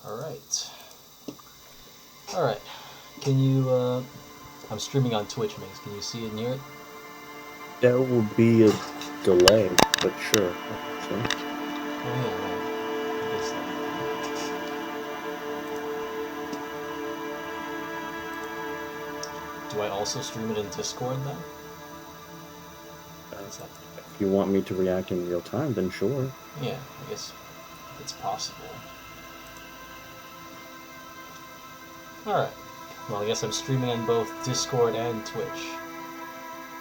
Alright. Alright. Can you, I'm streaming on Twitch, Mix. Can you see it near it? There will be a delay, but sure. Oh, yeah, right. I guess that. Do I also stream it in Discord then? If you want me to react in real time, then sure. Yeah, I guess it's possible. Alright. Well, I guess I'm streaming on both Discord and Twitch.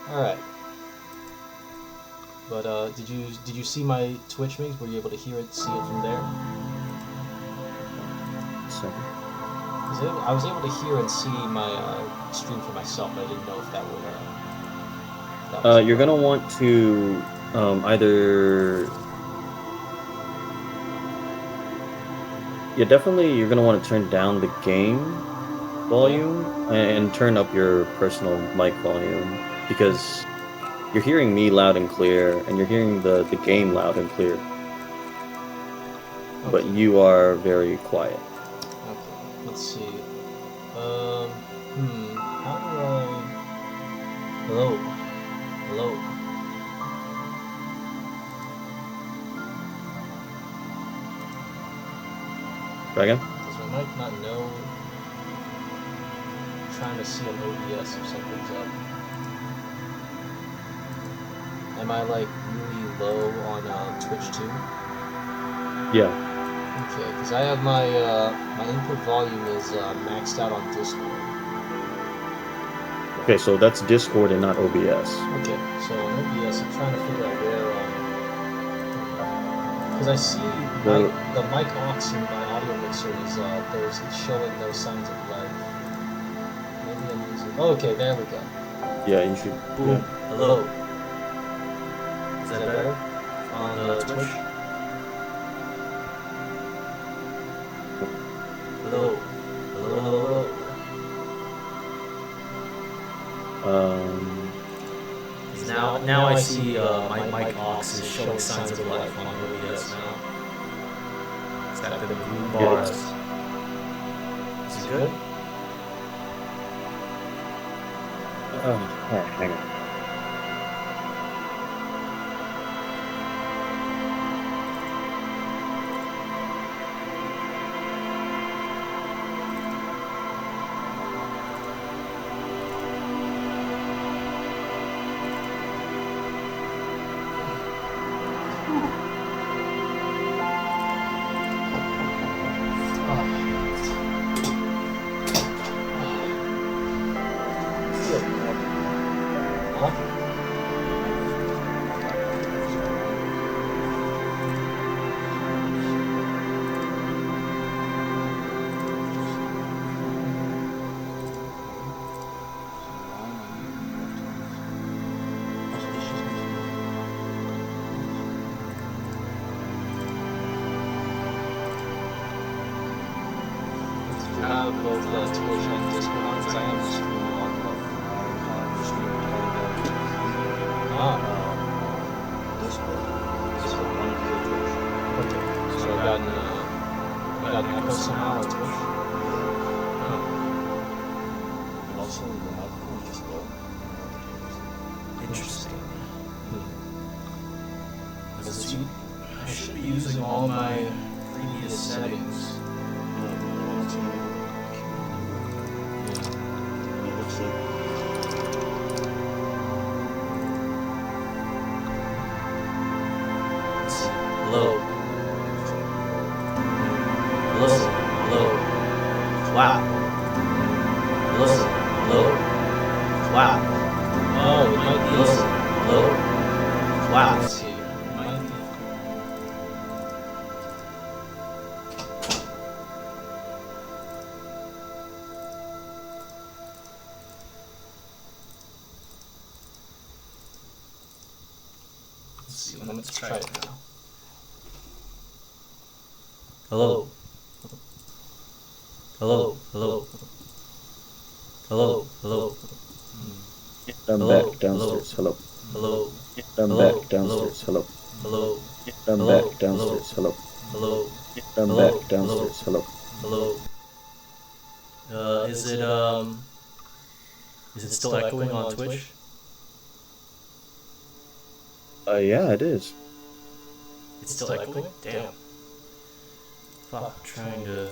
Alright. But, did you see my Twitch mix? Were you able to hear it, see it from there? So. I was able to hear and see my stream for myself, but I didn't know if that would... You're gonna want to either... Yeah, definitely you're gonna want to turn down the game volume and turn up your personal mic volume, because you're hearing me loud and clear and you're hearing the game loud and clear. Okay. But you are very quiet. Okay, let's see. How do I... Hello? Hello? Try again? Does my mic not know? I'm trying to see an OBS if something's up. Am I like really low on Twitch too? Yeah. Okay, because I have my my input volume is maxed out on Discord. Okay, so that's Discord and not OBS. Okay, so on OBS, I'm trying to figure out where, because I see the mic aux in my audio mixer is it's showing no signs of life. Maybe I'm using. Oh, okay, there we go. Yeah, you should. Boom. Yeah. Hello. Is that better on Twitch? Hello. Hello. Hello. Now I see my mic aux is showing signs of life on OBS now. It's got the blue bars. Is it good? Hang on. Both Twitch and Discord on, because I am streaming on both. Discord on Twitch. Okay, so I got an echo somehow on Twitch. And also the microphone just low. Interesting. Because I should be using all my previous settings. Hello. Hello. Hello. Wow. Hello. Hello. Wow. Oh, it might be. Hello. Wow. Let's see. It might be. see. Let's try it now. Hello. Hello. Hello. Hello. Hello. I'm Hello. back downstairs. Hello. Hello. I'm Hello. back downstairs. Hello. Hello. I'm Hello. back downstairs. Hello. Hello. I'm Hello. back downstairs. Hello. Hello. Is it still echoing on Twitch? Yeah, it is. It's still echoing? Damn. Fuck, I'm trying to...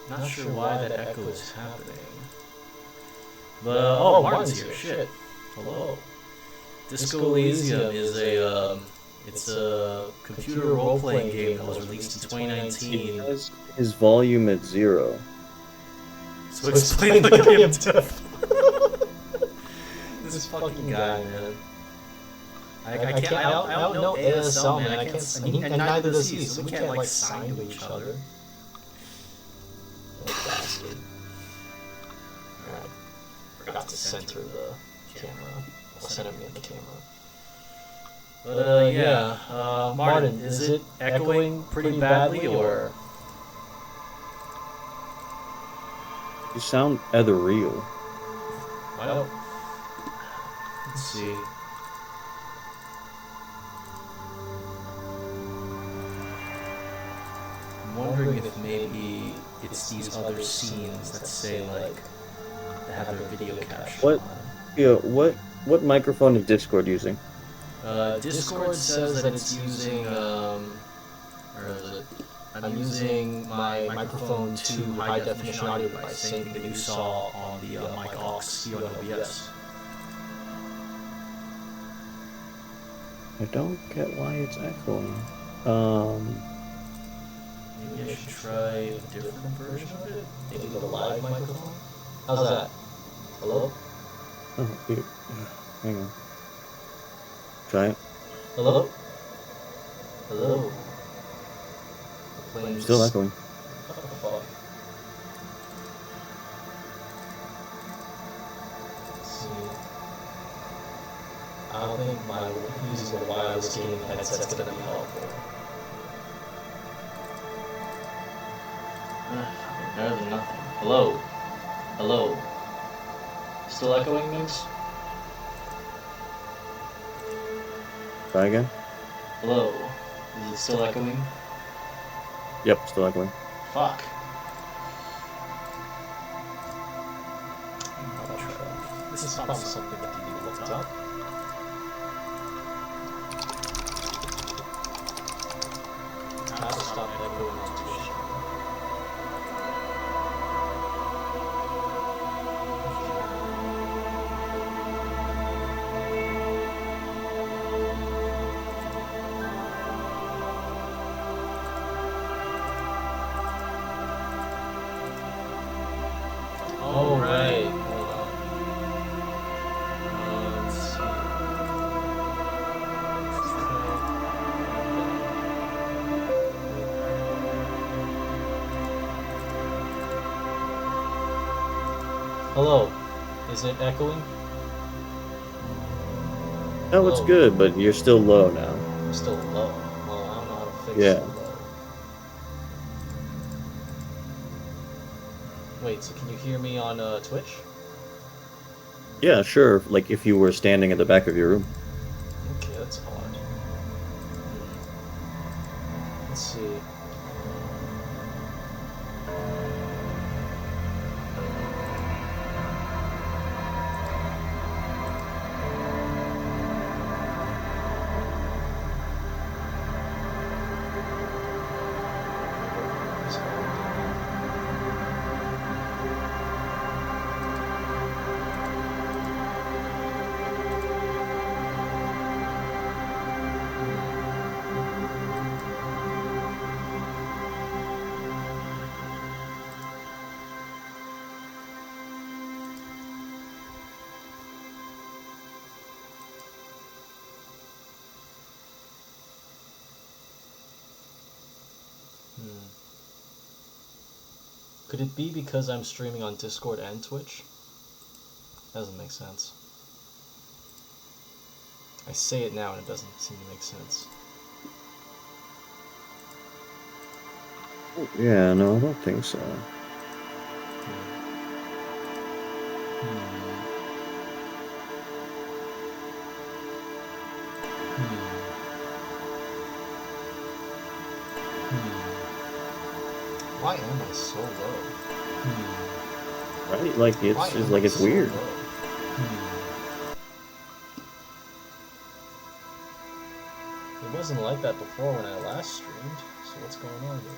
Not sure why that echo is happening. But, oh, Martin's here, shit. Hello. Disco Elysium is it's a computer role-playing game that was released in 2019. He has his volume at 0. So explain the game to this fucking guy, man. I don't know ASL, man. I can't, and neither does he, so we can't, like, sign to each other. What a bastard. Alright. Forgot to center the camera. I'll center me in the camera. But, yeah. Martin, is it echoing pretty badly, or...? You sound ethereal. Well, let's see. I'm wondering if maybe it's these other scenes that say, like, they have their video capture What? on. Yeah, what microphone is Discord using? Discord says that it's using, where is it? I'm using my microphone to high definition audio device, same thing that you saw on the mic aux here on OBS. I don't get why it's echoing. Maybe I should try a different version of it? Maybe the live microphone? How's that? Hello? Oh, dude. Hang on. Try it. Hello? Hello? Still echoing. What the fuck? Let's see. I don't think my using a wireless gaming headset's gonna be helpful. Better than nothing. Hello? Hello? Still echoing, Mix? Try again. Hello? Is it still echoing? Yep, still echoing. Fuck. I'll try. This is probably something that can be looked up. How to stop echoing on Twitch. Oh, right. Hold on. Let's see. Hello. Is it echoing? No, it's good, but you're still low now. I'm still low. Well, I don't know how to fix Yeah. it low. Wait, so can you hear me on Twitch? Yeah, sure. Like if you were standing at the back of your room. Okay, that's odd. Let's see. Could it be because I'm streaming on Discord and Twitch? Doesn't make sense. I say it now and it doesn't seem to make sense. Yeah, no, I don't think so. Why am I so low? Right? Like Why it's am like I it's so weird. low? It wasn't like that before when I last streamed, so what's going on here?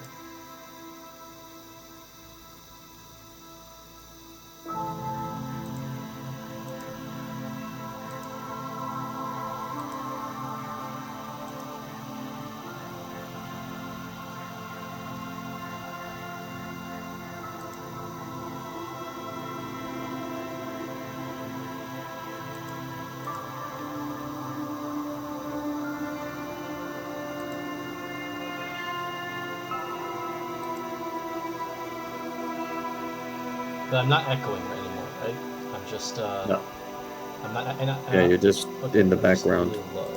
But I'm not echoing anymore, right? I'm just, No. I'm not, Yeah, you're just okay, in the I'm just background. really low.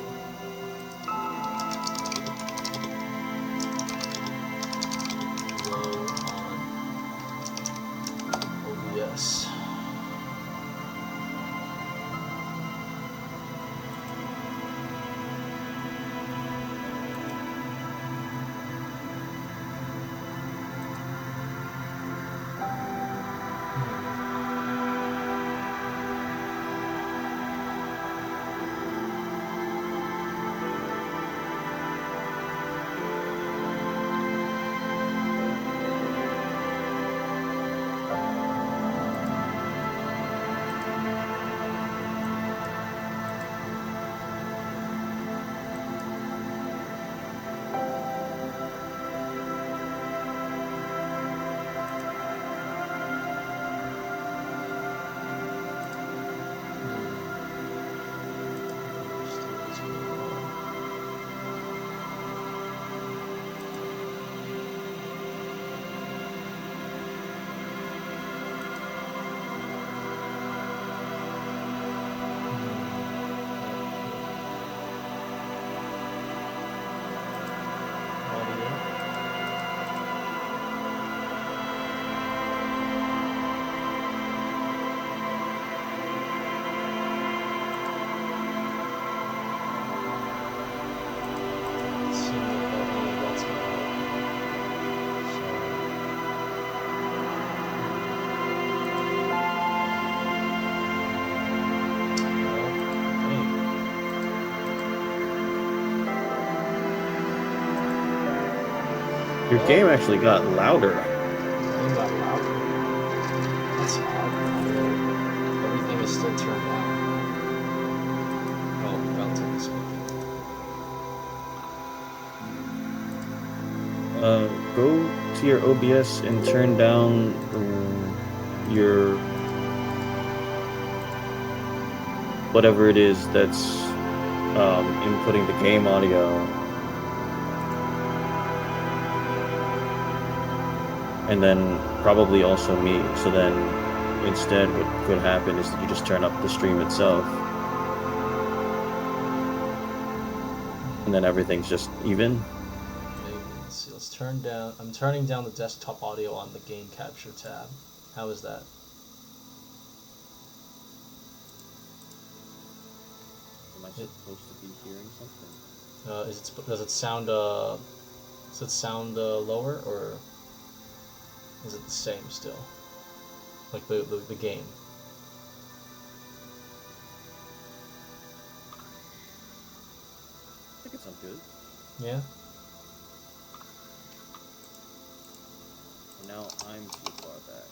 Low on OBS. Your game actually got louder. Game got louder. That's odd. Everything is still turned down. Well, relatively speaking. Go to your OBS and turn down your whatever it is that's inputting the game audio. And then probably also me. So then instead what could happen is that you just turn up the stream itself. And then everything's just even. Maybe. Let's see. Let's turn down. I'm turning down the desktop audio on the game capture tab. How is that? Am I supposed to be hearing something? Does it sound lower, or is it the same still? Like the game. I think it sounds good. Yeah. And now I'm too far back.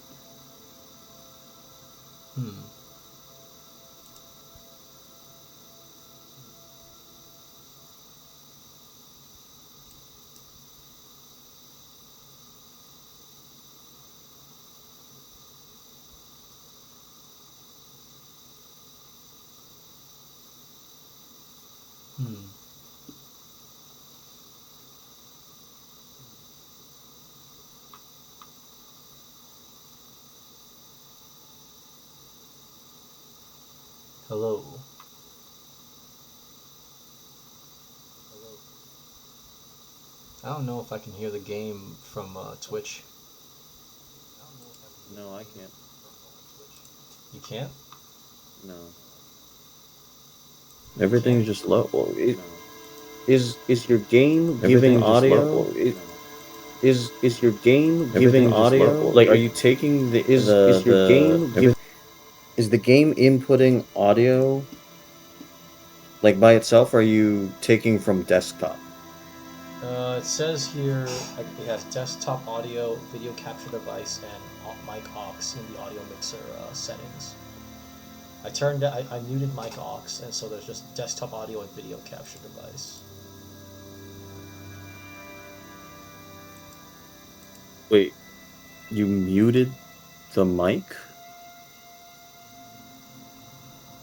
Hello. I don't know if I can hear the game from Twitch. No, I can't. You can't? No. You Everything's can't? just low. Well, is your game giving audio? Is your game giving audio? Like, are you taking is your game is the game inputting audio like by itself, or are you taking from desktop? It says here it has desktop audio, video capture device, and mic aux in the audio mixer settings. I muted mic aux, and so there's just desktop audio and video capture device. Wait, you muted the mic?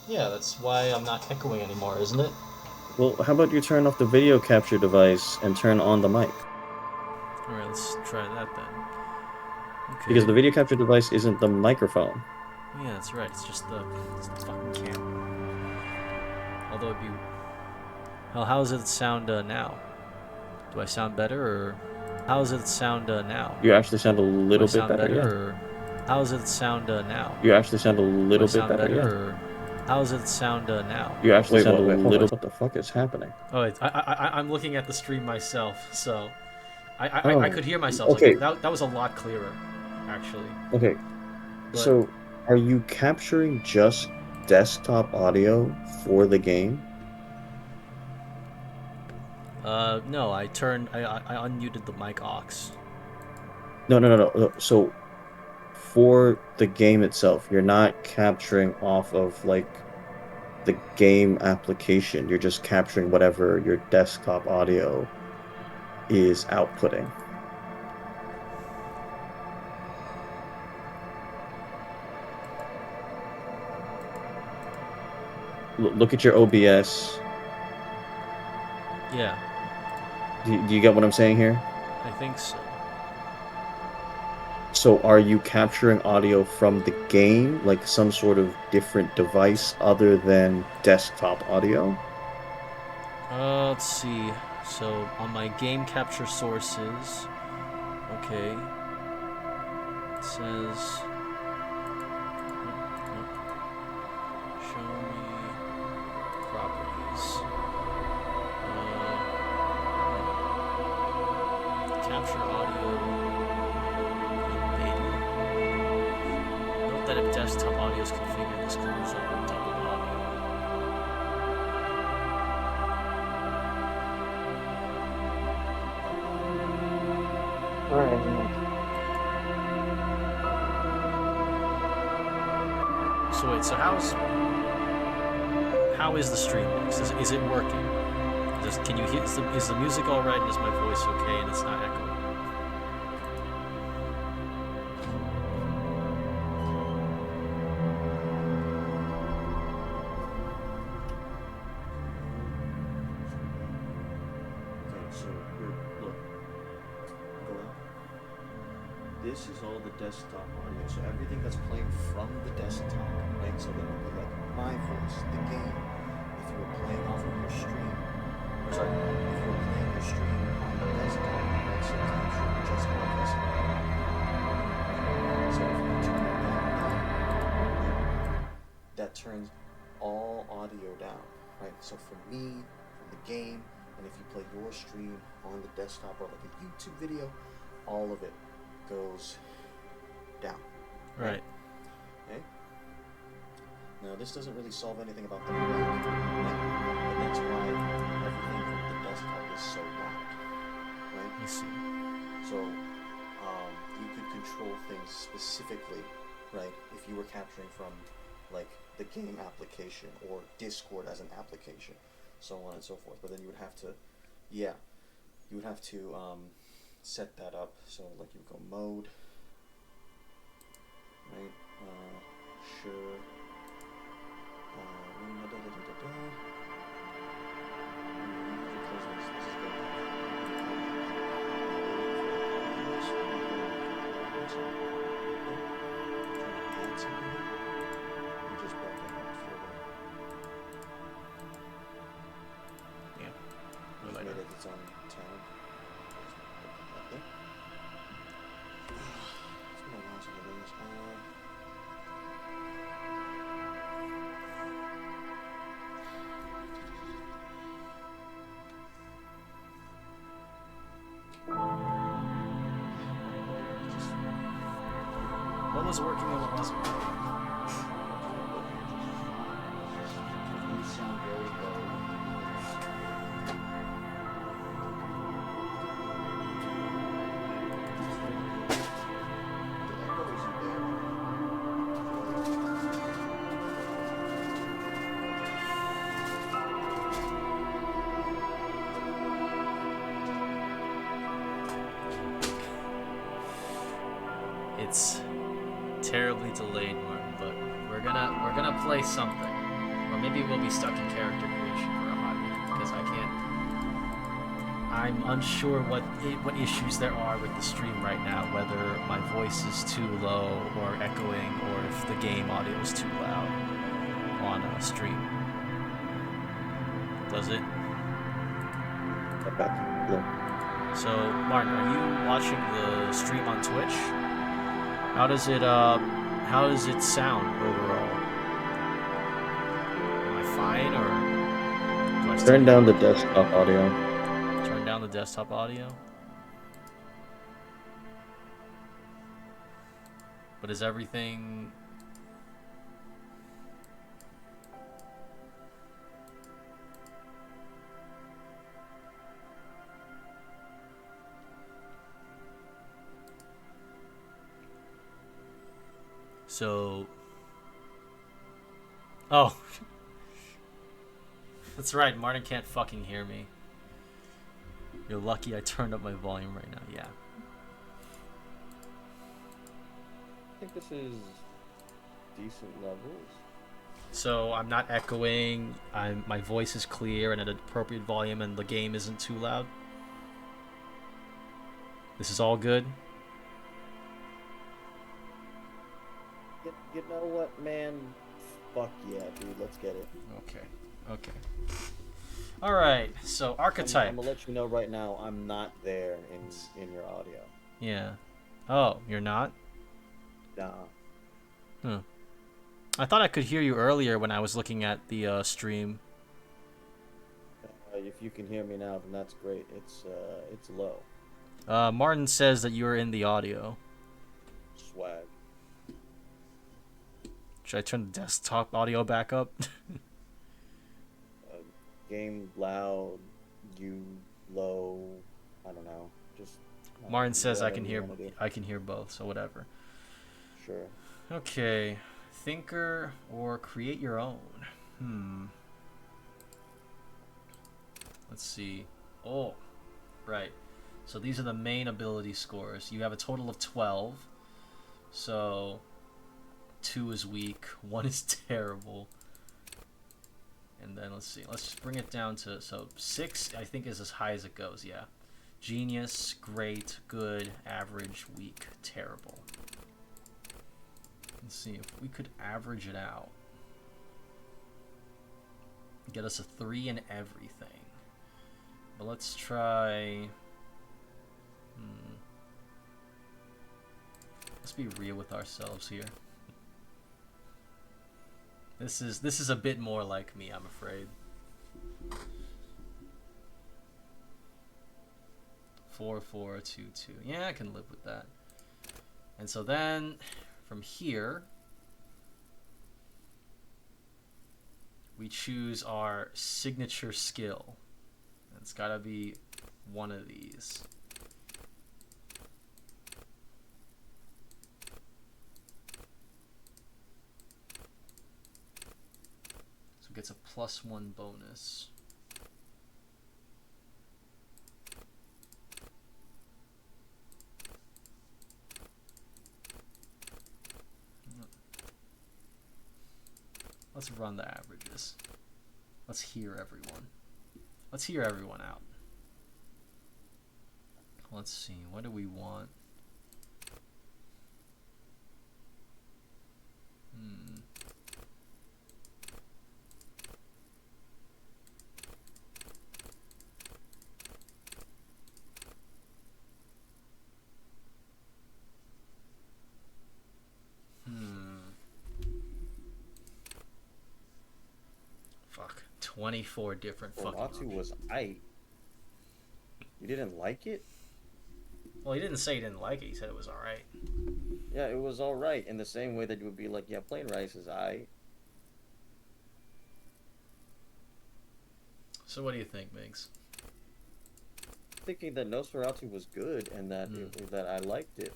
Yeah, that's why I'm not echoing anymore, isn't it? Well, how about you turn off the video capture device and turn on the mic? Alright, let's try that then. Okay. Because the video capture device isn't the microphone. Yeah, that's right. It's just the fucking camera. Although it'd be... Well, how does it sound now? Do I sound better, or... How does it sound now? You actually sound a little bit better, yeah. Or... How does it sound now? You actually sound a little bit better, yeah. Or... How does it sound now? You actually sound a little... What the fuck is happening? Oh, wait, I'm looking at the stream myself, so... I could hear myself. Okay. Like, that was a lot clearer, actually. Okay. But, so, are you capturing just desktop audio for the game? no, I unmuted the mic aux. No. So, for the game itself, you're not capturing off of, like, the game application. You're just capturing whatever your desktop audio is outputting. Look at your OBS. Yeah. Do you get what I'm saying here? I think so. So are you capturing audio from the game, like some sort of different device other than desktop audio? Let's see. So on my game capture sources, okay, it says show me properties. Capture audio in beta. Note that if desktop audio is configured, this could result in double audio. So wait, so how is the stream mix? Is it working? Can you hear? Is the music all right? And is my voice okay? And it's not echoing? This is all the desktop audio, so everything that's playing from the desktop, right? So that would be like my voice, the game. If you were playing off of your stream, or sorry, if you were playing your stream on the desktop, you also capture just audio. So if you turn that down, that turns all audio down, right? So for me, for the game, and if you play your stream on the desktop or like a YouTube video, all of it goes down. Right. Okay. Now this doesn't really solve anything about the mic, right? But that's why everything from the desktop is so loud, right? I see. So you could control things specifically, right? If you were capturing from like the game application or Discord as an application, so on and so forth. But then you would have to, set that up. So like you go mode, right? Sure. Yeah. Made it its own tab. What was working and what wasn't working? You sound very low. It's terribly delayed, Martin, but we're gonna play something, or maybe we'll be stuck in character creation for a hot minute because I can't. I'm unsure what issues there are with the stream right now, whether my voice is too low or echoing, or if the game audio is too loud on a stream. Does it? Okay. Yeah. So, Martin, are you watching the stream on Twitch? How does it sound overall? Am I fine, or do I still Turn down the desktop audio. turn down the desktop audio? But is everything... So... Oh. That's right, Martin can't fucking hear me. You're lucky I turned up my volume right now, yeah. I think this is decent levels. So I'm not echoing, my voice is clear and at an appropriate volume, and the game isn't too loud. This is all good? You know what, man? Fuck yeah, dude. Let's get it. Okay. Alright, so archetype. I'm gonna let you know right now, I'm not there in your audio. Yeah. Oh, you're not? Nah. I thought I could hear you earlier when I was looking at the stream. If you can hear me now, then that's great. It's low. Martin says that you're in the audio. Swag. Should I turn the desktop audio back up? Game loud, you low. I don't know. Just. Martin says I can hear both, so whatever. Sure. Okay, thinker or create your own. Let's see. Oh, right. So these are the main ability scores. You have a total of 12. So 2 is weak, 1 is terrible. And then let's see. Let's just bring it down to 6. I think is as high as it goes. Yeah. Genius, great, good, average, weak, terrible. Let's see if we could average it out. Get us a 3 in everything. But let's try... Let's be real with ourselves here. This is a bit more like me, I'm afraid. 4, 4, 2, 2. Yeah, I can live with that. And so then, from here, we choose our signature skill. It's gotta be one of these. So it gets a +1 bonus. Let's run the averages. Let's hear everyone. Let's hear everyone out. Let's see, what do we want? Fuck. 24 different fucking Natsu was aight. You didn't like it? Well, he didn't say he didn't like it. He said it was alright. Yeah, it was all right in the same way that you would be like, yeah, plain rice is I. So what do you think, Migs? Thinking that Nosferatu was good and that Mm. that I liked it.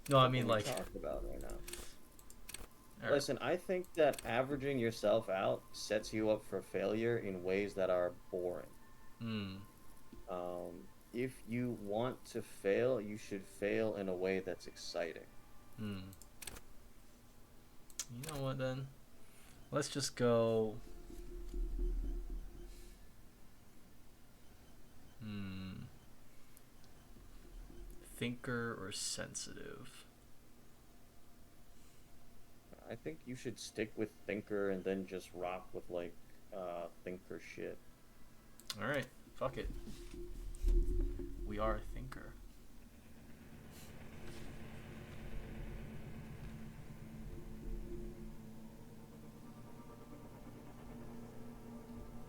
No, I What mean can we like. talk about right now? All right. Listen, I think that averaging yourself out sets you up for failure in ways that are boring. Hmm. If you want to fail, you should fail in a way that's exciting. Hmm. You know what then? Let's just go. Hmm. Thinker or sensitive? I think you should stick with thinker and then just rock with like thinker shit. All right. Fuck it. We are a thinker.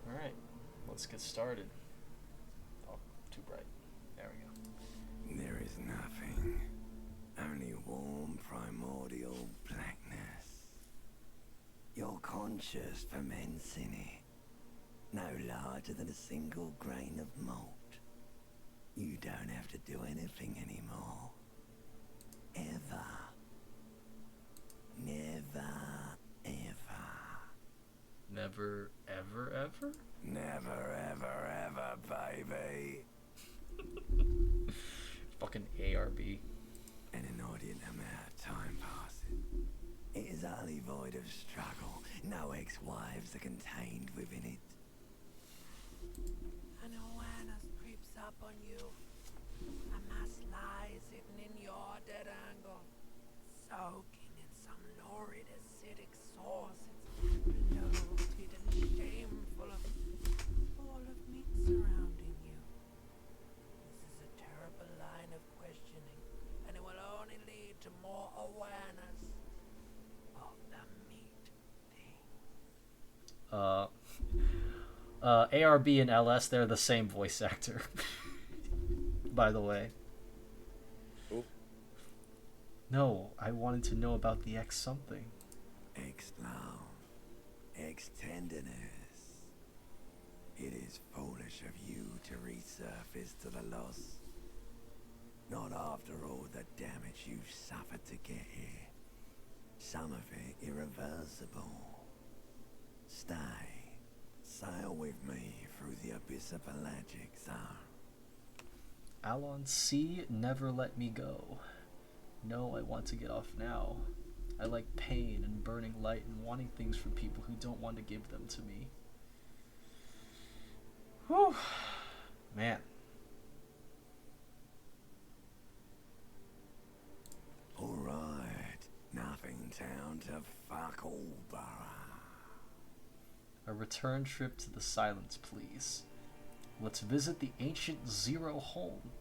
All right. Let's get started. Oh, too bright. There we go. There is nothing, only warm primordial blackness. Your conscious ferments in it, no larger than a single grain of malt. You don't have to do anything anymore. Ever. Never, ever. Never, ever, ever? Never, ever, ever, baby. Fucking ARB. An inordinate amount of time passes. It is utterly void of struggle. No ex-wives are contained within it. An awareness creeps up on you. A mass lies hidden in your dead angle, soaking in some lurid acidic source. It's bloated and shameful, full of meat surrounding you. This is a terrible line of questioning, and it will only lead to more awareness of the meat thing. ARB and LS, they're the same voice actor. By the way. Ooh. No, I wanted to know about the X something. Ex-love, ex-tenderness. It is foolish of you to resurface to the loss. Not after all the damage you've suffered to get here. Some of it irreversible. Stay. Sail with me through the abyss of pelagic zone. Alon C. never let me go. No, I want to get off now. I like pain and burning light and wanting things from people who don't want to give them to me. Whew. Man. Alright, nothing town to fuck all borough. A return trip to the silence, please. Let's visit the ancient Zero home.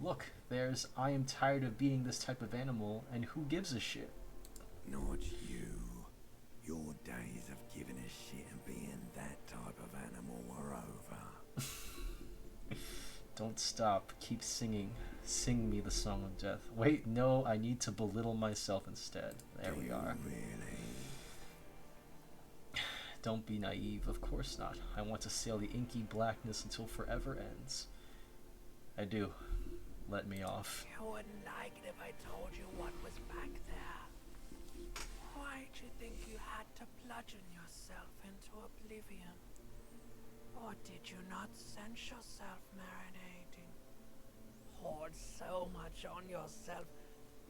Look, there's I am tired of being this type of animal, and who gives a shit? Not you. Your days of giving a shit and being that type of animal are over. Don't stop. Keep singing. Sing me the song of death. Wait, no, I need to belittle myself instead. There we are. Really? Don't be naive, of course not. I want to sail the inky blackness until forever ends. I do. Let me off. You wouldn't like it if I told you what was back there. Why'd you think you had to bludgeon yourself into oblivion? Or did you not sense yourself marinating? Poured so much on yourself,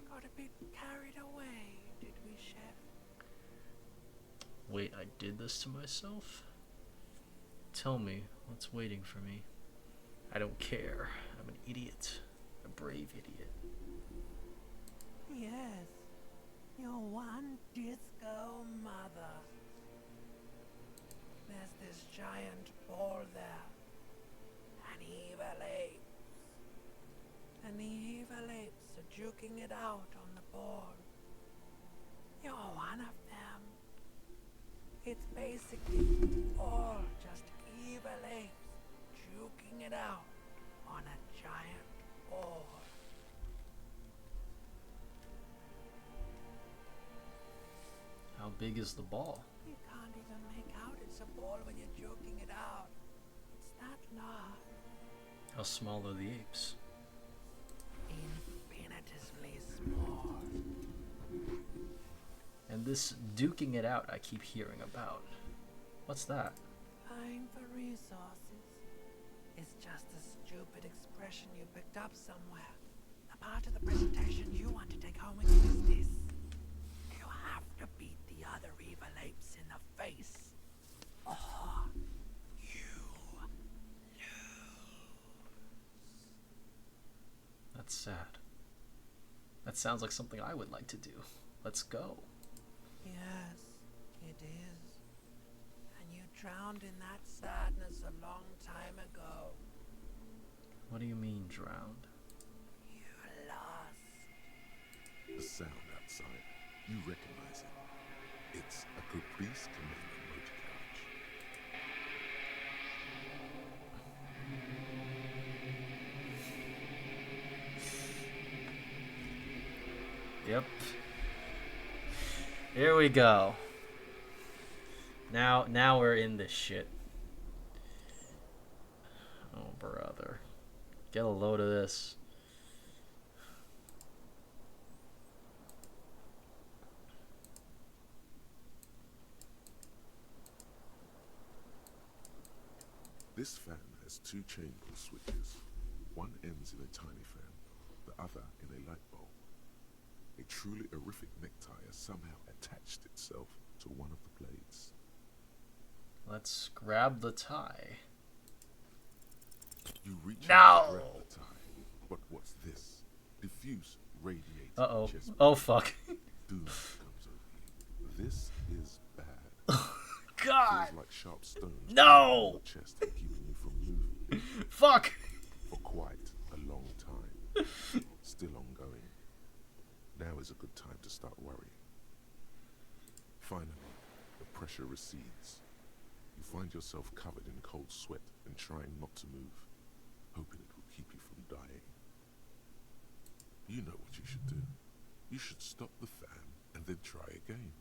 got a bit carried away, did we, Chef? Wait, I did this to myself? Tell me what's waiting for me. I don't care. I'm an idiot. A brave idiot. Yes, your one disco mother. There's this giant ball there. An evil ape. And the evil apes are juking it out on the ball. You're one of them. It's basically all just evil apes juking it out on a giant ball. big is the ball? You can't even make out it's a ball when you're joking it out. It's that large. How small are the apes? Infinitesimally small. And this duking it out I keep hearing about. What's that? Vying for resources. It's just a stupid expression you picked up somewhere. The part of the presentation you want to take home with you is this. You have to beat the other evil apes in the face. Or you lose. That's sad. That sounds like something I would like to do. Let's go. Yes, it is. And you drowned in that sadness a long time ago. What do you mean, drowned? You lost. The sound outside. You recognize it. It's a Caprice Commander motor carriage. Yep. Here we go. Now we're in this shit. Oh, brother. Get a load of this. This fan has two chain pull switches. One ends in a tiny fan, the other in a light bulb. A truly horrific necktie has somehow attached itself to one of the blades. Let's grab the tie. You reach No! out to grab the tie, but what's this? Diffuse radiating Uh-oh. chest Oh, fuck. doom comes over you. This is bad. God! Feels like sharp stones No! pounding on your chest and keeping you from moving Fuck! for quite a long time. Still ongoing. Now is a good time to start worrying. Finally, the pressure recedes. You find yourself covered in cold sweat and trying not to move, hoping it will keep you from dying. You know what you should do. You should stop the fan and then try again.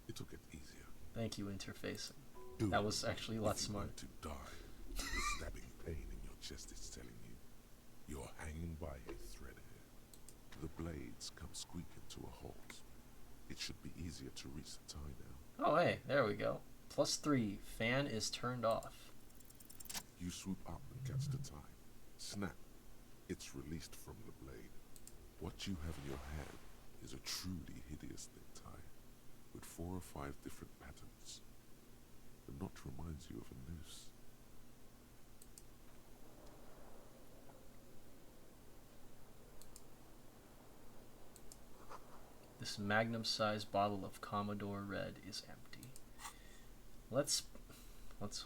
It'll get easier. Thank you, interfacing. Do That it was actually a if lot you smart. want to die. The stabbing pain in your chest is telling you you're hanging by a thread here. The blades come squeaking to a halt. It should be easier to reach the tie now. Oh, hey, there we go. +3. Fan is turned off. You swoop up and catch the tie. Snap. It's released from the blade. What you have in your hand is a truly hideous necktie with 4 or 5 different patterns. The knot reminds you of a noose. This magnum-sized bottle of Commodore Red is empty. Let's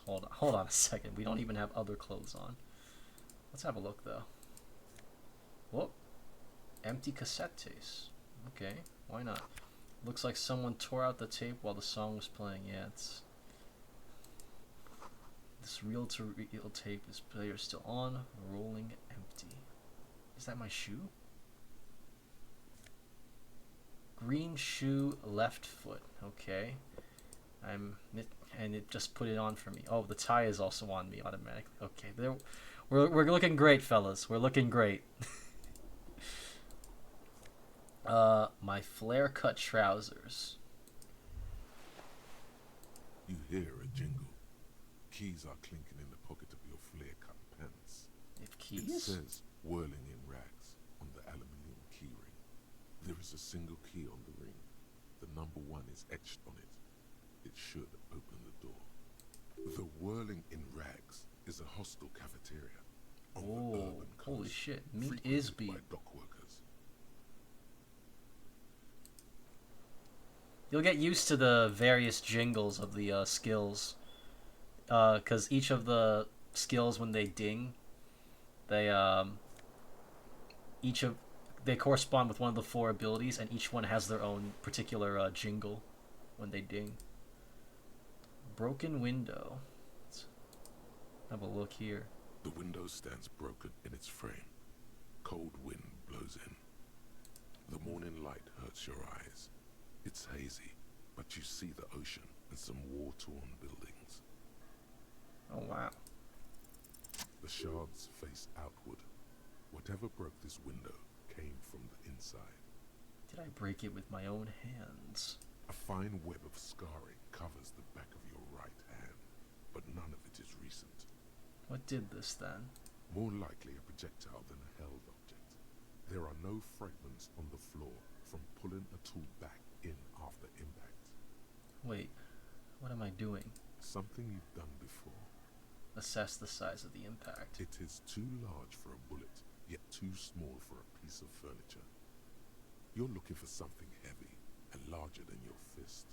hold on a second. We don't even have other clothes on. Let's have a look though. Whoop. Empty cassette case. Okay, why not? Looks like someone tore out the tape while the song was playing. Yeah, it's this reel-to-reel tape. This player still on, rolling empty. Is that my shoe? Green shoe, left foot. Okay. And it just put it on for me. Oh, the tie is also on me automatically. Okay, there, we're looking great, fellas. We're looking great. My flare-cut trousers. You hear a jingle. Keys are clinking in the pocket of your flare-cut pants. If It keys? says whirling in rags on the aluminium key ring. There is a single key on the ring. The number 1 is etched on it. It should open the door. The whirling in rags is a hostel cafeteria on the Oh, urban coast, holy shit. Meat frequented is beef. by dock workers. You'll get used to the various jingles of the skills. Because each of the skills, when they ding, they they correspond with one of the 4 abilities, and each one has their own particular jingle when they ding. Broken window. Let's have a look here. The window stands broken in its frame. Cold wind blows in. The morning light hurts your eyes. It's hazy, but you see the ocean and some war-torn buildings. Oh, wow. The shards face outward. Whatever broke this window came from the inside. Did I break it with my own hands? A fine web of scarring covers the back of your right hand, but none of it is recent. What did this then? More likely a projectile than a held object. There are no fragments on the floor from pulling a tool back in after impact. Wait, what am I doing? Something you've done before. Assess the size of the impact. It is too large for a bullet, yet too small for a piece of furniture. You're looking for something heavy and larger than your fist.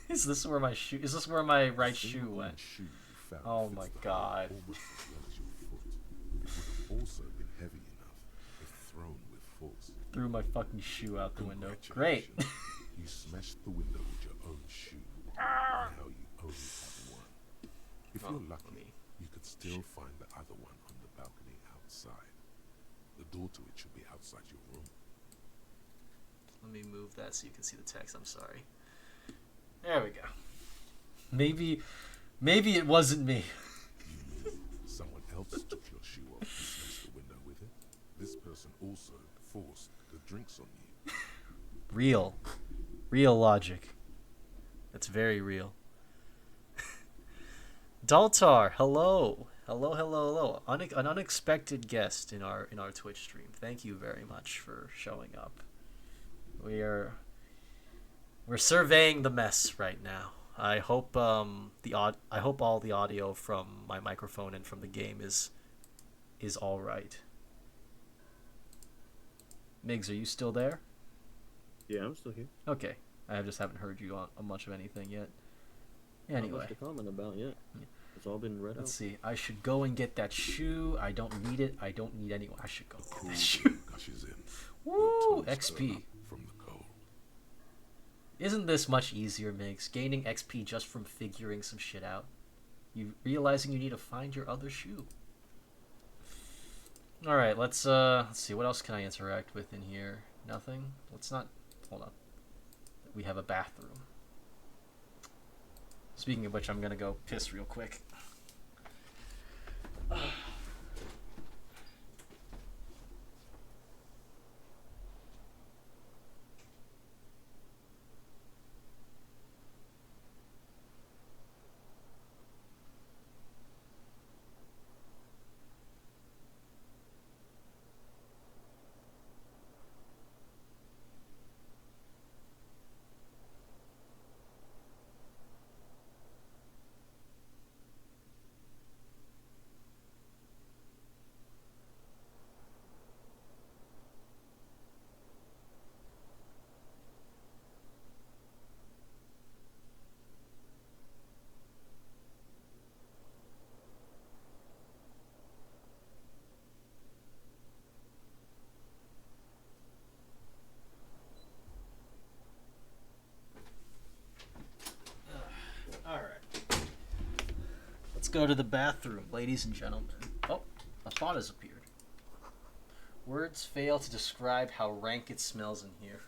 Is this where my shoe? Is this where my right The shoe single went? shoe you found Oh fits my the God. hole almost as well as your foot. It would have also been heavy enough if thrown with force. Threw my fucking shoe out the window. Great. Congratulations. You smashed the window with your own shoe. Now you only have one. If Oh, you're let lucky, me- you could still find the other one on the balcony outside. The door to it should be outside your room. Let me move that so you can see the text. I'm sorry. There we go. Maybe it wasn't me. You knew someone else took your shoe off and smashed the window with it. This person also forced the drinks on you. Real logic. It's very real. Daltar, hello. Hello. An unexpected guest in our Twitch stream. Thank you very much for showing up. We're surveying the mess right now. I hope I hope all the audio from my microphone and from the game is all right. Migs, are you still there? Yeah, I'm still here. Okay, I just haven't heard you on much of anything yet. Not Anyway, much to comment about yet. It's all been read let's out. see. I should go and get that shoe. I don't need it. I don't need anyone. I should go get Cool that shoe. gushes in. Woo! Your toes turn XP. up from the cold. Isn't this much easier, Migs? Gaining XP just from figuring some shit out. You realizing you need to find your other shoe. All right, let's see. What else can I interact with in here? Nothing. Let's not. Hold on. We have a bathroom. Speaking of which, I'm gonna go piss real quick. Alright. Let's go to the bathroom, ladies and gentlemen. Oh, a thought has appeared. Words fail to describe how rank it smells in here.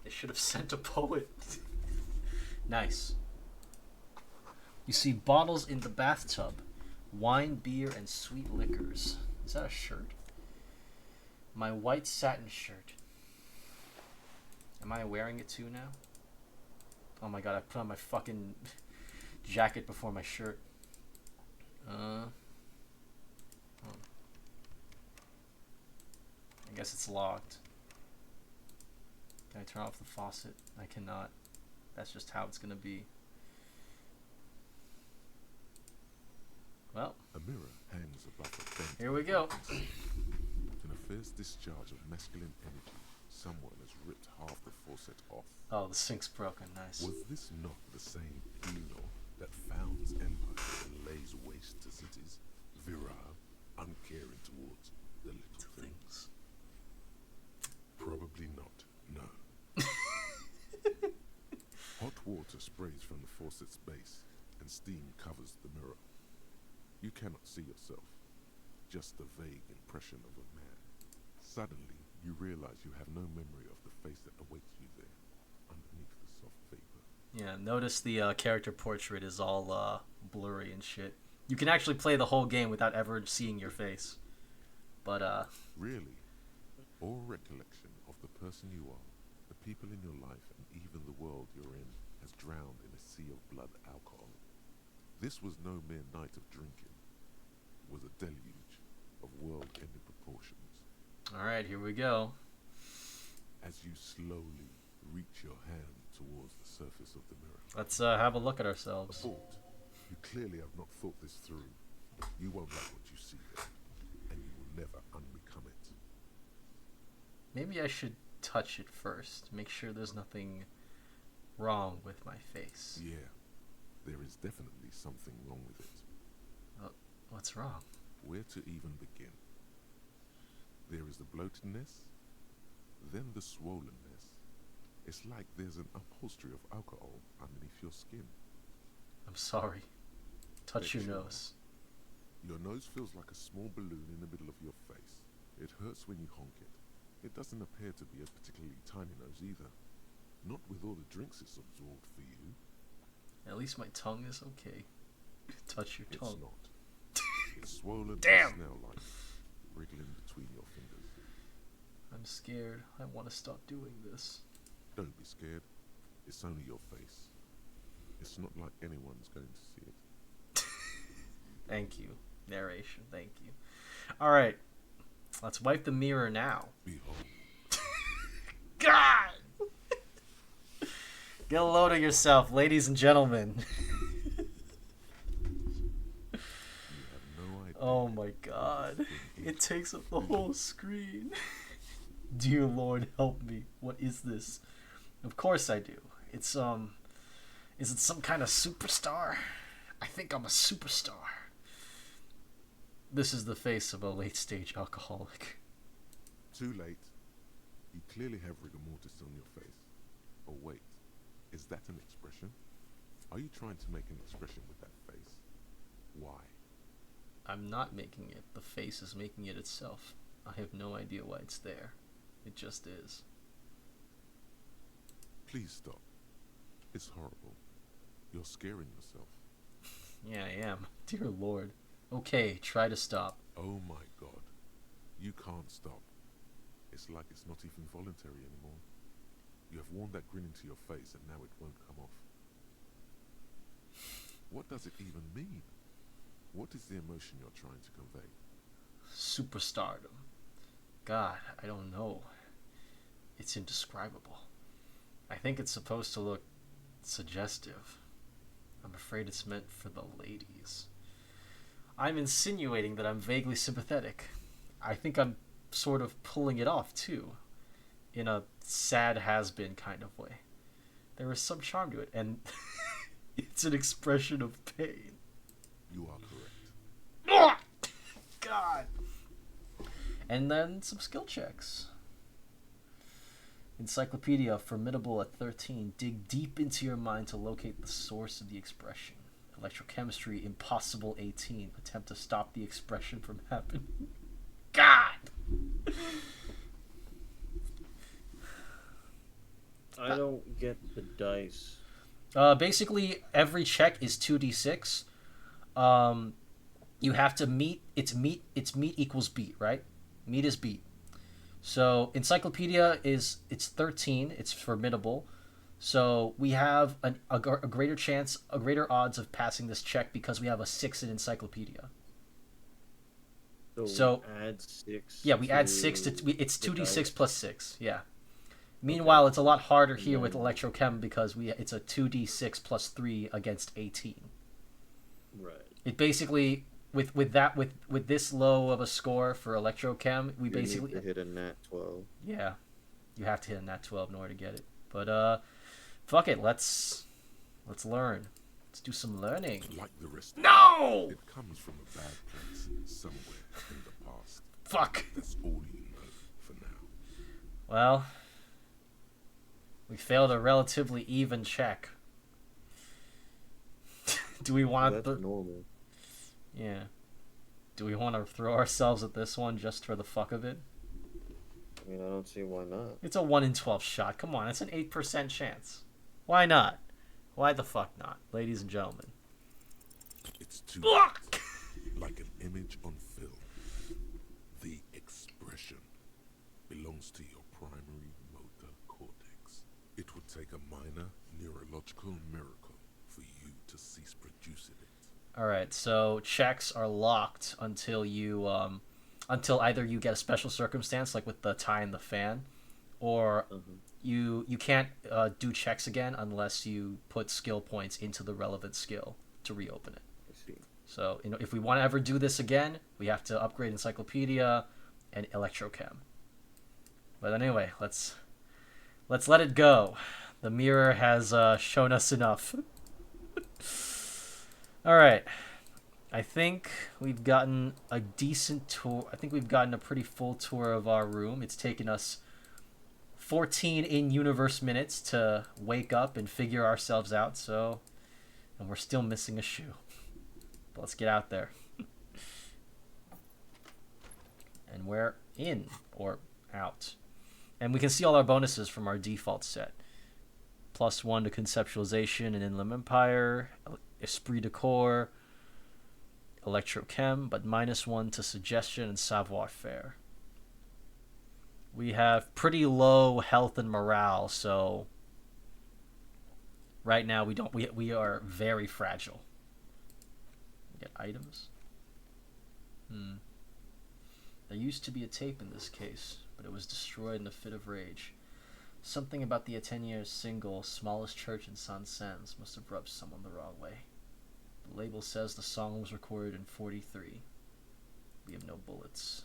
They should have sent a poet. Nice. You see bottles in the bathtub. Wine, beer, and sweet liquors. Is that a shirt? My white satin shirt. Am I wearing it too now? Oh my god, I put on my fucking jacket before my shirt. I guess it's locked. Can I turn off the faucet? I cannot. That's just how it's gonna be. Well, A mirror hangs above a bent. here we go. In a fierce discharge of masculine energy, someone has ripped half the faucet off. Oh, the sink's broken. Nice. Was this not the same Penal that founds empires and lays waste to cities, virile, uncaring towards the little things? Probably not, no. Hot water sprays from the faucet's base, and steam covers the mirror. You cannot see yourself, just the vague impression of a man. Suddenly, you realize you have no memory of the face that awaits you there, underneath the soft vapor. Yeah, notice the character portrait is all blurry and shit. You can actually play the whole game without ever seeing your face. But, Really, all recollection of the person you are, the people in your life, and even the world you're in has drowned in a sea of blood alcohol. This was no mere night of drinking. It was a deluge of world-ending proportions. alright, here we go. As you slowly reach your hand towards the surface of the mirror. Let's have a look at ourselves. Abort. You clearly have not thought this through. You won't like what you see there, and you will never unbecome it. Maybe I should touch it first. Make sure there's nothing wrong with my face. Yeah, there is definitely something wrong with it. What's wrong? Where to even begin? There is the bloatedness, then the swollenness. It's like there's an upholstery of alcohol underneath your skin. I'm sorry. Touch your Bet you nose. Your nose feels like a small balloon in the middle of your face. It hurts when you honk it. It doesn't appear to be a particularly tiny nose either. Not with all the drinks it's absorbed for you. At least my tongue is okay. Touch your tongue. It's not. It's swollen Damn! and snail-like, wriggling between your fingers. I'm scared. I want to stop doing this. Don't be scared. It's only your face. It's not like anyone's going to see it. Thank you. Narration, thank you. Alright. Let's wipe the mirror now. Behold, God! Get a load of yourself, ladies and gentlemen. you have no idea. Oh my god. It takes up the whole screen. Dear Lord, help me. What is this? Of course I do. It's, is it some kind of superstar? I think I'm a superstar. This is the face of a late-stage alcoholic. Too late. You clearly have rigor mortis on your face. Oh wait, is that an expression? Are you trying to make an expression with that face? Why? I'm not making it. The face is making it itself. I have no idea why it's there. It just is. Please stop. It's horrible. You're scaring yourself. Yeah, I am. Dear Lord. Okay, try to stop. Oh my god. You can't stop. It's like it's not even voluntary anymore. You have worn that grin into your face and now it won't come off. What does it even mean? What is the emotion you're trying to convey? Superstardom. God, I don't know. It's indescribable. I think it's supposed to look suggestive. I'm afraid it's meant for the ladies. I'm insinuating that I'm vaguely sympathetic. I think I'm sort of pulling it off, too. In a sad has-been kind of way. There is some charm to it, and it's an expression of pain. You are correct. God! And then some skill checks. Encyclopedia, formidable at 13. Dig deep into your mind to locate the source of the expression. Electrochemistry, impossible 18. Attempt to stop the expression from happening. God! I don't get the dice. Basically, every check is 2d6. You have to meet. It's meet equals beat, right? Meet is beat. So encyclopedia it's 13. It's formidable. So we have a greater chance, a greater odds of passing this check because we have a 6 in encyclopedia. So we add 6. Yeah, we add 6 to it's 2d6 plus 6. Yeah. Meanwhile, it's a lot harder here with electrochem because it's a 2d6 plus 3 against 18. Right. It basically with this low of a score for electrochem, we basically need to hit a nat 12. Yeah. You have to hit a nat 12 in order to get it. But fuck it, let's learn. Let's do some learning. Like the rest. No! It comes from a bad place somewhere in the past. Fuck. That's all you know for now. Well, we failed a relatively even check. Do we want That's normal. Yeah. Do we want to throw ourselves at this one just for the fuck of it? I mean, I don't see why not. It's a 1 in 12 shot. Come on, it's an 8% chance. Why not? Why the fuck not, ladies and gentlemen? It's too Fuck! like an image on film. The expression belongs to your primary motor cortex. It would take a minor neurological miracle for you to cease producing it. Alright, so checks are locked until you, until either you get a special circumstance, like with the tie and the fan, or you can't do checks again unless you put skill points into the relevant skill to reopen it. I see. So, if we want to ever do this again, we have to upgrade Encyclopedia and Electrochem. But anyway, let's let it go. The mirror has shown us enough. All right. I think we've gotten a decent tour. I think we've gotten a pretty full tour of our room. It's taken us 14 in-universe minutes to wake up and figure ourselves out, and we're still missing a shoe. But let's get out there. And we're in, or out. And we can see all our bonuses from our default set. +1 to conceptualization and Inland Empire, Esprit de Corps, Electrochem, but -1 to suggestion and savoir-faire. We have pretty low health and morale, so right now we are very fragile. Get items. There used to be a tape in this case, but it was destroyed in a fit of rage. Something about the Athéniers single, smallest church in Saint-Saëns, must have rubbed someone the wrong way. The label says the song was recorded in 43. We have no bullets.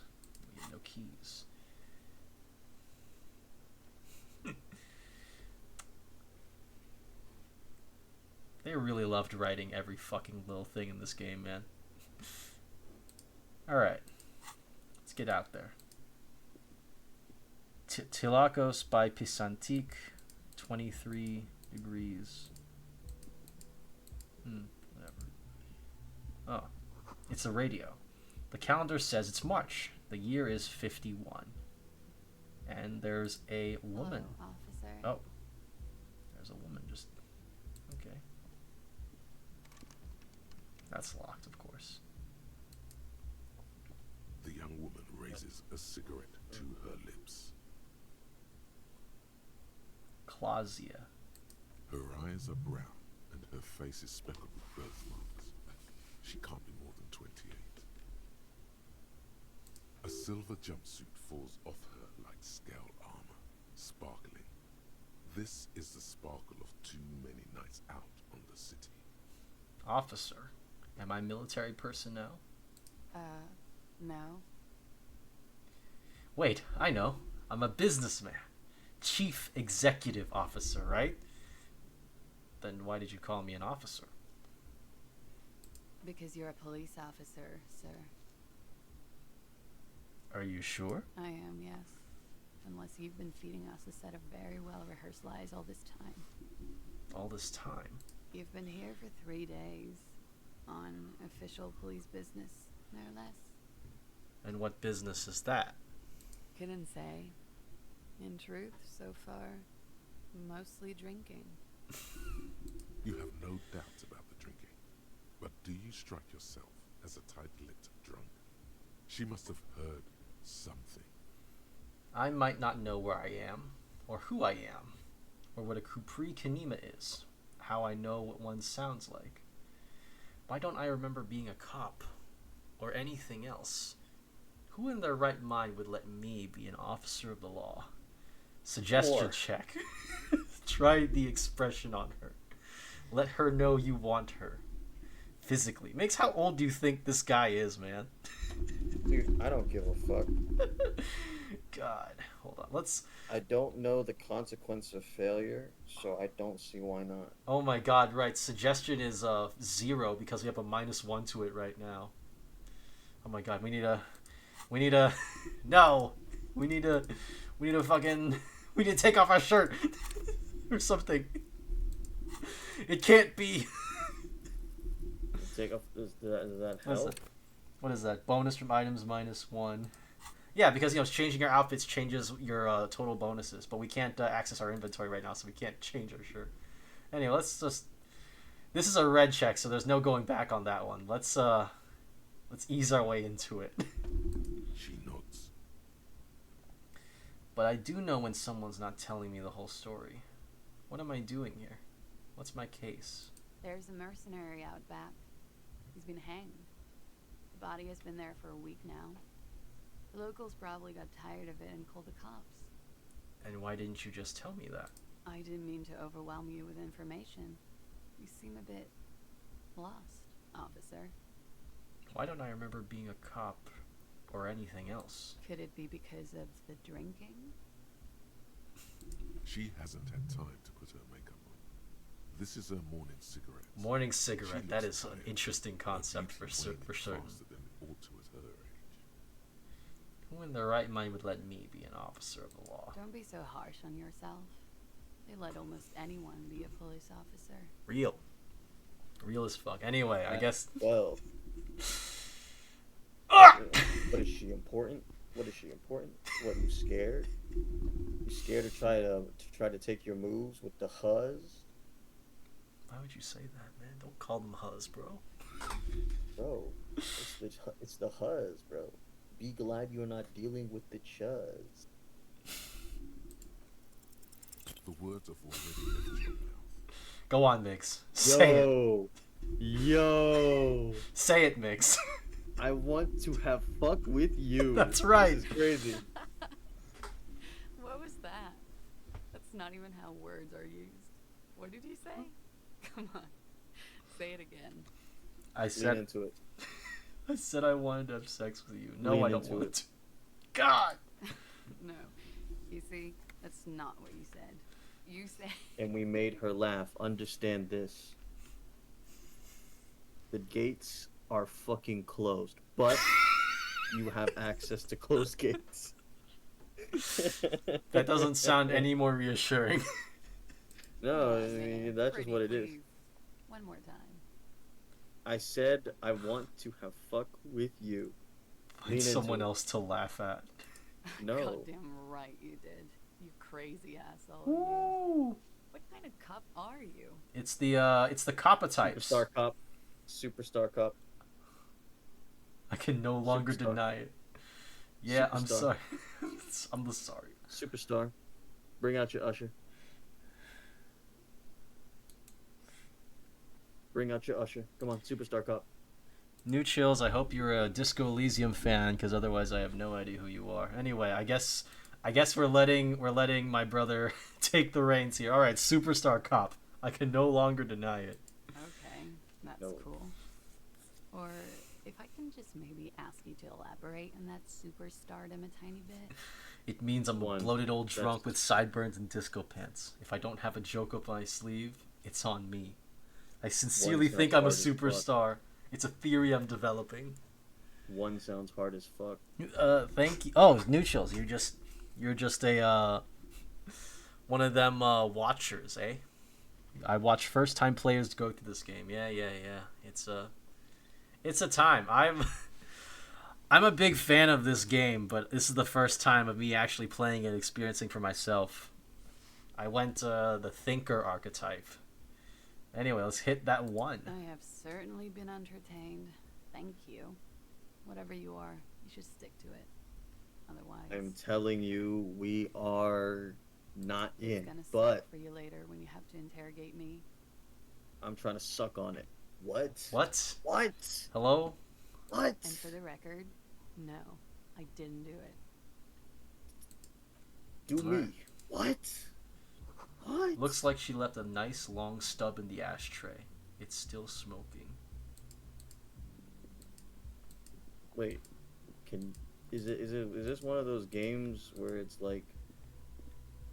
We have no keys. They really loved writing every fucking little thing in this game, man. Alright. Let's get out there. Tilakos by Pisantique, 23 degrees. Whatever. Oh, it's a radio. The calendar says it's March. The year is 51. And there's a woman. Hello, officer. Oh. There's a woman just... Okay. That's locked, of course. The young woman raises a cigarette to her lips. Clausia. Her eyes are brown and her face is speckled with birthmarks. She can't be more than 28. A silver jumpsuit falls off her like scale armor, sparkling. This is the sparkle of too many nights out on the city. Officer. Am I military personnel? No. Wait, I know. I'm a businessman. Chief Executive Officer, right? Then why did you call me an officer? Because you're a police officer, sir. Are you sure? I am, yes. Unless you've been feeding us a set of very well-rehearsed lies all this time. All this time? You've been here for 3 days. On official police business, no less. And what business is that? Couldn't say. In truth, so far, mostly drinking. You have no doubts about the drinking, but do you strike yourself as a tight-lipped drunk? She must have heard something. I might not know where I am, or who I am, or what a Kupri Kanima is, how I know what one sounds like. Why don't I remember being a cop, or anything else? Who in their right mind would let me be an officer of the law? Suggestion check. Try the expression on her. Let her know you want her. Physically. Makes how old do you think this guy is, man? Dude, I don't give a fuck. God. Hold on. I don't know the consequence of failure, so I don't see why not. Oh my god, right. Suggestion is 0 because we have a -1 to it right now. Oh my god, we need to no! We need to take off our shirt or something. It can't be. Take off, does that help? What is that? Bonus from items -1. Yeah, because changing our outfits changes your total bonuses, but we can't access our inventory right now, so we can't change our shirt. Anyway, let's just This is a red check, so there's no going back on that one. Let's ease our way into it. She nods. But I do know when someone's not telling me the whole story. What am I doing here? What's my case? There's a mercenary out back. He's been hanged. The body has been there for a week now. The locals probably got tired of it and called the cops. And why didn't you just tell me that? I didn't mean to overwhelm you with information. You seem a bit lost, officer. Why don't I remember being a cop or anything else? Could it be because of the drinking? She hasn't had time to put her makeup on. This is her morning cigarette. Morning She cigarette. That looks is an tired. interesting Her concept for beauty's waning certain. faster than it ought to at her age. Who in their right mind would let me be an officer of the law? Don't be so harsh on yourself. They let almost anyone be a police officer. Real. Real as fuck. Anyway, I guess. Well, Ah! what is she important? What is she important? What, you scared? You scared to try to take your moves with the huzz? Why would you say that, man? Don't call them huzz, bro. Bro, it's the huzz, bro. Be glad you're not dealing with the chuzz. The words have already left your mouth. Go on, Mix. Say it. Yo! Say it, Mix. I want to have fuck with you. That's right. This is crazy. What was that? That's not even how words are used. What did you say? Come on. Say it again. I Lean said. into it. I said I wanted to have sex with you. No, Lean I don't into want it. to. God. No. You see, that's not what you said. You said... And we made her laugh. Understand this. The gates are fucking closed, but you have access to closed gates. That doesn't sound any more reassuring. No, I Come on, mean, man. that's just Pretty what it is. please. One more time. I said I want to have fuck with you. Find Lean into someone it. else to laugh at. No. Goddamn right you did. You crazy asshole. You. Ooh. What kind of cup are you? It's the coppa types. Superstar cop. Superstar cop. I can no longer Superstar. deny it. Yeah, I'm Superstar. sorry. I'm sorry. Superstar. Bring out your usher. Bring out your usher. Come on, superstar cop. New Chills, I hope you're a Disco Elysium fan, because otherwise I have no idea who you are. Anyway, I guess we're letting my brother take the reins here. All right, Superstar Cop. I can no longer deny it. Okay, that's No. cool. Or if I can just maybe ask you to elaborate on that superstardom a tiny bit. It means I'm a One, bloated old that's- drunk with sideburns and disco pants. If I don't have a joke up my sleeve, it's on me. I sincerely sounds think I'm a hard as fuck. superstar. It's a theory I'm developing. One sounds hard as fuck. Thank you. Oh, New Chills, you're just a one of them watchers, eh? I watch first time players go through this game. Yeah. It's a time. I'm a big fan of this game, but this is the first time of me actually playing and experiencing for myself. I went the thinker archetype. Anyway, let's hit that one. I have certainly been entertained. Thank you. Whatever you are, you should stick to it. Otherwise, I'm telling you, we are not it's in. gonna But suck for you later when you have to interrogate me. I'm trying to suck on it. What? What? What? Hello? What? And for the record, no, I didn't do it. Do me. Alright. What? What? Looks like she left a nice long stub in the ashtray. It's still smoking. Wait. Is this one of those games where it's like,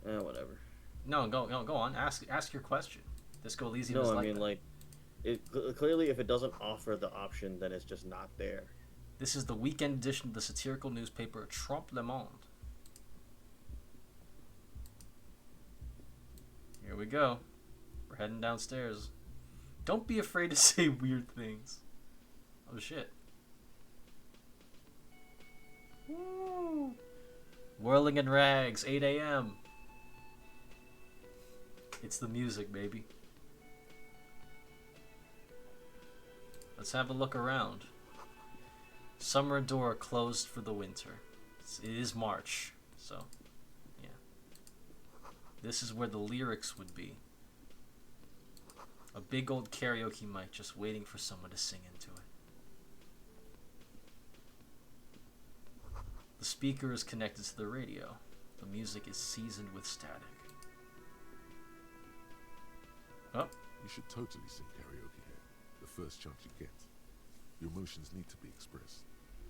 whatever. No, go on. Ask your question. Disco Elysium is No, I like mean that. like, clearly if it doesn't offer the option, then it's just not there. This is the weekend edition of the satirical newspaper Trompe le Monde. Here we go. We're heading downstairs. Don't be afraid to say weird things. Oh shit. Woo! Whirling in rags, 8 a.m. It's the music, baby. Let's have a look around. Summer door closed for the winter. It is March, so yeah. This is where the lyrics would be. A big old karaoke mic just waiting for someone to sing into it. The speaker is connected to the radio. The music is seasoned with static. Oh. You should totally sing karaoke here. The first chance you get. Your emotions need to be expressed.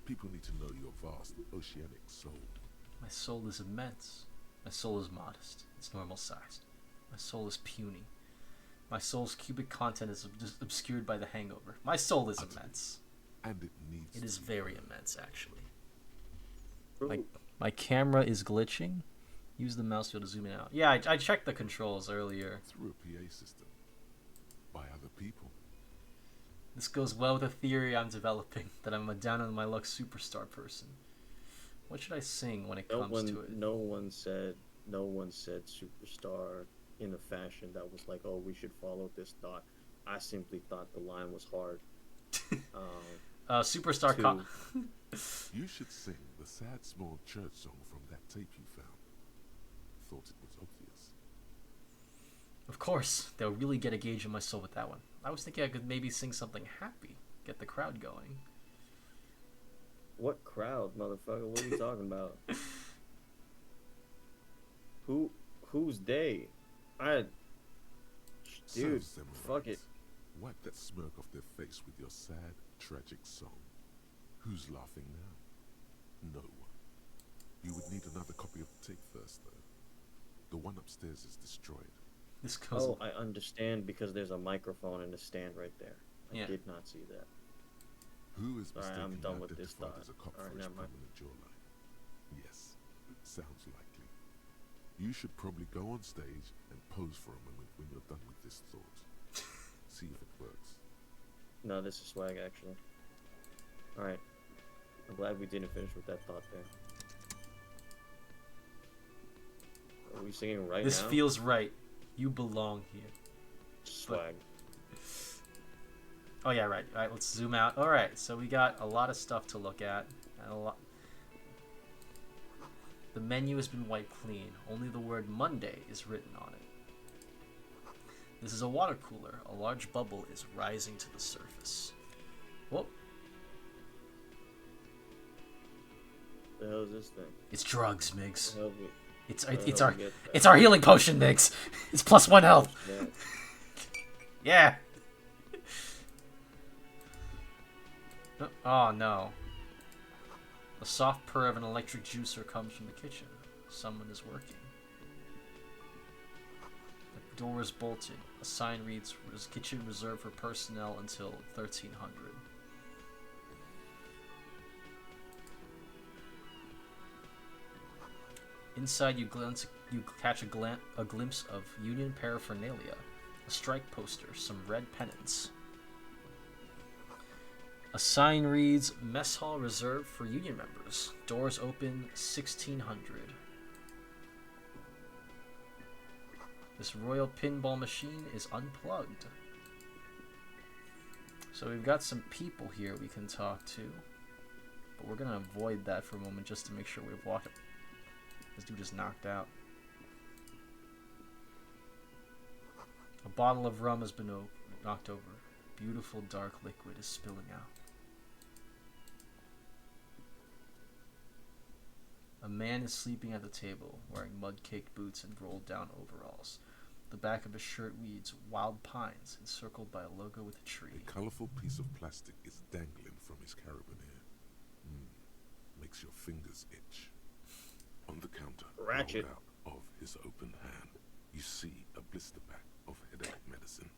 People need to know your vast, oceanic soul. My soul is immense. My soul is modest. It's normal sized. My soul is puny. My soul's cubic content is obscured by the hangover. My soul is immense. And it needs It is to be very heard. immense, actually. Bro, My camera is glitching. Use the mouse wheel to zoom in out. Yeah, I checked the controls earlier. Through a PA system. By other people. This goes well with a theory I'm developing, that I'm a down-on-my-luck superstar person. What should I sing when it comes to it? no one said superstar in a fashion that was like, oh, we should follow this thought. I simply thought the line was hard. Superstar You should sing the sad small church song from that tape you found. Thought it was obvious. Of course, they'll really get a gauge of my soul with that one. I was thinking I could maybe sing something happy, get the crowd going. What crowd, motherfucker? What are you talking about? Who's they? Dude, Serves them fuck right. it. Wipe that smirk off their face with your sad, tragic song. Who's laughing now? No one. You would need another copy of the tape first, though. The one upstairs is destroyed. This goes. Oh, I understand because there's a microphone in the stand right there. I Yeah. did not see that. Who is Alright, I'm mistakenly done with this identified thought. as a cop Alright, for his never mind. prominent jawline? Yes, sounds likely. You should probably go on stage and pose for a moment when you're done with this thought. See if it works. No, this is swag actually. Alright. I'm glad we didn't finish with that thought there. Are we singing right This now? feels right. You belong here. Swag. Oh yeah, right. All right, let's zoom out. All right, so we got a lot of stuff to look at, and a lot. The menu has been wiped clean. Only the word Monday is written on it. This is a water cooler. A large bubble is rising to the surface. Whoop! The hell is this thing? It's drugs, Migs. The hell we- It's the it's hell our we get that? it's our healing potion, Migs. It's +1 health. Yeah. Yeah. Oh no. The soft purr of an electric juicer comes from the kitchen. Someone is working. The door is bolted. A sign reads, "Kitchen reserved for personnel until 1300." Inside, you catch a glimpse of union paraphernalia, a strike poster, some red pennants. A sign reads, "Mess hall reserved for union members. Doors open 1600." This royal pinball machine is unplugged. So we've got some people here we can talk to, but we're gonna avoid that for a moment just to make sure we've walked. This dude is knocked out. A bottle of rum has been knocked over. Beautiful dark liquid is spilling out. A man is sleeping at the table, wearing mud-caked boots and rolled-down overalls. The back of his shirt reads, "Wild Pines," encircled by a logo with a A tree. colourful piece of plastic is dangling from his carabiner. Makes your fingers itch. On the counter, Ratchet. rolled out of his open hand, you see a blister pack of headache medicine.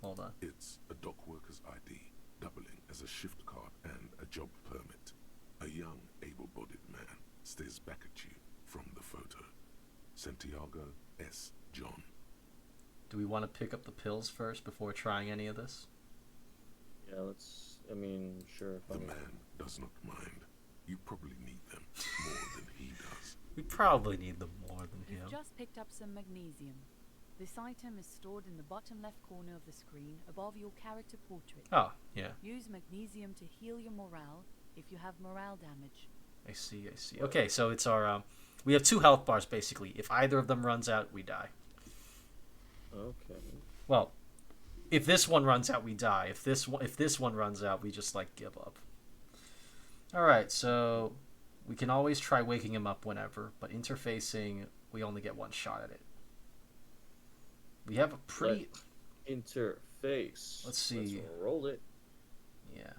Hold on. It's a dock worker's ID, doubling as a shift card and a job permit. A young, able-bodied man stares back at you from the photo. Santiago S. John. Do we want to pick up the pills first before trying any of this? Yeah, sure. The man does not mind. You probably need them more than he does. We probably need them more than him. You've just picked up some magnesium. This item is stored in the bottom left corner of the screen above your character portrait. Oh, yeah. Use magnesium to heal your morale if you have morale damage. I see. Okay, so it's our... we have 2 health bars, basically. If either of them runs out, we die. Okay. Well, if this one runs out, we die. If this one runs out, we just, like, give up. Alright, so... we can always try waking him up whenever, but interfacing, we only get 1 shot at it. We have a pretty... interface. Let's see. Let's roll it. Yeah.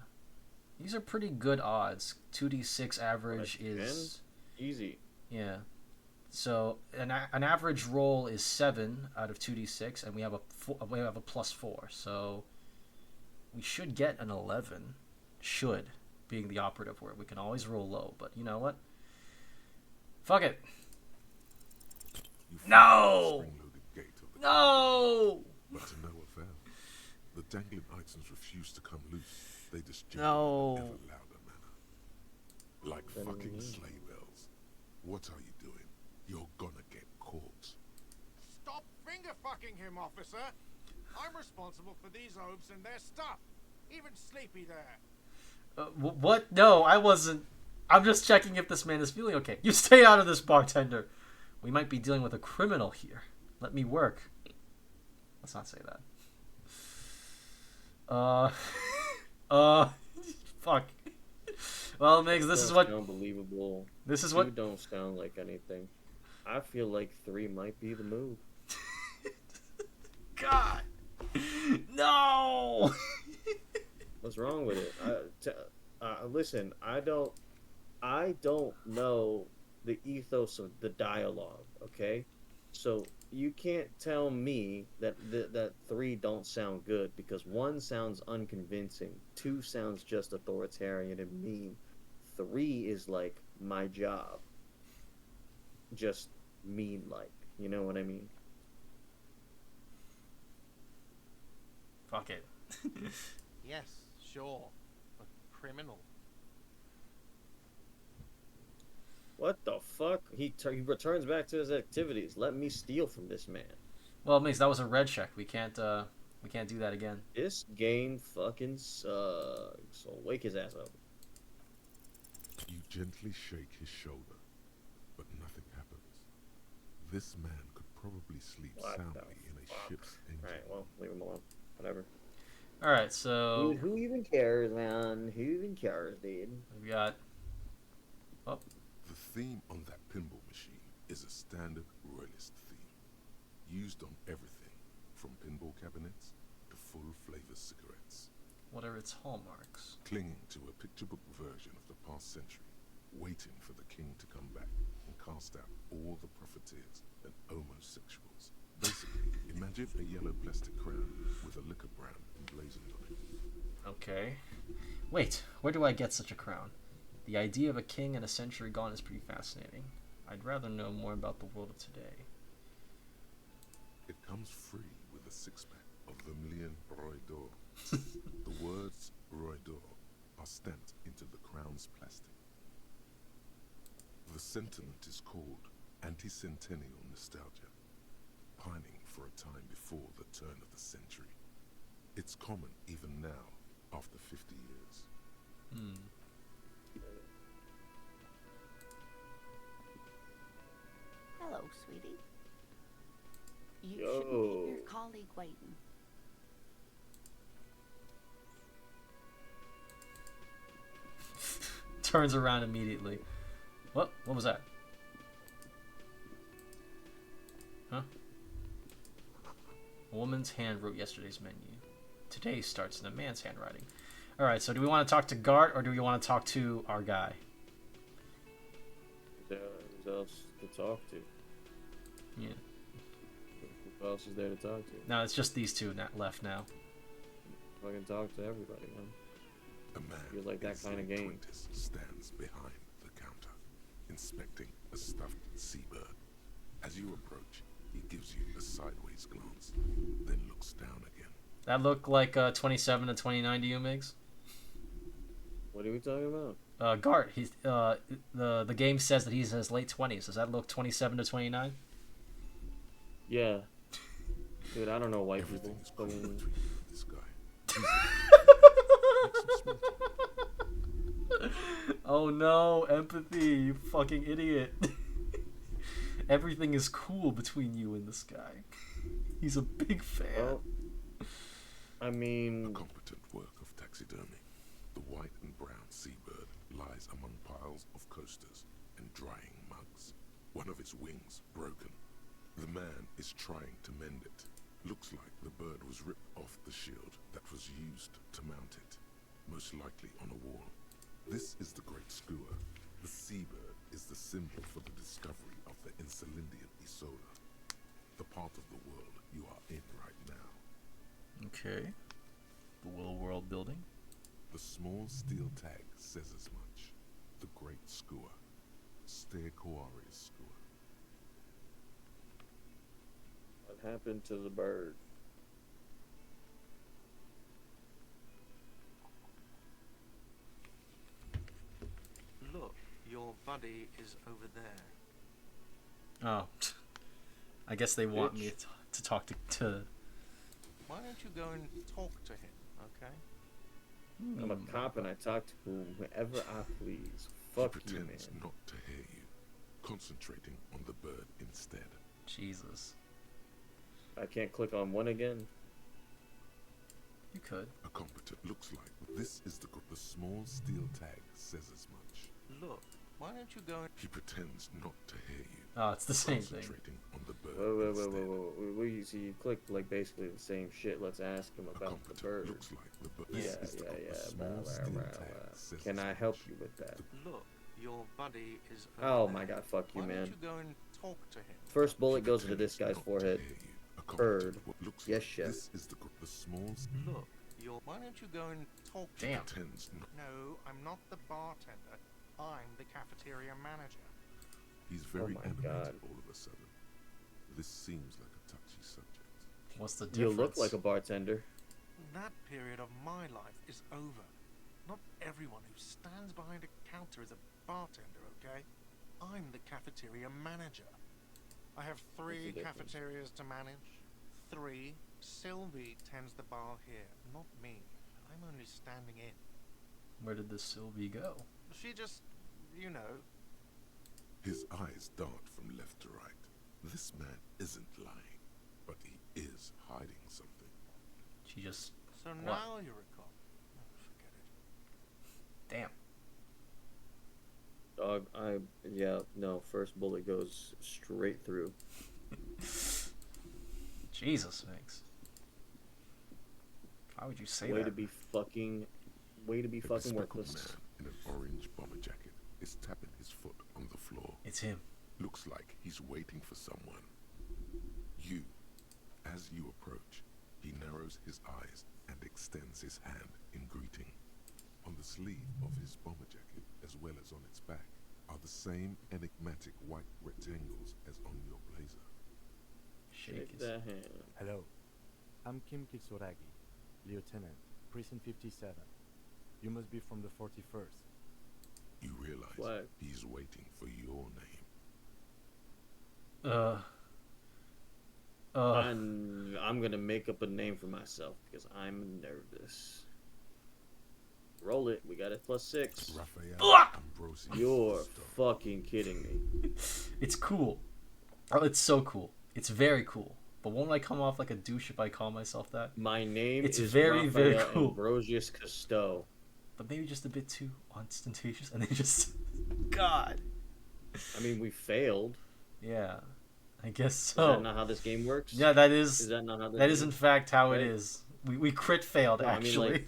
These are pretty good odds. 2d6 average is... easy. Yeah. So an average roll is 7 out of 2d6, and we have a +4. So we should get an 11. Should being the operative word. We can always roll low, but you know what? Fuck it. No! No! But to no avail. The dangling items refuse to come loose. They disjoint No. in an ever louder manner. Like fucking sleigh bells. What are you doing? You're gonna get caught. Stop finger fucking him, officer. I'm responsible for these oafs and their stuff. Even Sleepy there. What? No, I wasn't. I'm just checking if this man is feeling okay. You stay out of this, bartender. We might be dealing with a criminal here. Let me work. Let's not say that. Fuck. Well, Migs, this is what... unbelievable. This is You what... don't sound like anything. I feel like 3 might be the move. God! No! What's wrong with it? Listen, I don't know the ethos of the dialogue, okay? So you can't tell me that that 3 don't sound good, because 1 sounds unconvincing, 2 sounds just authoritarian and mean, 3 is like my job, just mean, like, you know what I mean? Fuck it. Yes, sure. A criminal. What the fuck? He returns back to his activities. Let me steal from this man. Well, Migs, that was a red check. We can't do that again. This game fucking sucks. So wake his ass up. You gently shake his shoulder, but nothing happens. This man could probably sleep What the soundly in a fuck? ship's engine. Alright, well, leave him alone. Whatever. Alright, so... Who even cares, man? Who even cares, dude? we got... Oh, The theme on that pinball machine is a standard royalist theme, used on everything from pinball cabinets to full-flavor cigarettes. what are its hallmarks? Clinging to a picture book version of the past century, waiting for the king to come back and cast out all the profiteers and homosexuals. Basically, imagine a yellow plastic crown with a liquor brand emblazoned on it. Okay. Wait, where do I get such a crown? The idea of a king in a century gone is pretty fascinating. I'd rather know more about the world of today. It comes free with a 6-pack of Vermilion Roy d'Or. The words Roy d'Or are stamped into the crown's plastic. The sentiment is called anti-centennial nostalgia, pining for a time before the turn of the century. It's common even now, after 50 years. Hello, sweetie. You Yo. shouldn't leave your colleague waiting. Turns around immediately. What? What was that? Huh? A woman's hand wrote yesterday's menu. Today starts in a man's handwriting. Alright, so do we want to talk to Gart, or do we want to talk to our guy? Who else to talk to? Yeah. Who else is there to talk to? No, it's just these two left now. Fucking talk to everybody, man. A man Feels like that in kind of his game. late 20s stands behind the counter, inspecting a stuffed seabird. As you approach, he gives you a sideways glance, then looks down again. That looked like 27 to 29 to you, Migs? What are we talking about? Gart, he's the game says that he's in his late 20s. Does that look 27 to 29? Yeah. Dude, I don't know white Everything people. is cool Fucking- between you and this guy. Make some small talk. Oh no, empathy, you fucking idiot. Everything is cool between you and this guy. He's a big fan. Well, I A mean, competent work of taxidermy. The white and brown seabird lies among piles of coasters and drying mugs. One of its wings broken. The man is trying to mend it. Looks like the bird was ripped off the shield that was used to mount it, most likely on a wall. This is the Great Skua. The seabird is the symbol for the discovery of the Insulindian Isola, the part of the world you are in right now. Okay. The Will World building. The small steel tag says as much. The Great Skua. Stegoarius Skua. what happened to the bird? Look, your buddy is over there. Oh. I guess they want me Bitch. to talk to Why don't you go and talk to him, okay? I'm a cop and I talk to whoever I please. Fuck He you, man. pretends not to hear you, concentrating on the bird instead. Jesus. I can't click on one again. You could. A competent looks like. This is the small steel tag says as much. Look, why don't you go and... He pretends not to hear you, Oh, it's the same thing. concentrating on the bird Wait, instead. so you click like basically the same shit. Let's ask him A about the competent bird. looks like the bird. Yeah, This is the blah, small blah, steel blah, tag blah. says Can as I help much. you with that? Look, your buddy is over Oh there. my god, fuck you, Why man. don't you go and talk to him? First bullet He goes into this pretends guy's not to forehead. hear you. A Bird. competent what looks Yes, like. chef. This is the small. Look, your... Why don't you go and talk to Damn. him? Pretends not. No, I'm not the bartender. I'm the cafeteria manager. He's very my animated God. all of a sudden. This seems like a touchy subject. What's the You difference? look like a bartender. That period of my life is over. Not everyone who stands behind a counter is a bartender, okay? I'm the cafeteria manager. I have What's the 3 difference? cafeterias to manage. 3. Sylvie tends the bar here, not me. I'm only standing in. Where did this Sylvie go? She just, you know, His eyes dart from left to right. This man isn't lying, but he is hiding something. She just... so What? now you recall. Oh, forget it. Damn. Dog, no, first bullet goes straight through. Jesus, Max. Why would you say Way that? to be fucking A bespectacled worthless. man in an orange bomber jacket is tapping his foot on the floor. It's him. Looks like he's waiting for someone. You. As you approach, he narrows his eyes and extends his hand in greeting. On the sleeve of his bomber jacket, as well as on its back, are the same enigmatic white rectangles as on your blazer. Shake Shake his... that hand. Hello, I'm Kim Kitsuragi, Lieutenant, Precinct 57. You must be from the 41st. You realize Flag. he's waiting for your name. I'm gonna make up a name for myself because I'm nervous. Roll it. We got it +6. Raphael Ambrosius. You're Gusto. fucking kidding me. It's cool. Oh, it's so cool. It's very cool. But won't I come off like a douche if I call myself that? My name It's is very, very Raphael cool. Ambrosius Cousteau. But maybe just a bit too ostentatious, and then just... God. I mean, we failed. Yeah. I guess Is so. that not how this game works? Yeah, that Is is... that not how this That is game- in fact how right? it is. We crit failed, No, I mean, actually.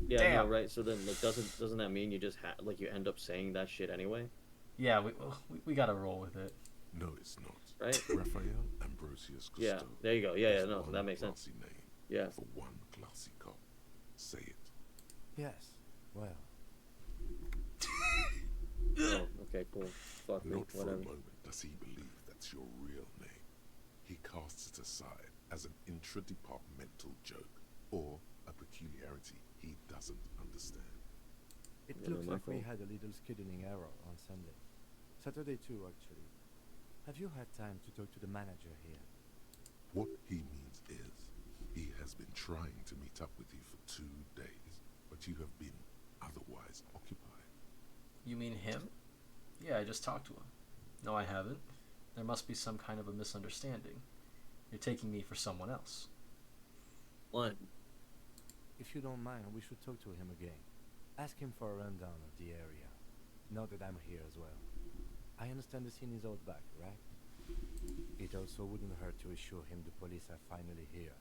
Yeah, Damn. no, right. So then, like, doesn't that mean you just like you end up saying that shit anyway, Yeah, we gotta roll with it. No, it's not. right? Raphael Ambrosius Gusto. Yeah, there you go. Yeah, is no, one that makes sense. classy name Yeah. for one classy cop. Say it. Yes, well, Oh, okay, cool. Fuck me, Not for a whatever. moment does he believe that's your real name. He casts it aside as an intra-departmental joke or a peculiarity he doesn't understand. it Yeah, no, looks my like we fault. had a little scheduling error on Sunday. Saturday too, actually. Have you had time to talk to the manager here? What he means is, he has been trying to meet up with you for 2 days, but you have been otherwise occupied. You mean him? Yeah, I just talked to him. No, I haven't. There must be some kind of a misunderstanding. You're taking me for someone else. What? If you don't mind, we should talk to him again. Ask him for a rundown of the area. Now that I'm here as well. I understand the scene is out back, right? It also wouldn't hurt to assure him the police are finally here.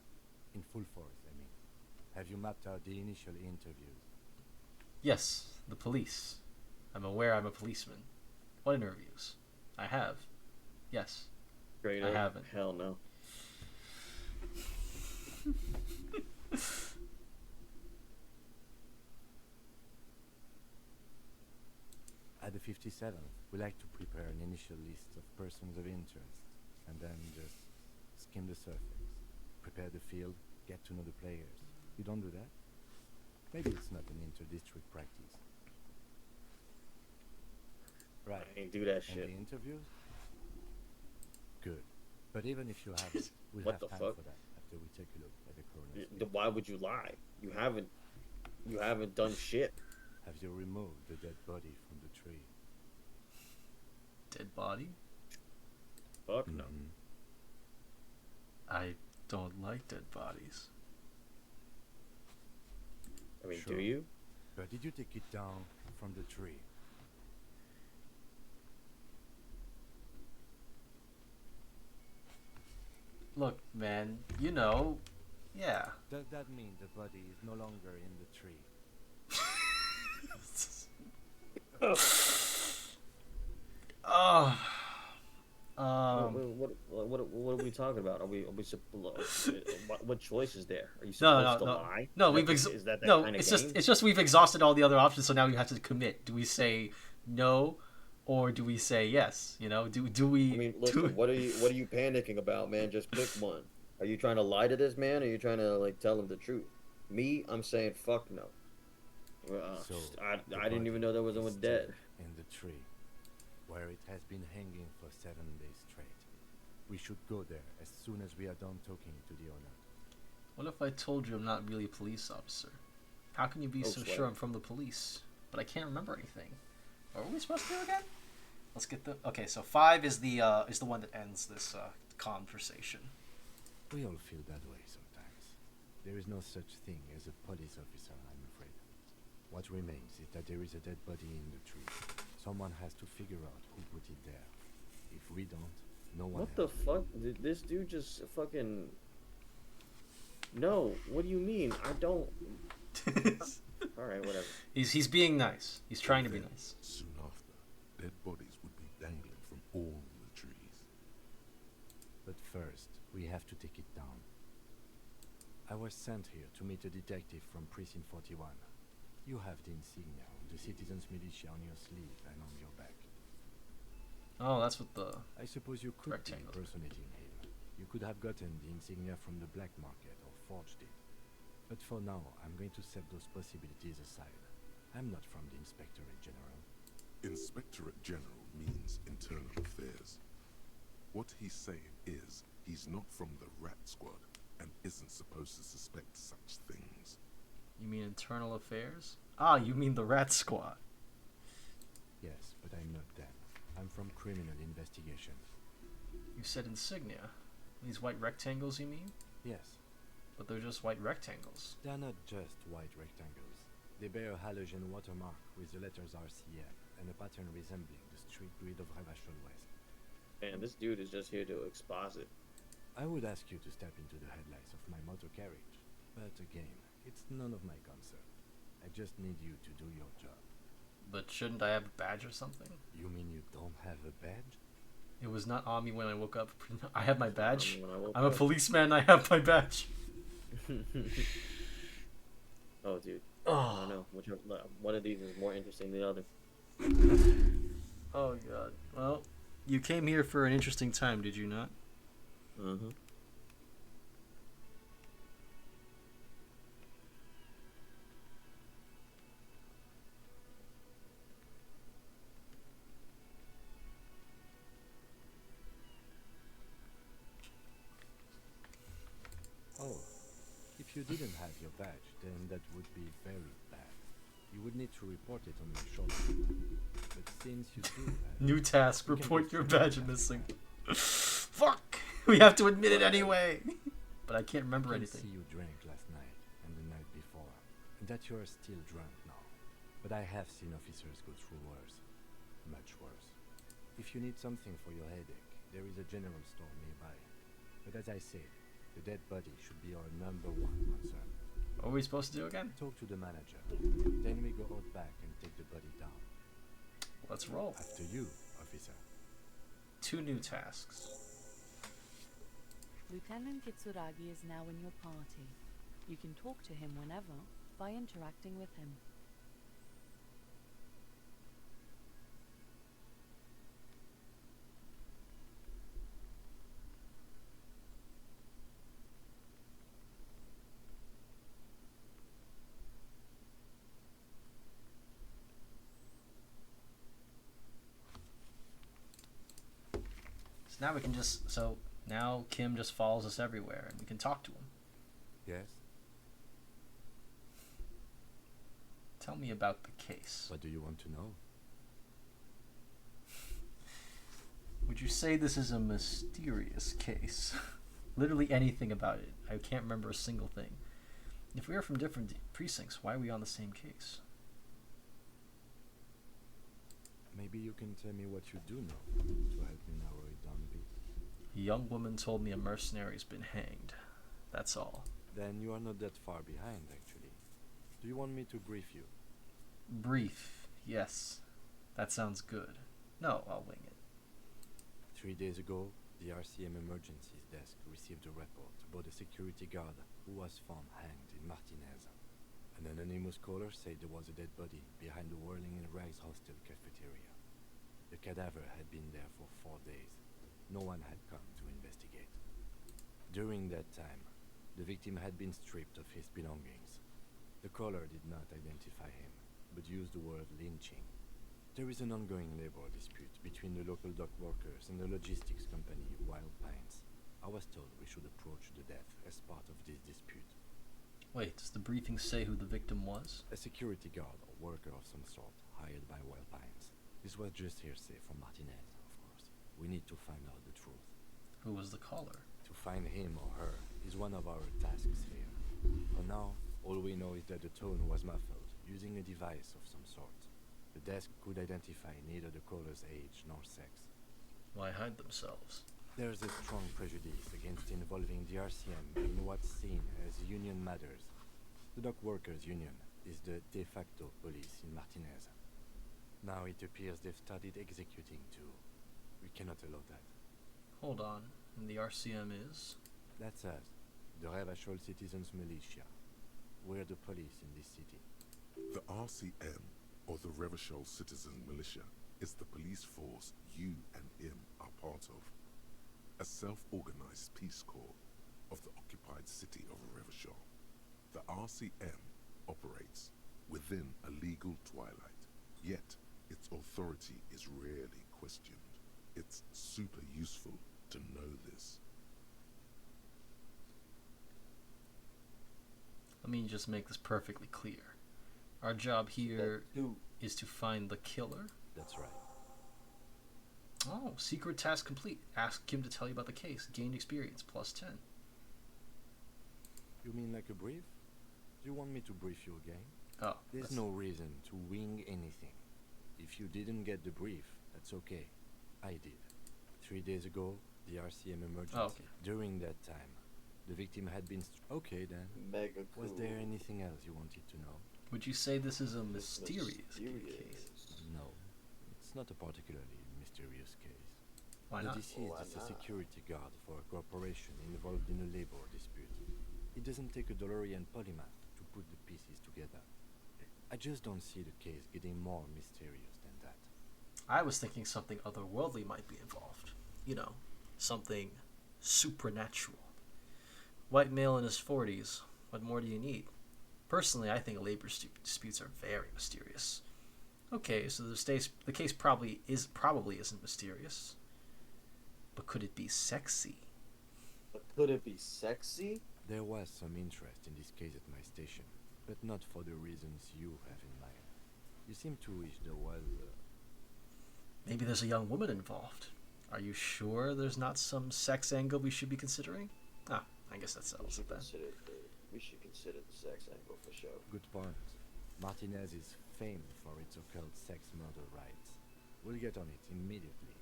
In full force, I mean. Have you mapped out the initial interviews? Yes, the police. I'm aware I'm a policeman. What interviews? I have. Yes. Straight I up? haven't. Hell no. At the 57th, we like to prepare an initial list of persons of interest, and then just skim the surface. Prepare the field, get to know the players. You don't do that? Maybe it's not an inter-district practice. Right. I ain't do that And shit. the interviews? Good. But even if you haven't, we'll What have the time fuck? for that after we take a look at the coroner's. Why would you lie? You haven't done shit. Have you removed the dead body from the tree? Dead body? Fuck no. Mhm. I don't like dead bodies. I mean, Sure. do you? But did you take it down from the tree? Look, man, you know, yeah. Does that mean the body is no longer in the tree? Oh. What are we talking about? Are we what choice is there? Are you No, supposed to no. lie? No, Is that no. kind of It's game? just we've exhausted all the other options, so now we have to commit. Do we say no, or do we say yes? You know, do we? I mean, listen. What are you panicking about, man? Just pick one. Are you trying to lie to this man, or are you trying to like tell him the truth? Me, I'm saying fuck no. So, the I didn't even know there was body one is dead. still in the tree, where it has been hanging for 7 days straight. We should go there as soon as we are done talking to the owner. What if I told you I'm not really a police officer? How can you be so Sweat. sure I'm from the police? But I can't remember anything. What were we supposed to do again? Let's get the. Okay, so 5 is the one that ends this conversation. We all feel that way sometimes. There is no such thing as a police officer, I'm afraid. What remains is that there is a dead body in the tree. Someone has to figure out who put it there. If we don't, no one What the else. fuck? Did this dude just fucking? No. What do you mean? I don't. All right, whatever. He's being nice. He's trying to be Then, nice. soon after, dead bodies would be dangling from all the trees. But first, we have to take it down. I was sent here to meet a detective from Precinct 41. You have the insignia of the Citizens Militia on your sleeve and on your back. Oh, that's what the. I suppose you could be Rectangle. impersonating him. You could have gotten the insignia from the black market or forged it. But for now, I'm going to set those possibilities aside. I'm not from the Inspectorate General. Inspectorate General means internal affairs. What he's saying is, he's not from the Rat Squad and isn't supposed to suspect such things. You mean internal affairs? Ah, you mean the Rat Squad. Yes, but I'm not them. I'm from criminal investigation. You said insignia. These white rectangles, you mean? Yes, But they're just white rectangles. they are not just white rectangles. They bear a halogen watermark with the letters RCM and a pattern resembling the street grid of Ravachol West. Man, this dude is just here to exposit. I would ask you to step into the headlights of my motor carriage, but again, it's none of my concern. I just need you to do your job. But shouldn't I have a badge or something? You mean you don't have a badge? It was not on me when I woke up. I have my badge. When I woke I'm a up. policeman. I have my badge. Oh, dude. I Oh, don't know. One of these is more interesting than the other. oh God. Well, you came here for an interesting time, did you not? Uh-huh. you didn't have your badge, then that would be very bad. You would need to report it on your shoulder. But since you do have New task, you can report just your show badge it missing. after Fuck! We have to admit it anyway! But I can't that. remember I can anything. see you drank last night and the night before, and that you are still drunk now. But I have seen officers go through worse. Much worse. If you need something for your headache, there is a general store nearby. But as I said, the dead body should be our #1 concern. What are we supposed to do again? Talk to the manager. Then we go out back and take the body down. Let's roll. After you, officer. 2 new tasks. Lieutenant Kitsuragi is now in your party. You can talk to him whenever by interacting with him. So now we can just... So now Kim just follows us everywhere and we can talk to him. Yes? Tell me about the case. What do you want to know? Would you say this is a mysterious case? Literally anything about it. I can't remember a single thing. If we are from different precincts, why are we on the same case? Maybe you can tell me what you do know to help me narrow it down a bit. A young woman told me a mercenary's been hanged. That's all. Then you are not that far behind, actually. Do you want me to brief you? Brief, yes. That sounds good. No, I'll wing it. 3 days ago, the RCM emergencies desk received a report about a security guard who was found hanged in Martinez. An anonymous caller said there was a dead body behind the Whirling in Rags hostel cafeteria. The cadaver had been there for 4 days. No one had come to investigate. During that time, the victim had been stripped of his belongings. The caller did not identify him, but used the word lynching. There is an ongoing labor dispute between the local dock workers and the logistics company Wild Pines. I was told we should approach the death as part of this dispute. Wait, does the briefing say who the victim was? A security guard or worker of some sort hired by Wild Pines. This was just hearsay from Martinez, of course. We need to find out the truth. Who was the caller? To find him or her is one of our tasks here. For now, all we know is that the tone was muffled, using a device of some sort. The desk could identify neither the caller's age nor sex. Why hide themselves? There's a strong prejudice against involving the RCM in what's seen as union matters. The dock workers' union is the de facto police in Martinez. Now it appears they've started executing too. We cannot allow that. Hold on. And the RCM is? That's us, the Revachol Citizens Militia. We're the police in this city. The RCM, or the Revachol Citizen Militia, is the police force you and him are part of. A self-organized peace corps of the occupied city of Revachol. The RCM operates within a legal twilight, yet its authority is rarely questioned. It's super useful to know this. Let me just make this perfectly clear. Our job here is to find the killer. That's right. Oh, secret task complete. Ask Kim to tell you about the case. Gained experience, +10. You mean like a brief? Do you want me to brief you again? Oh, There's no reason to wing anything. If you didn't get the brief, that's okay. I did. 3 days ago, the RCM emergency. Oh, okay. During that time, the victim had been... Okay then. Mega cool. Was there anything else you wanted to know? Would you say this is a mysterious case? No. It's not a particularly mysterious case. Why The not? deceased is a security guard for a corporation involved in a labor dispute. It doesn't take a DeLorean polymath to put the pieces together. I just don't see the case getting more mysterious than that. I was thinking something otherworldly might be involved. You know, something supernatural. White male in his 40s. What more do you need? Personally, I think labor disputes are very mysterious. Okay, so the case probably isn't mysterious. But could it be sexy? But could it be sexy? There was some interest in this case at my station, but not for the reasons you have in mind. You seem to wish there was. Maybe there's a young woman involved. Are you sure there's not some sex angle we should be considering? Ah, I guess that settles it then. We should consider the sex angle for sure. Good point. Martinez is famed for its occult sex murder rites. We'll get on it immediately.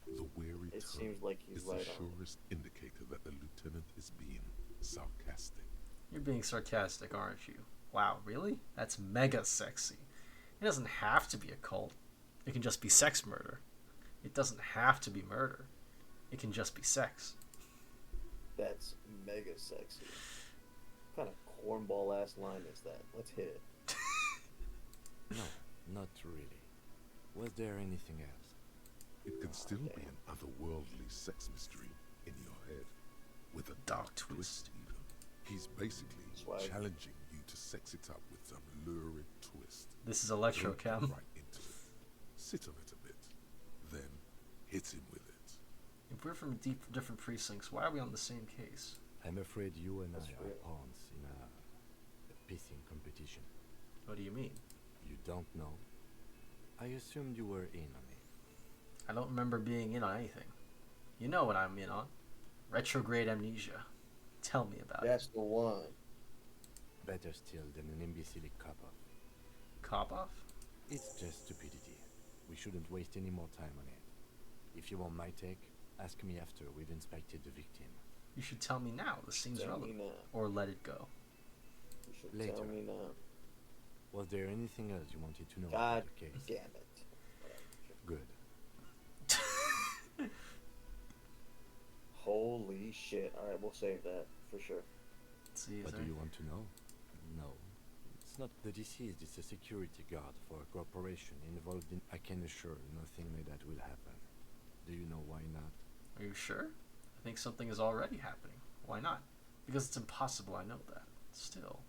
The weary It tone seems like he's is the right on. surest indicator that the lieutenant is being sarcastic. You're being sarcastic, aren't you? Wow, really? That's mega sexy. It doesn't have to be a cult. It can just be sex murder. It doesn't have to be murder. It can just be sex. That's mega sexy. What kind of cornball ass line is that? Let's hit it. No, not really. Was there anything else? It can still be an otherworldly sex mystery in your head, with a dark twist even. He's basically Swag. challenging you to sex it up with some lurid twist. This is Don't Electrocam. get right into it. Sit on it a bit, then hit him with it. If we're from different precincts, why are we on the same case? I'm afraid you and That's I real. are pawns in a pissing competition. What do you mean? You don't know? I assumed you were in on it. I don't remember being in on anything. You know what I'm in on. Retrograde amnesia. Tell me about That's the one. Better still than an imbecilic cop-off. it. Cop off? It's just stupidity. We shouldn't waste any more time on it. If you want my take, ask me after we've inspected the victim. You should tell me now. This seems Tell me relevant. now. Or let it go. You should Later. tell me now. Was there anything else you wanted to know God about the case? damn it. Good. Holy shit. Alright, we'll save that for sure. See, What do you want to know? No. It's not the deceased, it's a security guard for a corporation involved in... I can assure nothing like that will happen. Do you know why not? Are you sure? I think something is already happening. Why not? Because it's impossible, I know that. Still.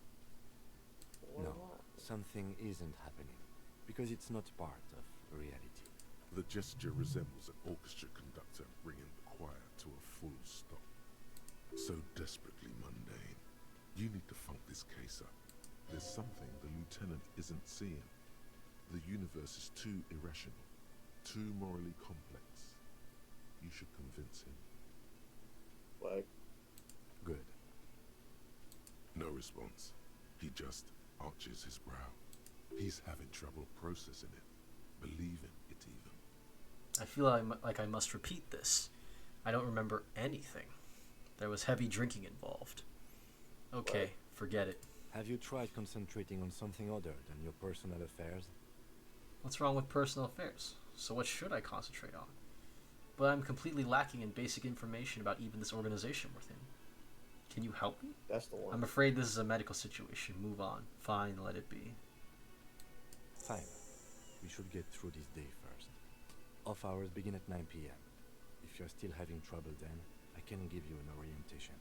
Why No. not? Something isn't happening. Because it's not part of reality. The gesture resembles an orchestra conductor bringing the choir to a full stop. So desperately mundane. You need to funk this case up. There's something the lieutenant isn't seeing. The universe is too irrational, too morally complex. You should convince him. Like, Good. No response. He just arches his brow. He's having trouble processing it, believing it even. I feel like I must repeat this. I don't remember anything. There was heavy drinking involved. Okay, forget it. Have you tried concentrating on something other than your personal affairs? What's wrong with personal affairs? So what should I concentrate on? But I'm completely lacking in basic information about even this organization we're in. Can you help me? that's the one. I'm afraid this is a medical situation. Move on. Fine, let it be. Fine. We should get through this day first. Off hours begin at 9 p.m. If you're still having trouble then, I can give you an orientation.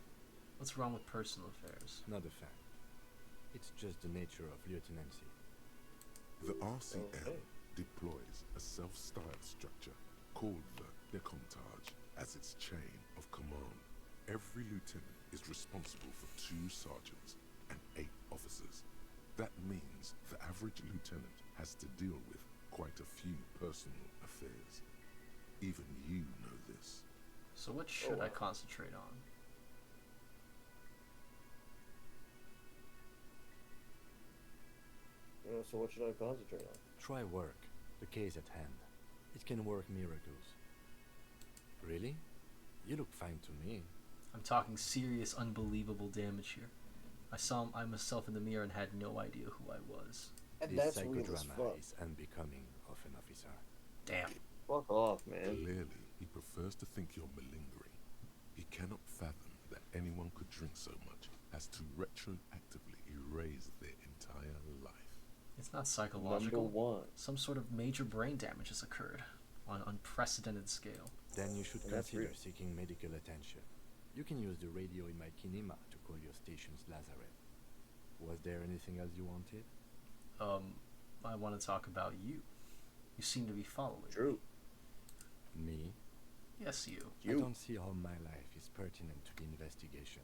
What's wrong with personal affairs? Not a fan. It's just the nature of lieutenancy. The RCM Okay. deploys a self-styled structure called the Decomptage as its chain of command. Every lieutenant is responsible for 2 sergeants and 8 officers. That means the average lieutenant has to deal with quite a few personal affairs. Even you know this. So what should I wow. concentrate on? So what should I concentrate on? Try work. The case at hand. It can work miracles. Really? You look fine to me. I'm talking serious, unbelievable damage here. I saw myself in the mirror and had no idea who I was. And This that's weird as psychodrama fuck. is unbecoming of an officer. Damn. Fuck off, man. Clearly, he prefers to think you're malingering. He cannot fathom that anyone could drink so much as to retroactively erase their entire life. It's not Number psychological. 1. Some sort of major brain damage has occurred on an unprecedented scale. Then you should And that's consider real. seeking medical attention. You can use the radio in my kinema to call your station's lazaret. Was there anything else you wanted? I want to talk about you. You seem to be following. True. Me? Yes, you. I don't see how my life is pertinent to the investigation.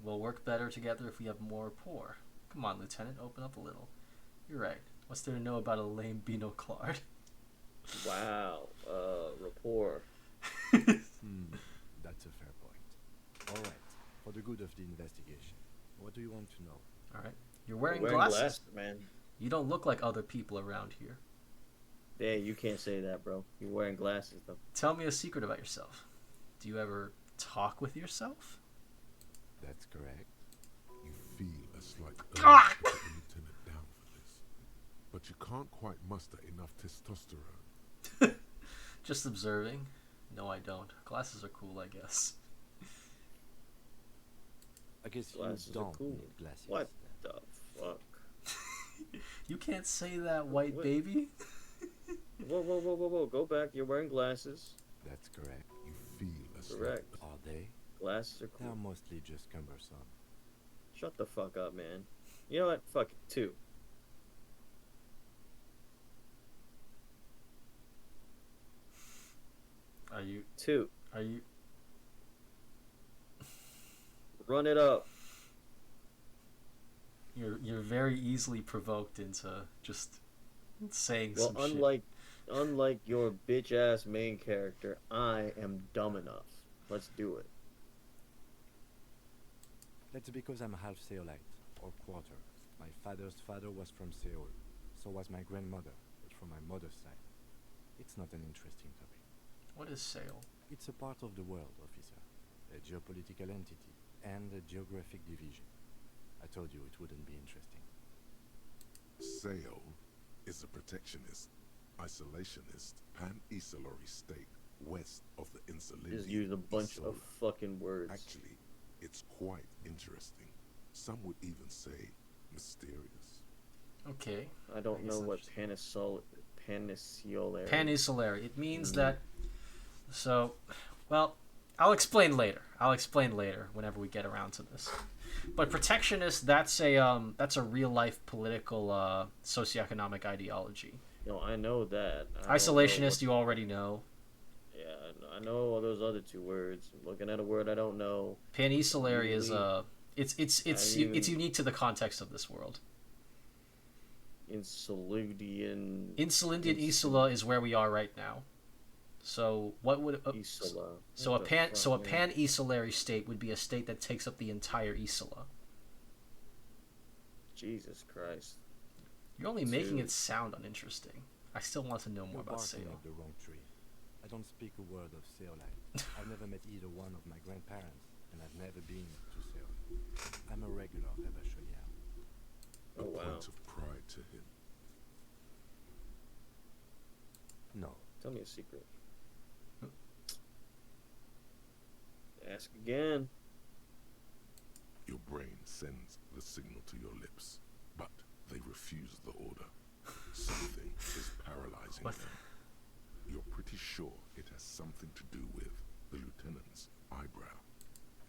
We'll work better together if we have more rapport. Come on, Lieutenant, open up a little. You're right. What's there to know about a lame Binoclard? Wow. Rapport. That's a fair point. All right, for the good of the investigation, what do you want to know? All right. You're wearing Wearing glasses. man. You don't look like other people around here. Yeah, you can't say that, bro. You're wearing glasses, though. Tell me a secret about yourself. Do you ever talk with yourself? That's correct. You feel a slight urge Ah! to put the lieutenant down for this, but you can't quite muster enough testosterone. Just observing. No, I don't. Glasses are cool, I guess. I guess Glasses you are don't cool. need glasses. What the fuck? You can't say that, white What? baby. Whoa. Go back. You're wearing glasses. That's correct. You feel a slight Correct. Are they? Glasses are They are cool. mostly just cumbersome. Shut the fuck up, man. You know what? Fuck it. 2. Are you... 2. Are you... Run it up. You're very easily provoked into just saying Well, some unlike your bitch ass main character, I am dumb enough. Let's do it. That's because I'm half Seolite, or quarter. My father's father was from Seoul, so was my grandmother, but from my mother's side. It's not an interesting topic. shit. What is Sale? It's a part of the world, officer. A geopolitical entity, and a geographic division. I told you it wouldn't be interesting. Sale is a protectionist, isolationist, pan-Isolari state west of the insular. Just use a bunch of fucking words. Actually, it's quite interesting. Some would even say mysterious. Okay. I don't know what Misunderstood. penisolary. Penisolary. It means that... So, well, I'll explain later. Whenever we get around to this. But protectionist, that's a real life political socioeconomic ideology. No, I know that. I don't know Isolationist, you already know. Yeah, I know those other 2 words. I'm looking at a word I don't know. Penisolary is Really? it's unique to the context of this world. Insulindian. Insulindian Isola is where we are right now. So what would Isola. so What a the pan fuck, so a man? pan-Isolary state would be a state that takes up the entire Isola. Jesus Christ. You're only making Dude. it sound uninteresting. I still want to know more You're about barking Sale. up the wrong tree. I don't speak a word of Seolite. I've never met either one of my grandparents, and I've never been to Seoul. I'm a regular Revacholier. A Oh, wow. point of pride to him. No, Tell me a secret. Ask again. Your brain sends the signal to your lips, but they refuse the order. Something is paralyzing What? them. You're pretty sure it has something to do with the lieutenant's eyebrow.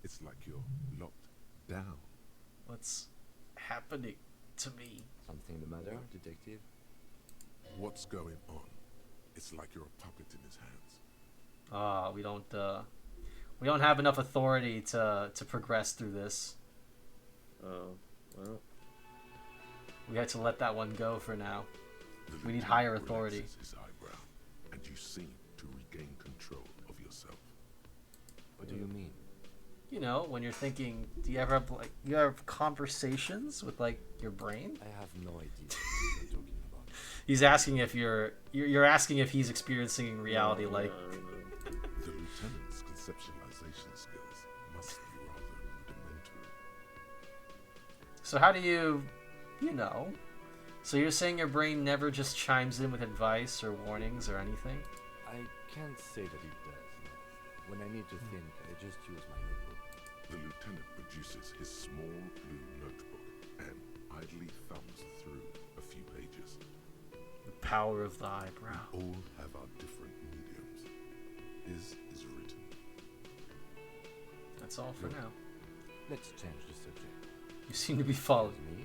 It's like you're locked down. What's happening to me? something the matter, detective? What's going on? It's like you're a puppet in his hands. We don't have enough authority to progress through this. Oh, well. We had to let that one go for now. The We need lieutenant higher authority. relaxes his eyebrow, and you seem to regain control of yourself. What do you mean? You know, when you're thinking, do you ever have conversations with like your brain? I have no idea what you're talking about. He's asking if you're asking if he's experiencing reality like The lieutenant's conceptualization skills must be rather rudimentary. So how do you know? So you're saying your brain never just chimes in with advice or warnings or anything? I can't say that it does. No. When I need to think, I just use my notebook. The lieutenant produces his small blue notebook and idly thumbs through a few pages. The power of the eyebrow. All have our different mediums. His is written. That's all for now. Let's change the subject. You seem to be following. Me?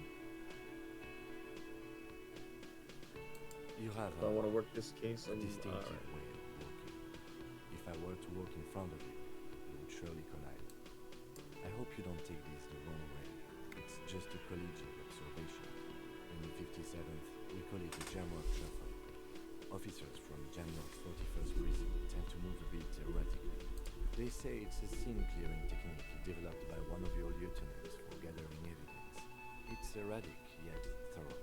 You have If I want to work this case, a I'm distinctive alright. way of working. If I were to work in front of you. You would surely collide. I hope you don't take this the wrong way. It's just a collegiate observation. In the 57th, we call it the Jamrock Shuffle. Officers from Jamrock's 41st Precinct tend to move a bit erratically. They say it's a scene-clearing technique developed by one of your lieutenants for gathering evidence. It's erratic, yet thorough.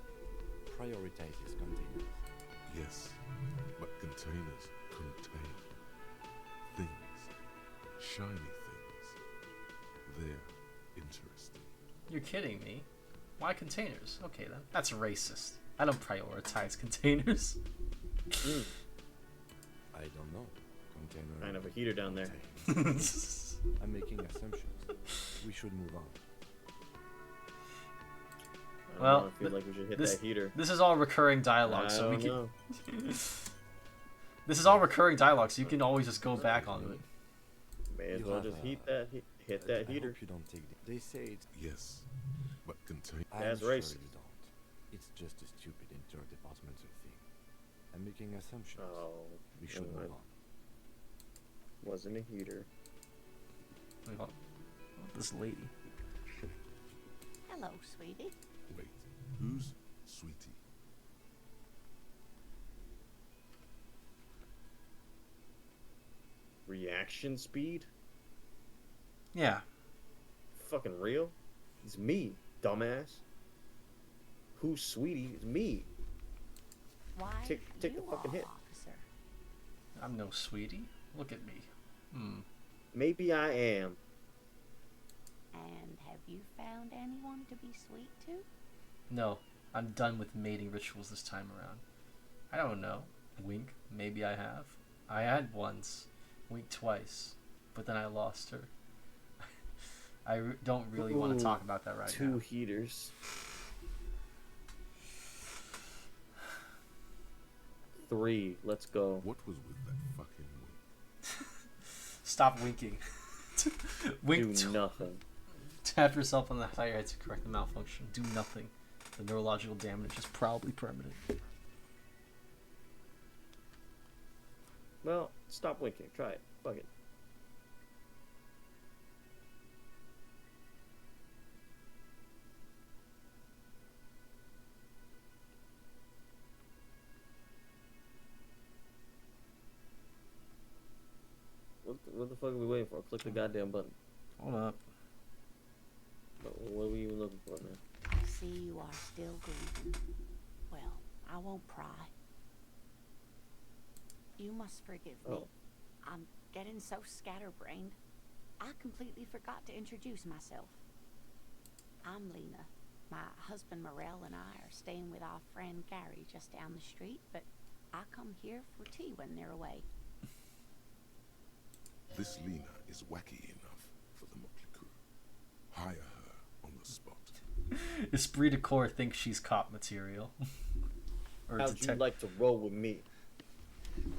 Prioritizes containers. Yes, but containers contain things. Shiny things. They're interesting. You're kidding me. Why containers? Okay then. That's racist. I don't prioritize containers. I don't know. Container. I have a heater down there. I'm making assumptions. We should move on. I don't Well, know, I feel like we should hit that heater. This is all recurring dialogue, I so we don't can. know. This is all recurring dialogue, so you can always just go back onto it. May as You well have, just hit that I heater. hope you don't take They say it's. Yes, but contain. I'm That's sure racist. you don't. It's just a stupid interdepartmental thing. I'm making assumptions. Oh, We should never move mind. on. Wasn't a heater. Wait, hold on. This lady. Hello, sweetie. Wait, who's Sweetie? Reaction speed? Yeah. Fucking real? It's me, dumbass. Who's Sweetie? It's me. Why Take you the fucking hit. officer? I'm no sweetie. Look at me. Maybe I am. And have you found anyone to be sweet to? No. I'm done with mating rituals this time around. I don't know. Wink. Maybe I have. I had once. Wink twice. But then I lost her. I don't really want to talk about that right now. Two heaters. 3. Let's go. What was with that fucking wink? Stop winking. Wink. Do nothing. Tap yourself on the side of your head to correct the malfunction. Do nothing. The neurological damage is probably permanent. Well, stop winking. Try it. Fuck it. What the fuck are we waiting for? Click the goddamn button. Hold up. What are we even looking for, man? I see you are still grieving. Well, I won't pry. You must forgive me. Oh. I'm getting so scatterbrained. I completely forgot to introduce myself. I'm Lena. My husband Morel and I are staying with our friend Gary just down the street, but I come here for tea when they're away. This Lena is wacky enough for the Motley Crew. Hire her on the spot. Esprit de Corps thinks she's cop material. Or How'd you like to roll with me?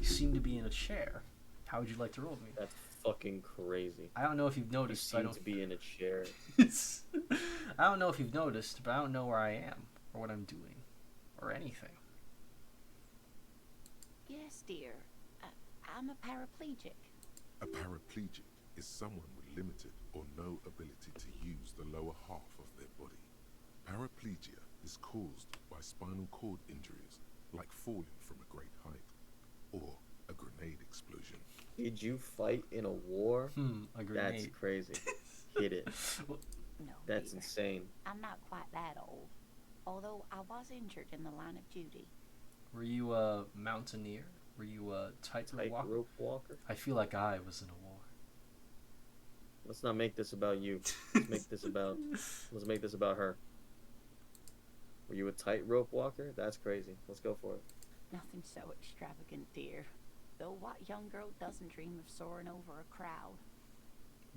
You seem to be in a chair. How would you like to roll with me? That's fucking crazy. I don't know if you've You noticed. I seem don't. to be in a chair. I don't know if you've noticed, but I don't know where I am or what I'm doing or anything. Yes, dear. I'm a paraplegic. A paraplegic is someone with limited or no ability to use the lower half of their body. Paraplegia is caused by spinal cord injuries, like falling from a great height, or a grenade explosion. Did you fight in a war? A That's grenade. crazy. Hit it. No, That's dear. insane. I'm not quite that old. Although I was injured in the line of duty. Were you a mountaineer? Were you a tightrope walker? Tightrope walker? I feel like I was in a war. Let's not make this about you. Let's make this about her. Were you a tightrope walker? That's crazy. Let's go for it. Nothing so extravagant, dear. Though what young girl doesn't dream of soaring over a crowd?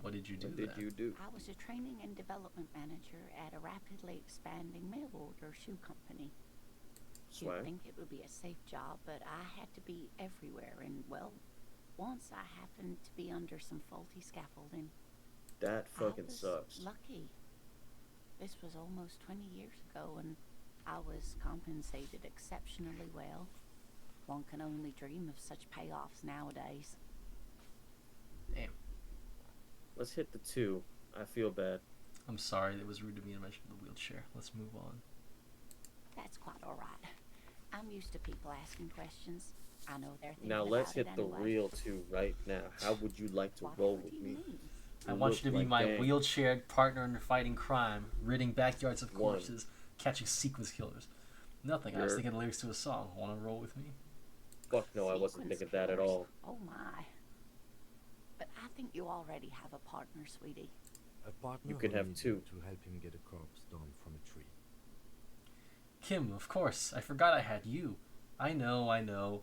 What did you do What did then? you do? I was a training and development manager at a rapidly expanding mail order shoe company. You'd Swag. think it would be a safe job, but I had to be everywhere, and well, once I happened to be under some faulty scaffolding. That fucking I was sucks. lucky. This was almost 20 years ago, and I was compensated exceptionally well. One can only dream of such payoffs nowadays. Damn. Let's hit the 2. I feel bad. I'm sorry, it was rude of me to mention the wheelchair. Let's move on. That's quite all right. I'm used to people asking questions. I know they're thinking Now about let's it hit the anyway. real 2 right now. How would you like to roll Whatever do with you me? mean? I want you to be Look my like gang. wheelchaired partner in fighting crime, ridding backyards of 1. corpses, catching sequence killers. Nothing. I was thinking lyrics to a song. Want to roll with me? Fuck no, I wasn't Sequence thinking that at killers. all. Oh my. But I think you already have a partner, sweetie. A partner You can who have needs 2. you to help him get a corpse done from a tree. Kim, of course. I forgot I had you. I know.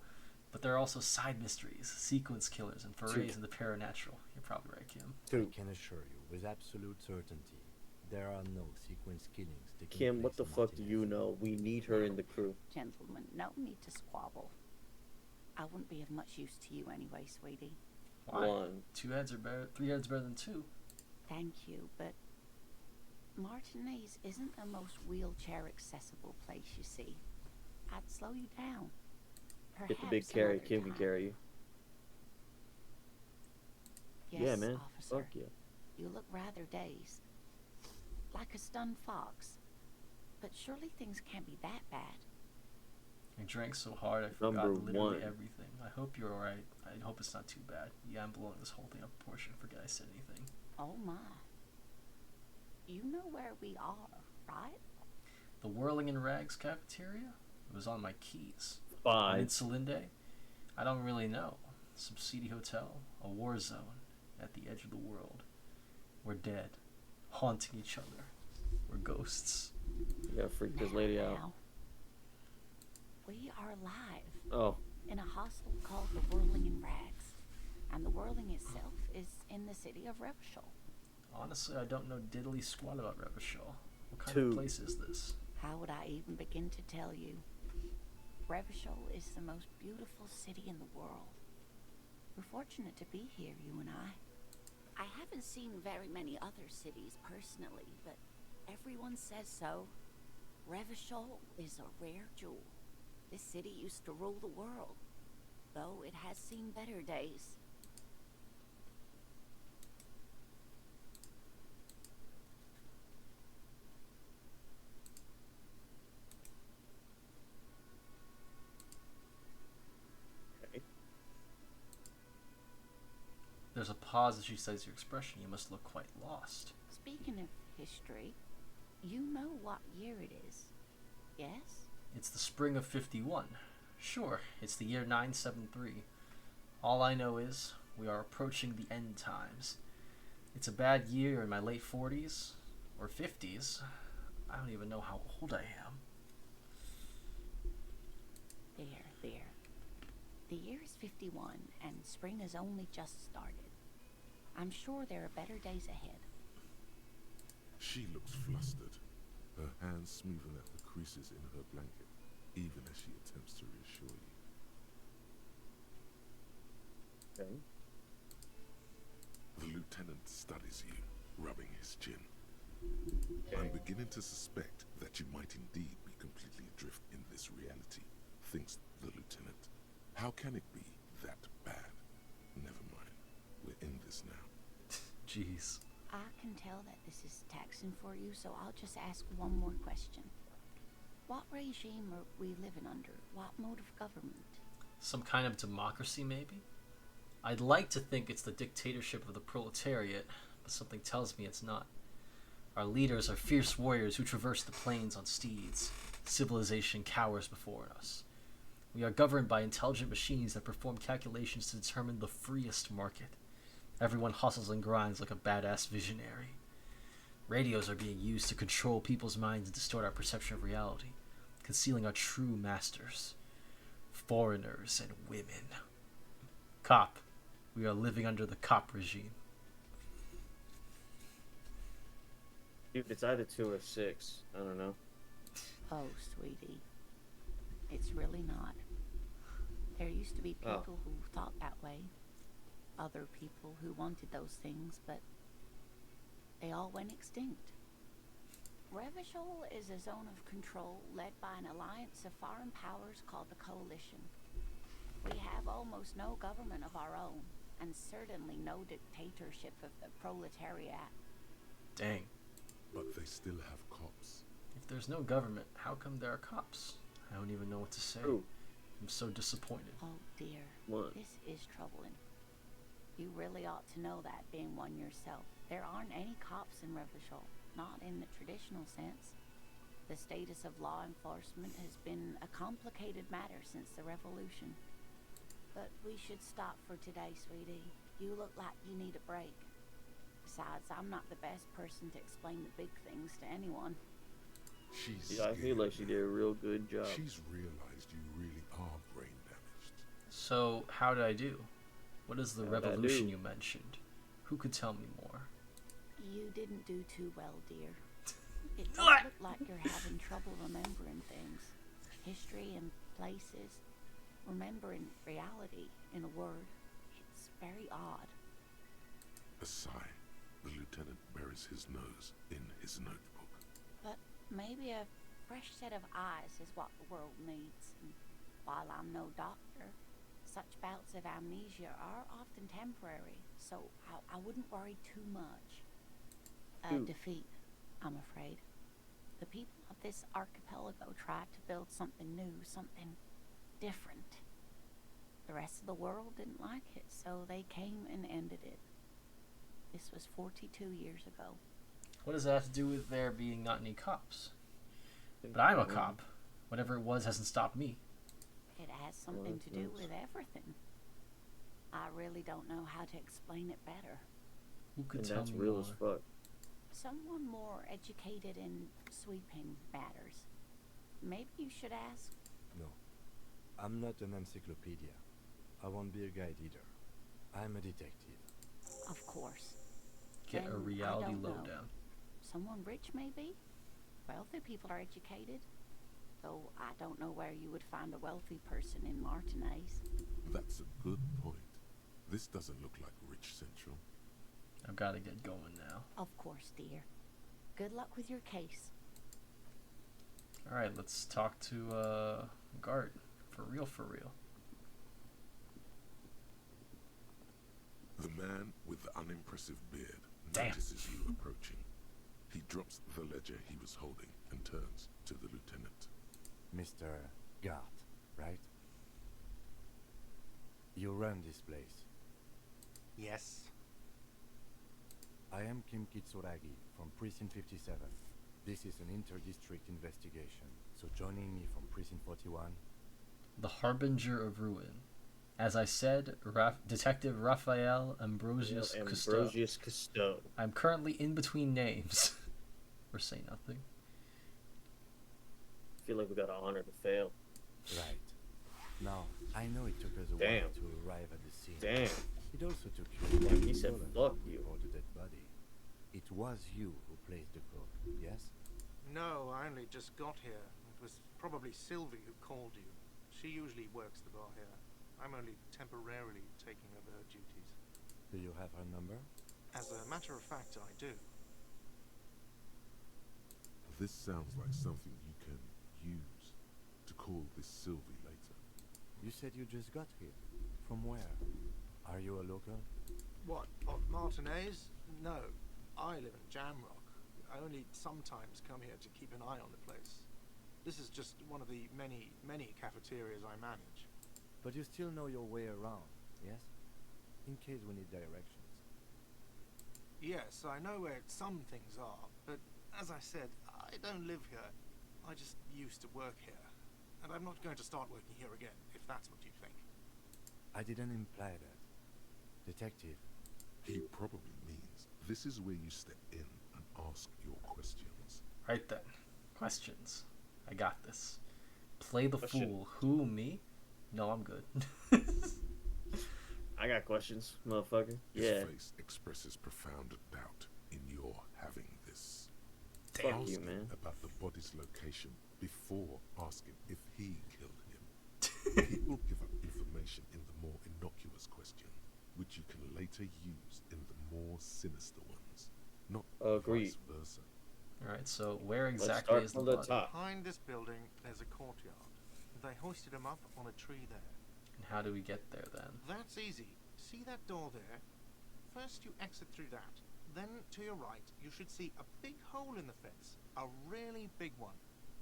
But there are also side mysteries, sequence killers, and forays in the paranatural. You're probably right, Kim. 2. I can assure you, with absolute certainty, there are no sequence killings taking Kim, what the place in fuck do you Martinez. know? We need her in the crew. Gentlemen, no need to squabble. I wouldn't be of much use to you anyway, sweetie. Why? 1. 2 heads are better. 3 heads better than 2. Thank you, but Martinez isn't the most wheelchair accessible place, you see. I'd slow you down. Get the big Perhaps carry. another Kim can time. carry you. Yes, Yeah, man. officer. Fuck yeah. You look rather dazed. Like a stunned fox. But surely things can't be that bad. I drank so hard I forgot Number literally 1. everything. I hope you're alright. I hope it's not too bad. Yeah, I'm blowing this whole thing up proportion. Forget I said anything. Oh my. You know where we are, right? The Whirling in Rags cafeteria? It was on my keys. 5. In Salinde? I don't really know. Some seedy hotel, a war zone, at the edge of the world. We're dead, haunting each other. We're ghosts. You gotta freak this lady out. Now, we are live Oh, in a hostel called the Whirling in Rags. And the Whirling itself is in the city of Revachol. Honestly, I don't know diddly squat about Revachol. What kind 2. of place is this? How would I even begin to tell you? Revachol is the most beautiful city in the world. We're fortunate to be here, you and I. I haven't seen very many other cities personally, but everyone says so. Revachol is a rare jewel. This city used to rule the world, though it has seen better days. okay. There's a pause as she says your expression. You must look quite lost. Speaking of history, you know what year it is, yes? It's the spring of 51. Sure, it's the year 973. All I know is we are approaching the end times. It's a bad year in my late 40s or 50s. I don't even know how old I am. There. The year is 51, and spring has only just started. I'm sure there are better days ahead. She looks flustered, her hands smoothing out the creases in her blanket, even as she attempts to reassure you. Okay. The lieutenant studies you, rubbing his chin. I'm beginning to suspect that you might indeed be completely adrift in this reality, thinks the lieutenant. How can it be that bad? Never mind. We're in this now. Jeez. I can tell that this is taxing for you, so I'll just ask one more question. What regime are we living under? What mode of government? Some kind of democracy, maybe? I'd like to think it's the dictatorship of the proletariat, but something tells me it's not. Our leaders are fierce warriors who traverse the plains on steeds. Civilization cowers before us. We are governed by intelligent machines that perform calculations to determine the freest market. Everyone hustles and grinds like a badass visionary. Radios are being used to control people's minds and distort our perception of reality, concealing our true masters. Foreigners and women. Cop. We are living under the cop regime. Dude, it's either 2 or 6. I don't know. Oh, sweetie. It's really not. There used to be people who thought that way. Other people who wanted those things, but they all went extinct. Revachol is a zone of control led by an alliance of foreign powers called the Coalition. We have almost no government of our own. and certainly no dictatorship of the proletariat. Dang. But they still have cops. If there's no government, how come there are cops? I don't even know what to say. True. I'm so disappointed. Oh dear, What? this is troubling. You really ought to know that, being one yourself. There aren't any cops in Revachol, not in the traditional sense. The status of law enforcement has been a complicated matter since the revolution. But we should stop for today, sweetie. You look like you need a break. Besides, I'm not the best person to explain the big things to anyone. She's Yeah, I feel like she scared. did a real good job. She's realized you really are brain damaged. So, how did I do? What is the How'd I revolution do? you mentioned? Who could tell me more? You didn't do too well, dear. It does look like you're having trouble remembering things. History and places. Remembering reality, in a word. It's very odd. A sigh. The lieutenant buries his nose in his notebook. But maybe a fresh set of eyes is what the world needs. And while I'm no doctor, such bouts of amnesia are often temporary, so I wouldn't worry too much. A Ooh. defeat, I'm afraid. The people of this archipelago tried to build something new, something different. The rest of the world didn't like it, so they came and ended it. This was 42 years ago. What does that have to do with there being not any cops? But I'm a cop. Whatever it was hasn't stopped me. It has something to do with everything. I really don't know how to explain it better. Who could And tell that's me real more? as fuck. Someone more educated in sweeping matters. Maybe you should ask. No, I'm not an encyclopedia. I won't be a guide either. I'm a detective. Of course. Get Then a I reality don't know. lowdown. Someone rich, maybe? Wealthy people are educated. Though I don't know where you would find a wealthy person in Martinez. That's a good point. This doesn't look like Rich Central. I've got to get going now. Of course, dear. Good luck with your case. Alright, let's talk to Gart. For real, for real. The man with the unimpressive beard Damn. notices you approaching. He drops the ledger he was holding and turns to the lieutenant. Mr. Gart, right? You run this place. Yes. I am Kim Kitsuragi from Precinct 57. This is an inter-district investigation, so joining me from Precinct 41. The Harbinger of Ruin. As I said, Detective Raphael Ambrosius Cousteau. Ambrosius Cousteau. I'm currently in between names. Or say nothing. I feel like we gotta honor the fail. Right. Now, I know it took us a Damn. while to arrive at the scene. Damn. It also took you a while Like he to said, kill and fuck you. report the dead body. It was you who placed the code, yes? No, I only just got here. It was probably Sylvie who called you. She usually works the bar here. I'm only temporarily taking over her duties. Do you have her number? As a matter of fact, I do. This sounds like something you can use to call this Sylvie later. You said you just got here. From where? Are you a local? What, Martinez? No, I live in Jamrock. I only sometimes come here to keep an eye on the place. This is just one of the many, many cafeterias I manage. But you still know your way around, yes? In case we need directions. Yes, I know where some things are, but as I said, I don't live here. I just used to work here. And I'm not going to start working here again, if that's what you think. I didn't imply that. Detective, He probably means this is where you step in and ask your questions. Right then. Questions. I got this. Play the Question. fool. Who, me? No, I'm good. I got questions, motherfucker. His Yeah. face expresses profound doubt in your having this. Fuck Ask you, him man. about the body's location before asking if he killed him. He will give up information in the more innocuous question, which you can later use in the more sinister ones. Not Agreed. vice versa. Alright, so where Let's exactly start is the from the body? top. Behind this building, there's a courtyard. They hoisted him up on a tree there. And how do we get there then? That's easy. see that door there? First you exit through that. Then to your right, you should see a big hole in the fence. A really big one.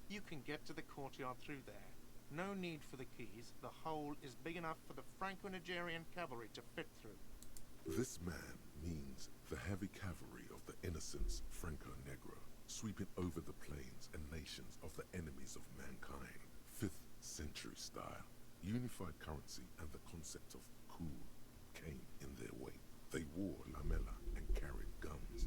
You can get to the courtyard through there. No need for the keys. The hole is big enough for the Franco-Nigerian cavalry to fit through. This man means the heavy cavalry of the innocents Franco Negro, sweeping over the plains and nations of the enemies of mankind. 5th century style. Unified currency and the concept of cool came in their wake. They wore lamella and carried guns.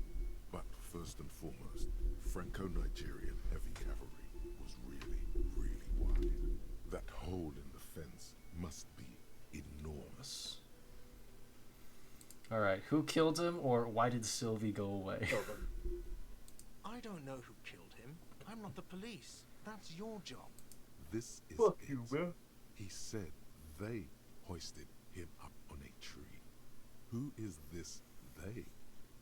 But first and foremost, Franco-Nigerian heavy cavalry was really, really wide. That hole in the fence must be enormous. Alright, who killed him, or why did Sylvie go away? I don't know who killed him. I'm not the police. That's your job. This is Fuck it. you, man. He said they hoisted him up on a tree. Who is this they,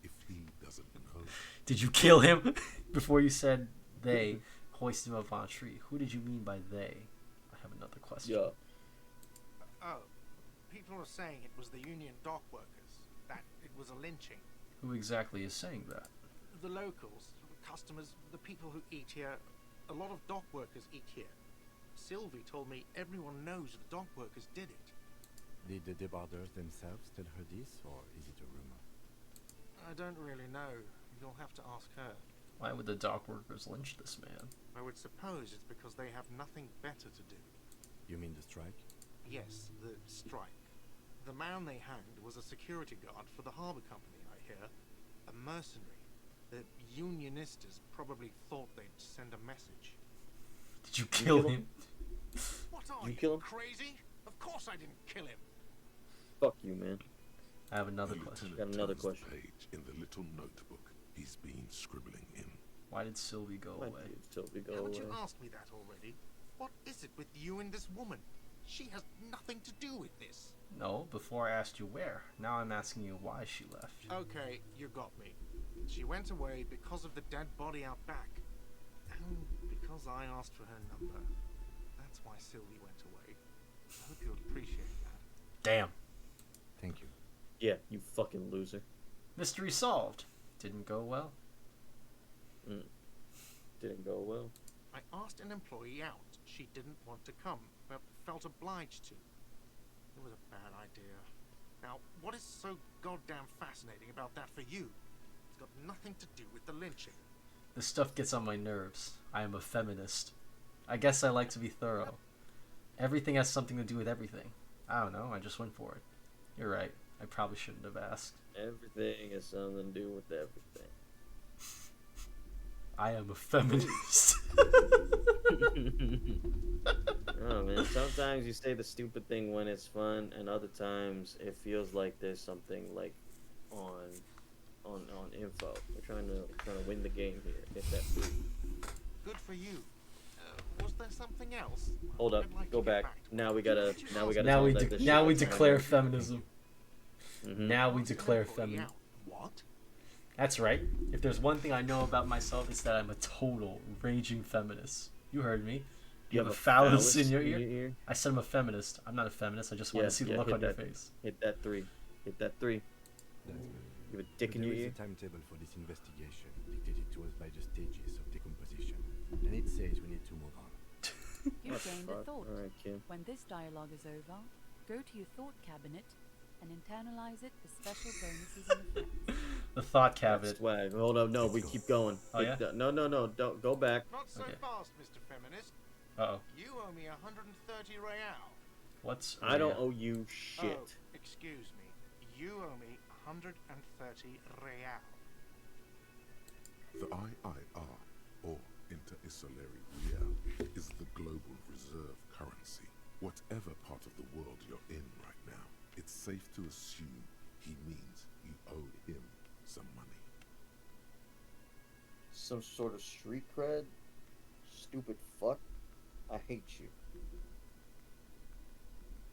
if he doesn't know? Did you kill him? Before you said they hoisted him up on a tree. Who did you mean by they? I have another question. Yeah. Oh, people are saying it was the union dock workers, that it was a lynching. Who exactly is saying that? The locals, customers, the people who eat here, a lot of dock workers eat here. Sylvie told me everyone knows the dock workers did it. Did the debarders themselves tell her this, or is it a rumor? I don't really know. You'll have to ask her. Why would the dock workers lynch this man? I would suppose it's because they have nothing better to do. You mean the strike? Yes, the strike. The man they hanged was a security guard for the harbour company, I hear. A mercenary. The unionistas probably thought they'd send a message. Did you kill kill him? What are You kill him? crazy? Of course I didn't kill him. Fuck you, man. I have another The question. lieutenant Got another turns the question. page in the little notebook he's been scribbling in. Why did Sylvie go Why away? did Sylvie go Haven't away? you asked me that already? What is it with you and this woman? She has nothing to do with this. No, before I asked you where. Now I'm asking you why she left. Okay, you got me. She went away because of the dead body out back. And because I asked for her number. That's why Sylvie went away. I hope you'll appreciate that. Damn. Thank you. Yeah, you fucking loser. Mystery solved. Didn't go well. Didn't go well. I asked an employee out. She didn't want to come, but felt obliged to. It was a bad idea. Now, what is so goddamn fascinating about that for you? It's got nothing to do with the lynching. This stuff gets on my nerves. I am a feminist. I guess I like to be thorough. Everything has something to do with everything. I don't know, I just went for it. You're right. I probably shouldn't have asked. Everything has something to do with everything. I am a feminist. Oh man, sometimes you say the stupid thing when it's fun, and other times it feels like there's something like on info. We're trying to win the game here. Get that food. Good for you. Was there something else? Hold up, I'd like go to get back. to Now it. we gotta now tell we that this now shit we is declare fine. feminism. Mhm. Now we Asked an declare employee feminism. out. What? That's right. If there's one thing I know about myself, it's that I'm a total raging feminist. You heard me. You have a phallus in your ear? I said I'm a feminist. I'm not a feminist. I just want to see the look hit on your that. face. Hit that 3. Hit that 3. That's good. You have a dick But in there your is ear? a timetable for this investigation, dictated to us by the stages of decomposition, and it says we need to move on. You've What the gained a fuck? thought. Alright, Kim. When this dialogue is over, go to your thought cabinet and internalize it for special bonuses and effects. The thought That's cabinet. swag. Hold up, no, we keep going. Oh, yeah? No, don't go back. Not so Okay. fast, Mr. Feminist. Uh-oh. You owe me 130 real. What's... I don't owe you shit. Oh, excuse me. You owe me 130 real. The IIR, or Inter-Isolary Real, is the global reserve currency. Whatever part of the world you're in right now, it's safe to assume he means you owe him some money. Some sort of street cred? Stupid fuck. I hate you.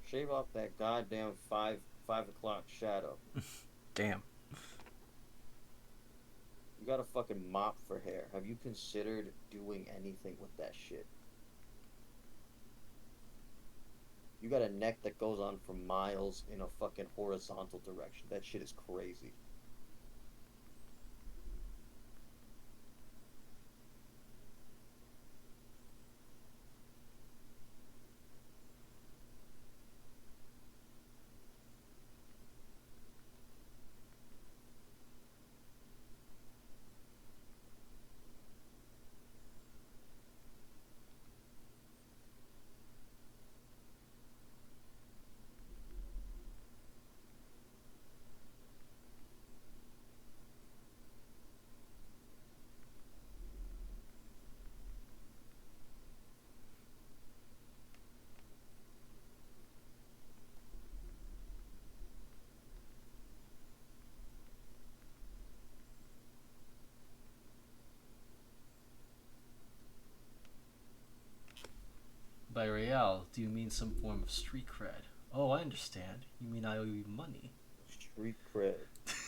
Shave off that goddamn 5 o'clock shadow. Damn. You got a fucking mop for hair. Have you considered doing anything with that shit? You got a neck that goes on for miles in a fucking horizontal direction. That shit is crazy. By real, do you mean some form of street cred? Oh, I understand. You mean I owe you money. Street cred.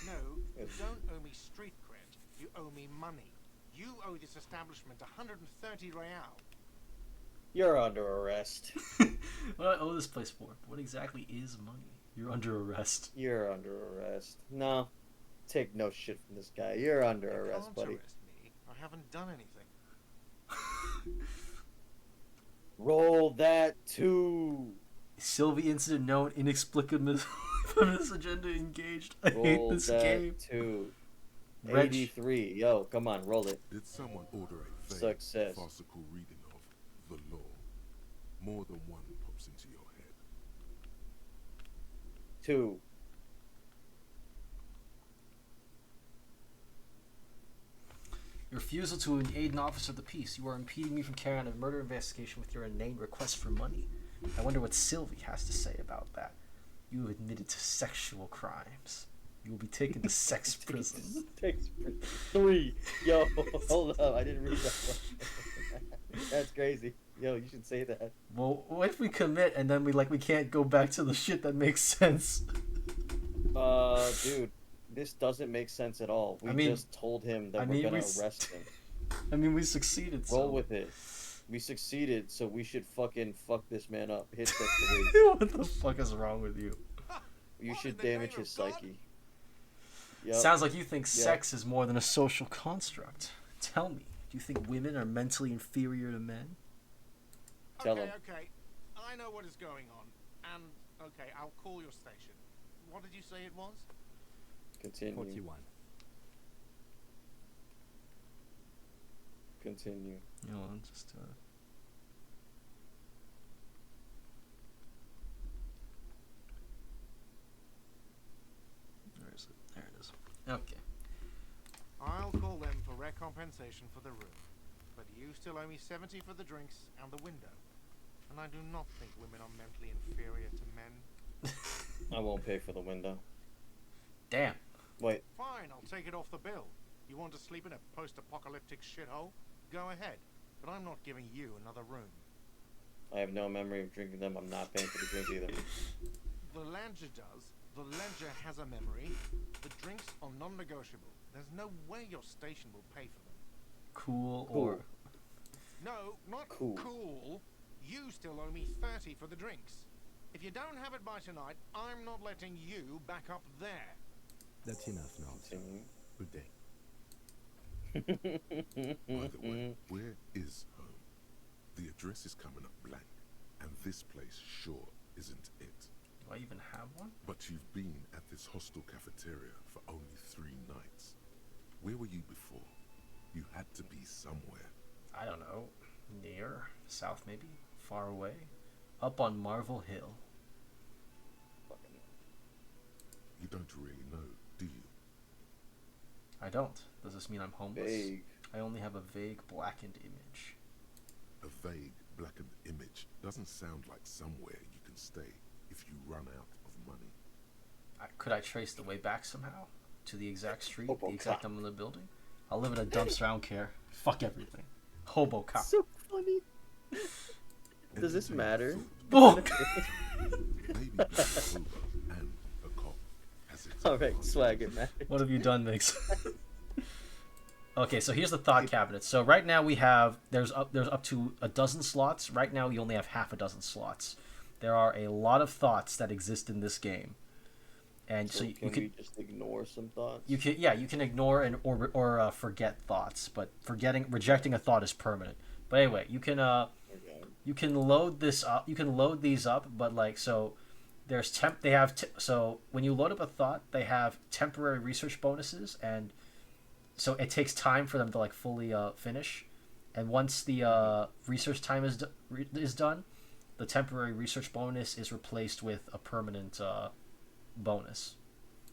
No, you don't owe me street cred. You owe me money. You owe this establishment 130 real. You're under arrest. What do I owe this place for? What exactly is money? You're under arrest. You're under arrest. No, take no shit from this guy. You're under You arrest, can't buddy. arrest me. I haven't done anything. Roll that 2. Sylvie incident known inexplicable feminist agenda engaged. I hate Roll this that game. 2. Reg. 83. Yo, come on, roll it. Did someone order a vague, Success. farcical reading of the law? More than one pops into your head. 2. Your refusal to aid an officer of the peace. You are impeding me from carrying out a murder investigation with your inane request for money. I wonder what Sylvie has to say about that. You have admitted to sexual crimes. You will be taken to sex prison. 3. Yo, hold up. I didn't read that one. That's crazy. Yo, you should say that. Well, what if we commit and then we can't go back to the shit that makes sense? Dude, this doesn't make sense at all. We just told him that we're gonna arrest him. I mean, we succeeded. Roll with it. We succeeded, so we should fucking fuck this man up. Hit that 3. What the fuck is wrong with you? You should damage his psyche. Yep. Sounds like you think sex is more than a social construct. Tell me, do you think women are mentally inferior to men? Tell him. Okay. I know what is going on. And, okay, I'll call your station. What did you say it was? Continue. 41. Continue. You know, I'm just Where is it? There it is. Okay. I'll call them for recompensation for the room. But you still owe me 70 for the drinks and the window. And I do not think women are mentally inferior to men. I won't pay for the window. Damn. Wait. Fine, I'll take it off the bill. You want to sleep in a post-apocalyptic shithole? Go ahead. But I'm not giving you another room. I have no memory of drinking them. I'm not paying for the drink either. The Ledger does. The Ledger has a memory. The drinks are non-negotiable. There's no way your station will pay for them. Cool or... No, not cool. You still owe me 30 for the drinks. If you don't have it by tonight, I'm not letting you back up there. That's enough now. Continue. Good day. By the way, where is home? The address is coming up blank, and this place sure isn't it. Do I even have one? But you've been at this hostel cafeteria for only 3 nights. Where were you before? You had to be somewhere. I don't know. Near? South maybe? Far away? Up on Marvel Hill. You don't really know, do you? I don't. Does this mean I'm homeless? Vague. I only have a vague blackened image. A vague, blackened image doesn't sound like somewhere you can stay if you run out of money. Could I trace the way back somehow? To the exact street? Hobo The exact cop. number of the building? I'll live in a dumpster, I don't care. Fuck everything. Hobo cop. So funny. Does this matter? Oh. Maybe being sober and a cop has its Alright, advantages. swag it, man. What have you done, Mix? Okay, so here's the thought cabinet. So right now we have there's up to a dozen slots. Right now we only have half a dozen slots. There are a lot of thoughts that exist in this game, and so can we just ignore some thoughts? You can ignore and or forget thoughts, but rejecting a thought is permanent. But anyway, you can load this up. You can load these up, but like so, there's so when you load up a thought, they have temporary research bonuses, and so it takes time for them to like fully finish. And once the research time is done, the temporary research bonus is replaced with a permanent bonus.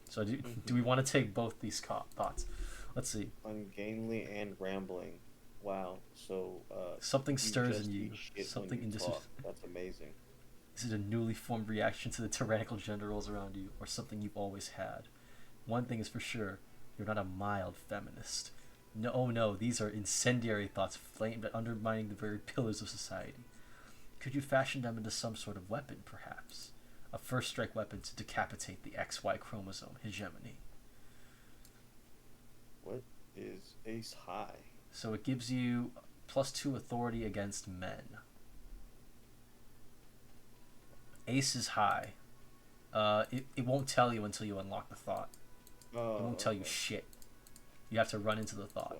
So do we want to take both these thoughts? Let's see. Ungainly and rambling. Wow. So something stirs in you. Something That's amazing. Is it a newly formed reaction to the tyrannical gender roles around you, or something you've always had? One thing is for sure, you're not a mild feminist. No, these are incendiary thoughts flamed at undermining the very pillars of society. Could you fashion them into some sort of weapon, perhaps? A first-strike weapon to decapitate the XY chromosome hegemony. What is Ace High? So it gives you +2 authority against men. Ace is high. It won't tell you until you unlock the thought. It won't tell you shit. You have to run into the thought.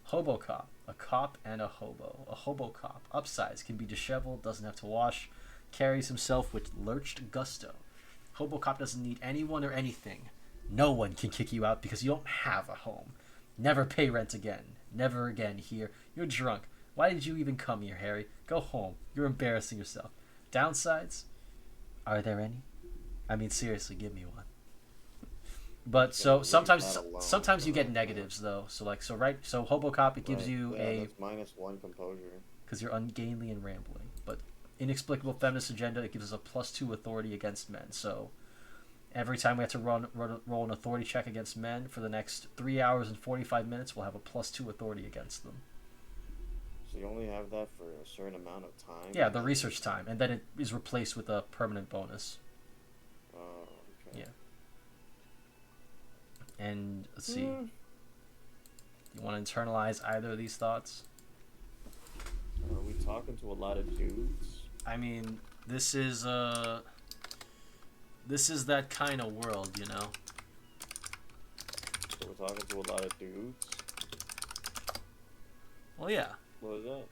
Hobo cop. A cop and a hobo. A hobo cop. Upsize. Can be disheveled. Doesn't have to wash. Carries himself with lurched gusto. Hobo cop doesn't need anyone or anything. No one can kick you out because you don't have a home. Never pay rent again. Never again here. You're drunk. Why did you even come here, Harry? Go home. You're embarrassing yourself. Downsides? Are there any? I mean, seriously, give me one. But so sometimes you get negatives though. So like so Hobocop it gives you a -1 composure because you're ungainly and rambling. But inexplicable feminist agenda it gives us a +2 authority against men. So every time we have to roll an authority check against men for the next 3 hours and 45 minutes, we'll have a +2 authority against them. So you only have that for a certain amount of time? Yeah, the research time, and then it is replaced with a permanent bonus. Oh, okay. Yeah. And let's see. You want to internalize either of these thoughts? Are we talking to a lot of dudes? I mean, this is that kind of world, you know. So we're talking to a lot of dudes? Well, yeah. What is that?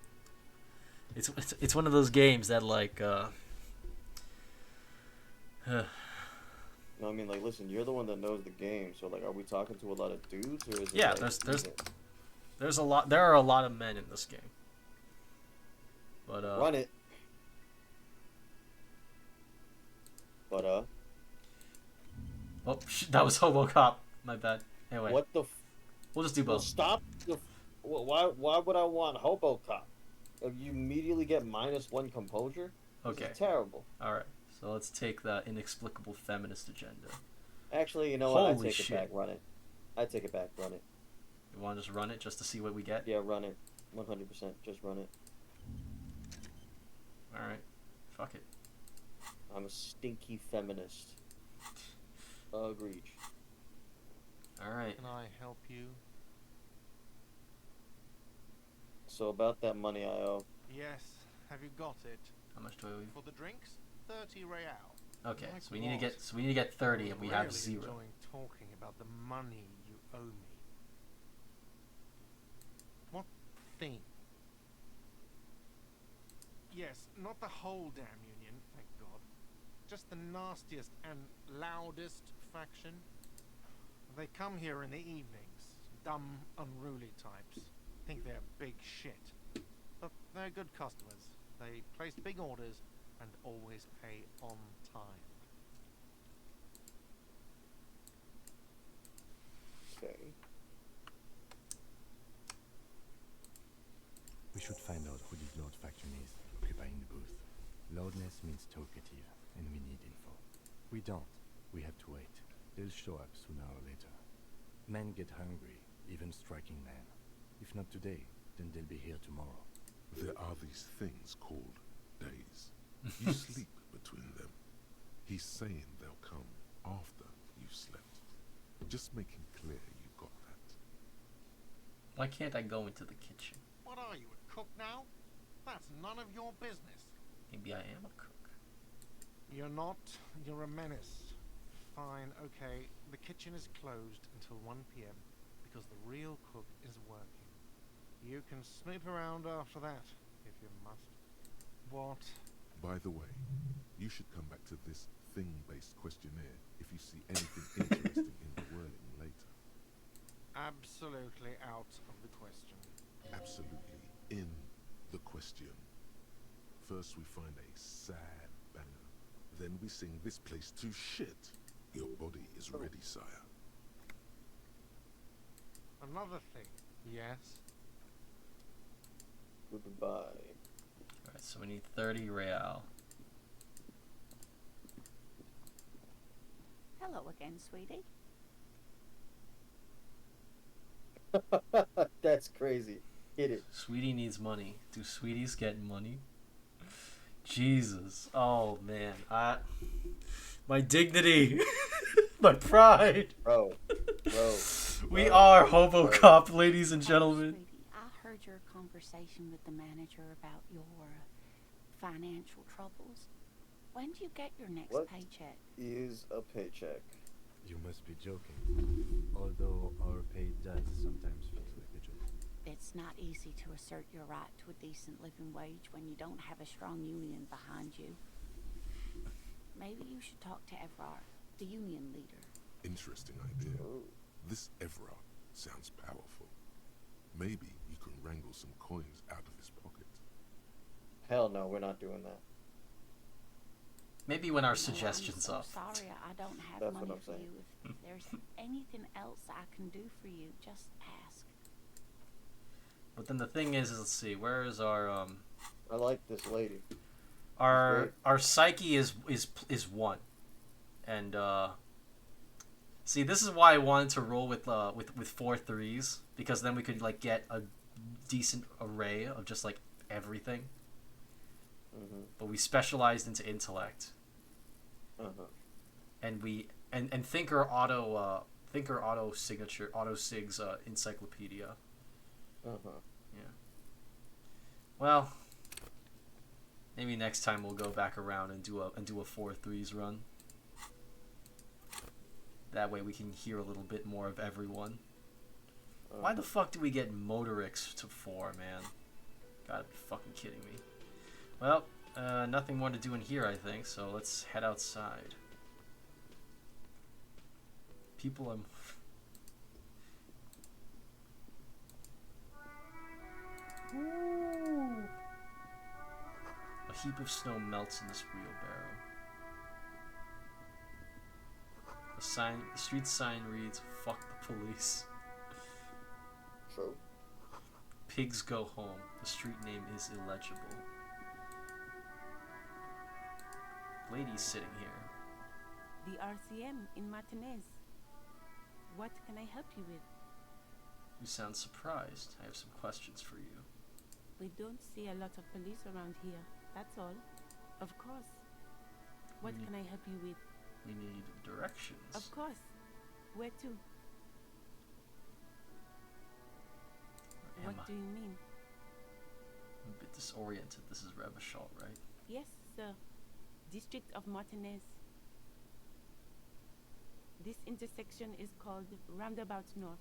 It's one of those games that like No, I mean, like, listen, you're the one that knows the game, so, like, are we talking to a lot of dudes, or is it, yeah, like, there are a lot of men in this game. But, Run it. But, oh, that was Hobocop. My bad. Anyway. What the we'll just do both. Well, stop the... Why would I want Hobocop? You immediately get -1 composure? Okay. This is terrible. Alright. So let's take the inexplicable feminist agenda. Actually, you know what? I Holy take shit. it back. Run it. I take it back. Run it. You want to just run it just to see what we get? Yeah, run it. 100%. Just run it. Alright. Fuck it. I'm a stinky feminist. Agreed. Alright. Can I help you? So about that money I owe. Yes. Have you got it? How much do I owe you? For the drinks? 30 real. Okay, Like so we need to get 30 and we have 0. Enjoying talking about the money you owe me. What thing? Yes, not the whole damn union, thank God. Just the nastiest and loudest faction. They come here in the evenings. Dumb, unruly types. Think they're big shit. But they're good customers. They place big orders and always pay on time. Okay. We should find out who this Lord faction is, occupying the booth. Loudness means talkative, and we need info. We don't. We have to wait. They'll show up sooner or later. Men get hungry, even striking men. If not today, then they'll be here tomorrow. There are these things called days. You sleep between them. He's saying they'll come after you've slept. Just making clear you got that. Why can't I go into the kitchen? What are you, a cook now? That's none of your business. Maybe I am a cook. You're not. You're a menace. Fine, okay. The kitchen is closed until 1 p.m. because the real cook is working. You can snoop around after that, if you must. What? By the way, you should come back to this thing-based questionnaire if you see anything interesting in the whirling later. Absolutely out of the question. Absolutely in the question. First we find a sad banger. Then we sing this place to shit. Your body is ready, sire. Another thing. Yes? Goodbye. Alright, so we need 30 real. Hello again, sweetie. That's crazy. Hit it. Sweetie needs money. Do sweeties get money? Jesus. Oh man. My dignity. My pride. Bro. We are Hobocop, ladies and gentlemen. Sweetie, I heard your conversation with the manager about your financial troubles. When do you get your next paycheck? Is a paycheck. You must be joking. Although our pay does sometimes feel like a joke. It's not easy to assert your right to a decent living wage when you don't have a strong union behind you. Maybe you should talk to Evrard, the union leader. Interesting idea. Ooh. This Evra sounds powerful. Maybe you can wrangle some coins out of his pocket. Hell no, we're not doing that. Maybe when our No, suggestions I'm up. so sorry I don't have That's money what I'm for saying. you. If there's anything else I can do for you, just ask. But then the thing is let's see, where is our I like this lady. our psyche is 1. And see, this is why I wanted to roll with 4 3s, because then we could like get a decent array of just like everything. Mm-hmm. But we specialized into intellect. Uh-huh. And we and Thinker auto signature auto sigs encyclopedia. Uh-huh. Yeah. Well, maybe next time we'll go back around and do a 4 3s run. That way we can hear a little bit more of everyone. Why the fuck do we get Motorix to 4, man? Gotta be fucking kidding me. Well, nothing more to do in here, I think, so let's head outside. People Ooh. A heap of snow melts in this wheelbarrow. The street sign reads, "Fuck the police." True. Pigs go home. The street name is illegible. Lady's sitting here. The RCM in Martinez. What can I help you with? You sound surprised. I have some questions for you. We don't see a lot of police around here, that's all. Of course. What can I help you with? We need directions. Of course. Where to? Where am What I? do you mean? I'm a bit disoriented. This is Revachol, right? Yes, sir. District of Martinez. This intersection is called Roundabout North.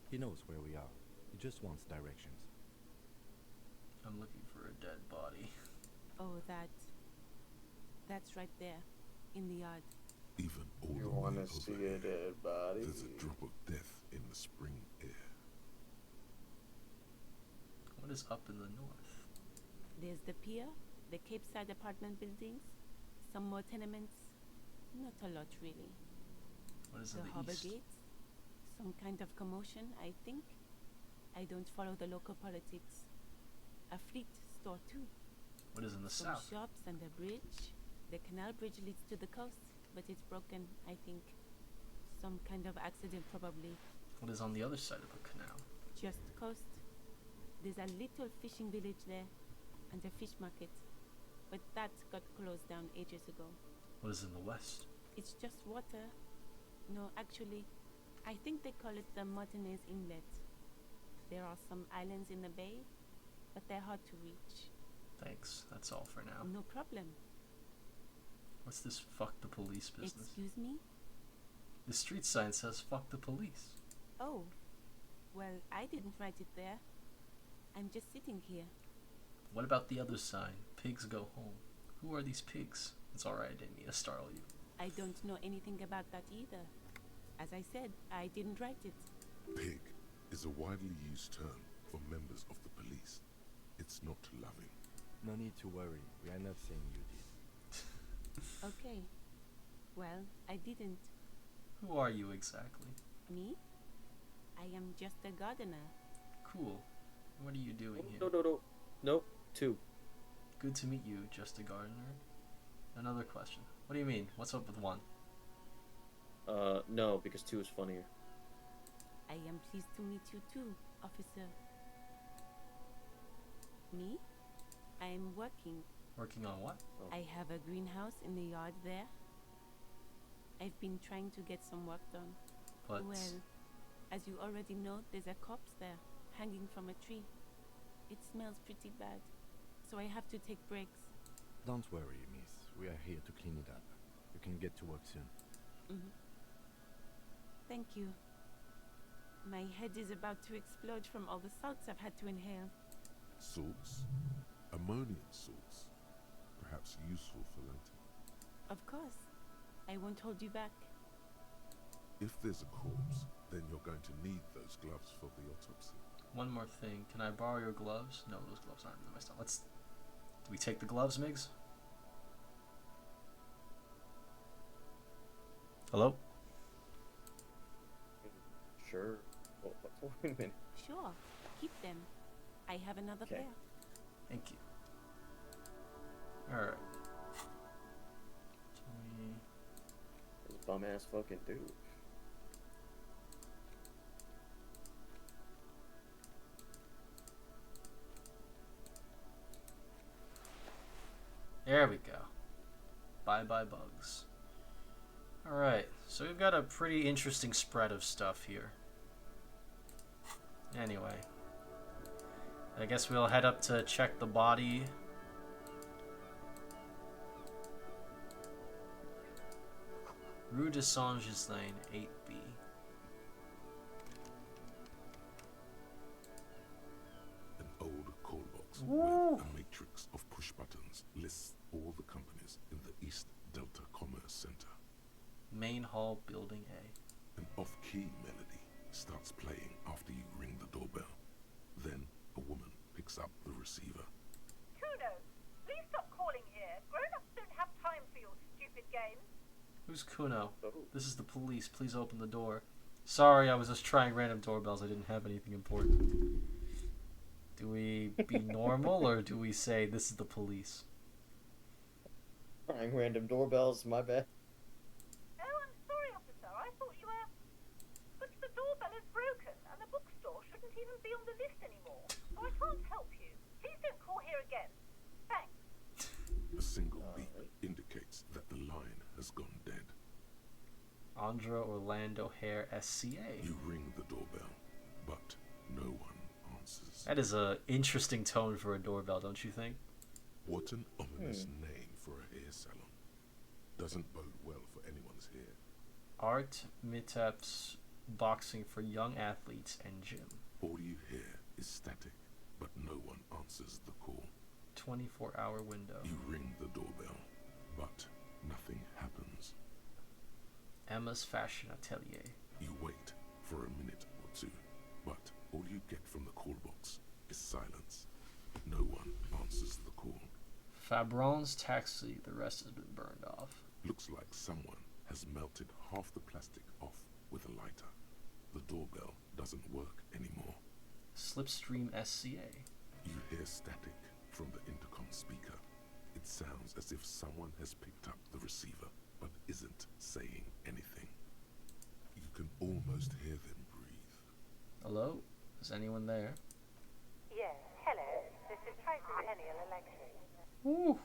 He knows where we are. He just wants directions. I'm looking for a dead body. Oh, that's right there, in the yard. Even all You the way want to over see here, a dead body? there's a drop of death in the spring air. What is up in the north? There's the pier, the Cape Side apartment buildings, some more tenements. Not a lot, really. What is The in the harbor east? gates. Some kind of commotion, I think. I don't follow the local politics. A fleet store, too. What is in the Some south? shops and a bridge. The canal bridge leads to the coast, but it's broken, I think. Some kind of accident, probably. What is on the other side of the canal? Just coast. There's a little fishing village there, and a fish market. But that got closed down ages ago. What is in the west? It's just water. No, actually, I think they call it the Martinez Inlet. There are some islands in the bay, but they're hard to reach. Thanks. That's all for now. No problem. What's this fuck the police business? Excuse me? The street sign says fuck the police. Oh. Well, I didn't write it there. I'm just sitting here. What about the other sign? Pigs go home. Who are these pigs? It's alright, I didn't mean to startle you. I don't know anything about that either. As I said, I didn't write it. Pig is a widely used term for members of the police. It's not loving. No need to worry. We are not saying you did. Okay. Well, I didn't. Who are you exactly? Me? I am just a gardener. Cool. What are you doing here? No. Nope. 2. Good to meet you, just a gardener. Another question. What do you mean? What's up with 1? No, because 2 is funnier. I am pleased to meet you too, officer. Me? I am working. Working on what? Oh. I have a greenhouse in the yard there. I've been trying to get some work done. But Well, as you already know, there's a corpse there, hanging from a tree. It smells pretty bad, so I have to take breaks. Don't worry, miss. We are here to clean it up. You can get to work soon. Thank you. My head is about to explode from all the salts I've had to inhale. Salts? Ammonium salts. Perhaps useful for later. Of course. I won't hold you back. If there's a corpse, then you're going to need those gloves for the autopsy. one more thing. Can I borrow your gloves? No, those gloves aren't really my style. Do we take the gloves, Migs? Hello? Sure. Well, wait a minute. Sure. Keep them. I have another Okay. pair. Thank you. Alright. This bum ass fucking dude. There we go. Bye bye bugs. Alright, so we've got a pretty interesting spread of stuff here. Anyway. I guess we'll head up to check the body. Rue de Saint Lane, 8B. An old call box Woo! with a matrix of push buttons lists all the companies in the East Delta Commerce Center. Main hall, building A. An off-key melody starts playing after you ring the doorbell. Then a woman picks up the receiver. Kuno, please stop calling here. Grown-ups don't have time for your stupid games. Who's Kuno? Oh. This is the police. Please open the door. Sorry, I was just trying random doorbells. I didn't have anything important. Do we be normal or do we say this is the police? Trying random doorbells, my bad. Oh, I'm sorry, officer. I thought you were... But the doorbell is broken, and the bookstore shouldn't even be on the list anymore. So I can't help you. Please don't call here again. Thanks. A single beep indicates that the line has gone dead. Andra Orlando Hare, SCA. You ring the doorbell, but no one answers. That is a interesting tone for a doorbell, don't you think? What an ominous name for a hair salon. Doesn't bode well for anyone's hair. Art Mitep's boxing for young athletes and gym. All you hear is static, but no one answers the call. 24-hour window. You ring the doorbell, but nothing happens. Emma's Fashion Atelier. You wait for a minute or two, but all you get from the call box is silence. No one answers the call. Fabron's Taxi. The rest has been burned off. Looks like someone has melted half the plastic off with a lighter. The doorbell doesn't work anymore. Slipstream SCA. You hear static from the intercom speaker. It sounds as if someone has picked up the receiver but isn't saying anything. You can almost hear them breathe. Hello? Is anyone there? Yes, hello. This is Tricentennial Electric. Woo!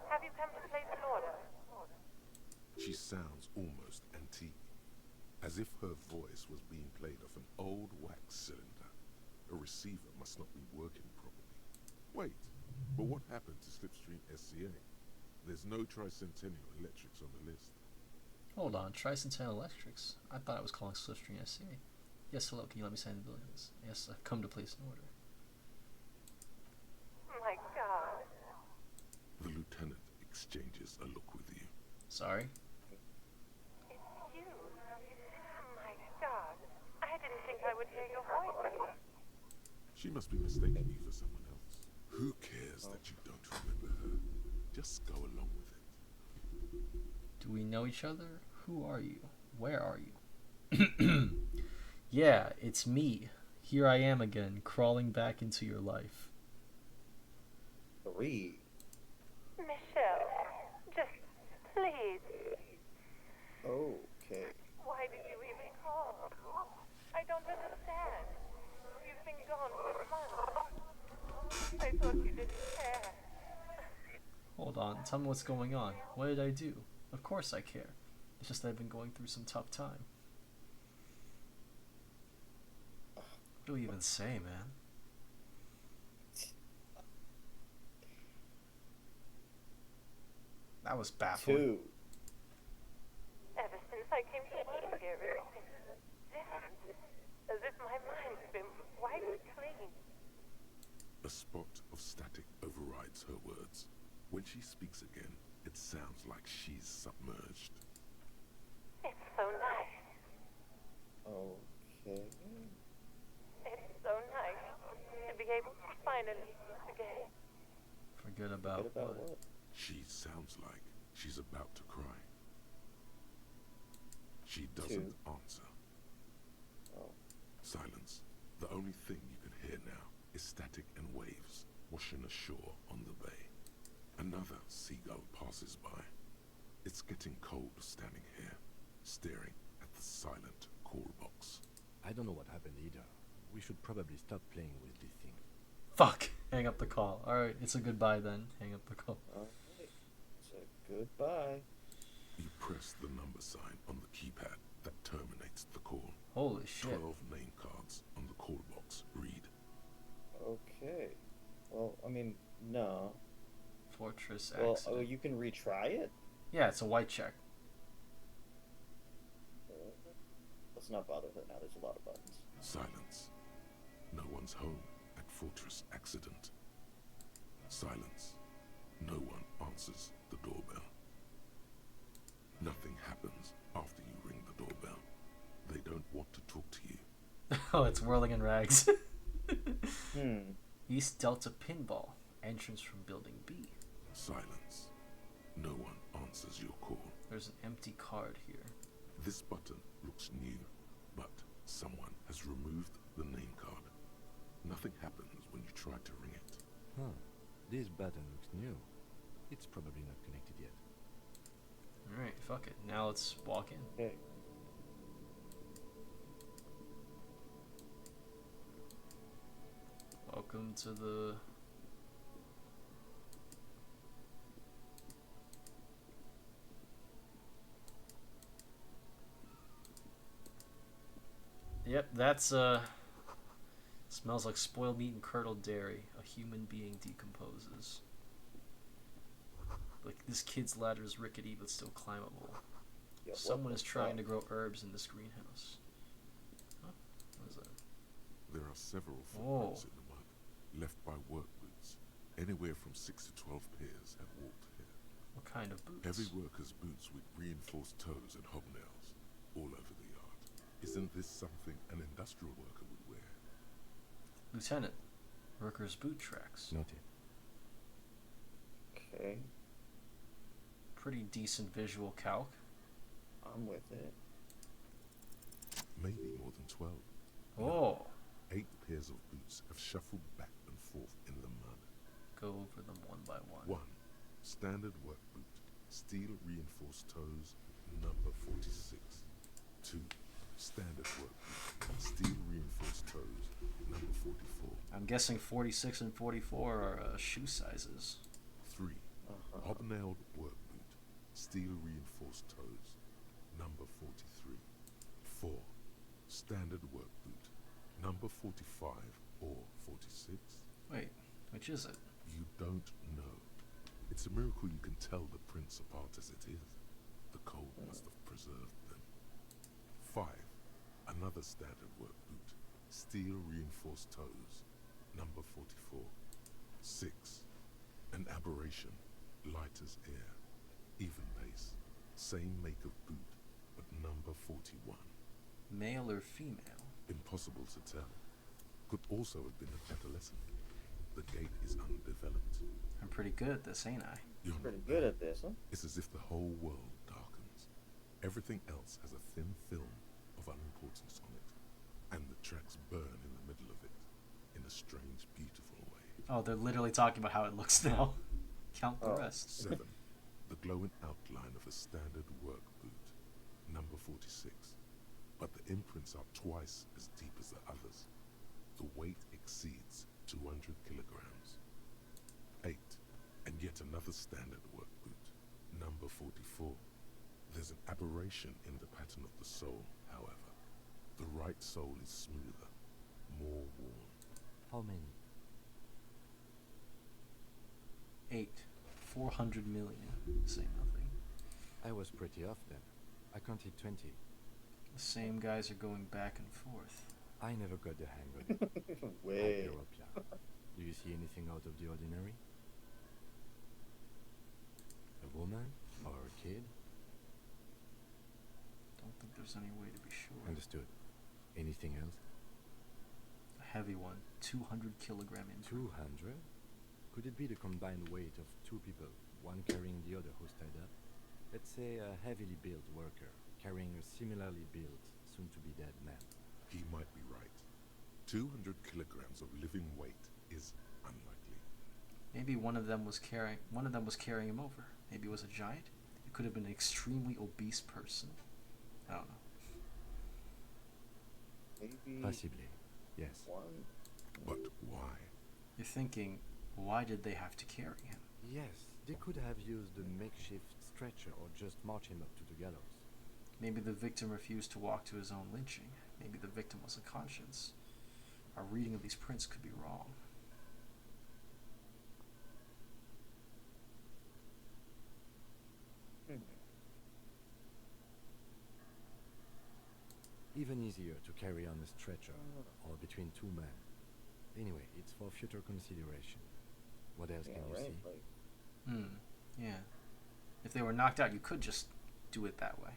Have you come to place an order? She sounds almost antique, as if her voice was being played off an old wax cylinder. A receiver must not be working properly. Wait, But what happened to Slipstream SCA? There's no Tricentennial Electrics on the list. Hold on, Tricentennial Electrics. I thought I was calling Slipstream SCA. Yes, hello, can you let me sign the buildings? Yes, I've come to place an order. My God. The lieutenant exchanges a look with you. Sorry? It's you. My God. I didn't think I would hear your voice. She must be mistaking you for someone else. Who cares that you don't remember her? Just go along with it. Do we know each other? Who are you? Where are you? Yeah, it's me. Here I am again, crawling back into your life. 3. Michelle, just please. Okay. Why did you even call? I don't understand. You've been gone for months. I thought you didn't care. Hold on, tell me what's going on. What did I do? Of course I care. It's just that I've been going through some tough time. What do we even say, man? That was baffling. 2. Ever since I came to work here, it's different. As if my mind's been wiped clean. A spot of static overrides her words. When she speaks again, it sounds like she's submerged. It's so nice. Okay. It's so nice to be able to finally speak again. Forget about what? She sounds like she's about to cry. She doesn't answer. Oh. Silence. The only thing you can hear now is static and waves washing ashore on the bay. Another seagull passes by. It's getting cold standing here, staring at the silent call box. I don't know what happened either. We should probably stop playing with this thing. Fuck! Hang up the call. Alright, it's a goodbye then. Hang up the call. Alright. It's a goodbye. You press the number sign on the keypad that terminates the call. Holy shit. 12 name cards on the call box read. Okay. Well, I mean, no. Fortress Well, accident. oh, you can retry it? Yeah, it's a white check. Let's not bother with it now. There's a lot of buttons. Silence. No one's home at Fortress Accident. Silence. No one answers the doorbell. Nothing happens after you ring the doorbell. They don't want to talk to you. Oh, it's Whirling in Rags. East Delta Pinball. Entrance from Building B. Silence. No one answers your call. There's an empty card here. This button looks new, but someone has removed the name card. Nothing happens when you try to ring it. Huh. This button looks new. It's probably not connected yet. Alright, fuck it. Now let's walk in. Okay. Welcome to the... Yep, that's smells like spoiled meat and curdled dairy. A human being decomposes. Like, this kid's ladder is rickety but still climbable. Yeah, Someone is trying to grow herbs in this greenhouse. Huh? What is that? There are several footprints in the mud, left by work boots. Anywhere from 6 to 12 pairs have walked here. What kind of boots? Heavy workers' boots with reinforced toes and hobnails, all over the yard. Isn't this something an industrial worker would wear? Lieutenant, workers' boot tracks. Noted. Okay. Pretty decent visual calc. I'm with it. Maybe more than 12. Oh. 8 pairs of boots have shuffled back and forth in the mud. Go over them one by one. 1. Standard work boot, steel reinforced toes, number 46. 2. Standard work boot, steel reinforced toes, number 44. I'm guessing 46 and 44 are shoe sizes. 3. Hobnailed work boot, steel reinforced toes, number 43. 4. Standard work boot, number 45 or 46. Wait, which is it? You don't know. It's a miracle you can tell the prince apart as it is. The cold must have preserved them. 5. Another standard work boot. Steel reinforced toes. Number 44. 6. An aberration. Light as air. Even pace. Same make of boot, but number 41. Male or female? Impossible to tell. Could also have been an adolescent. The gate is undeveloped. I'm pretty good at this, ain't I? You're Pretty not good bad. at this, huh? It's as if the whole world darkens. Everything else has a thin film of unimportance on it. And the tracks burn in the middle of it. In a strange, beautiful way. Oh, they're literally talking about how it looks now. Count the rest. 7. The glowing outline of a standard work boot. Number 46. But the imprints are twice as deep as the others. The weight exceeds 200 kilograms. 8. And yet another standard work boot. Number 44. There's an aberration in the pattern of the sole, however. The right sole is smoother, more worn. How many? 8. 400 million. Say nothing. I was pretty off then. I counted 20. The same guys are going back and forth. I never got the hang of it. Way. Hyperopia. Do you see anything out of the ordinary? A woman? Or a kid? Don't think there's any way to be sure. Understood. Anything else? A heavy one. 200 kilogram imprint. 200? Could it be the combined weight of two people, one carrying the other who's tied up? Let's say a heavily built worker carrying a similarly built, soon-to-be-dead man. He might be right. 200 kilograms of living weight is unlikely. Maybe one of them was carrying him over. Maybe it was a giant. It could have been an extremely obese person. I don't know. Maybe Possibly, yes. one. But why? You're thinking, why did they have to carry him? Yes, they could have used a makeshift stretcher or just march him up to the gallows. Maybe the victim refused to walk to his own lynching. Maybe the victim was a conscience. Our reading of these prints could be wrong. Even easier to carry on a stretcher or between two men. Anyway, it's for future consideration. What else can you right, see? like, Yeah. If they were knocked out, you could just do it that way.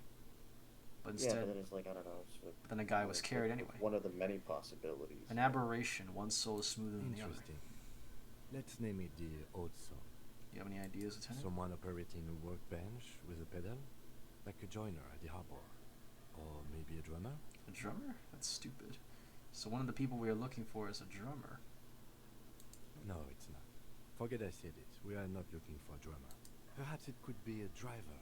But yeah, instead, but then it's like, I don't know. It's like, then a guy was it's carried like anyway. One of the many possibilities. An aberration. One soul is smoother than the other. Interesting. Let's name it the odd soul. Do you have any ideas, Lieutenant? Someone operating a workbench with a pedal, like a joiner at the harbor. Or maybe a drummer? A drummer? That's stupid. So one of the people we are looking for is a drummer. No, it's not. Forget I said it. We are not looking for a drummer. Perhaps it could be a driver.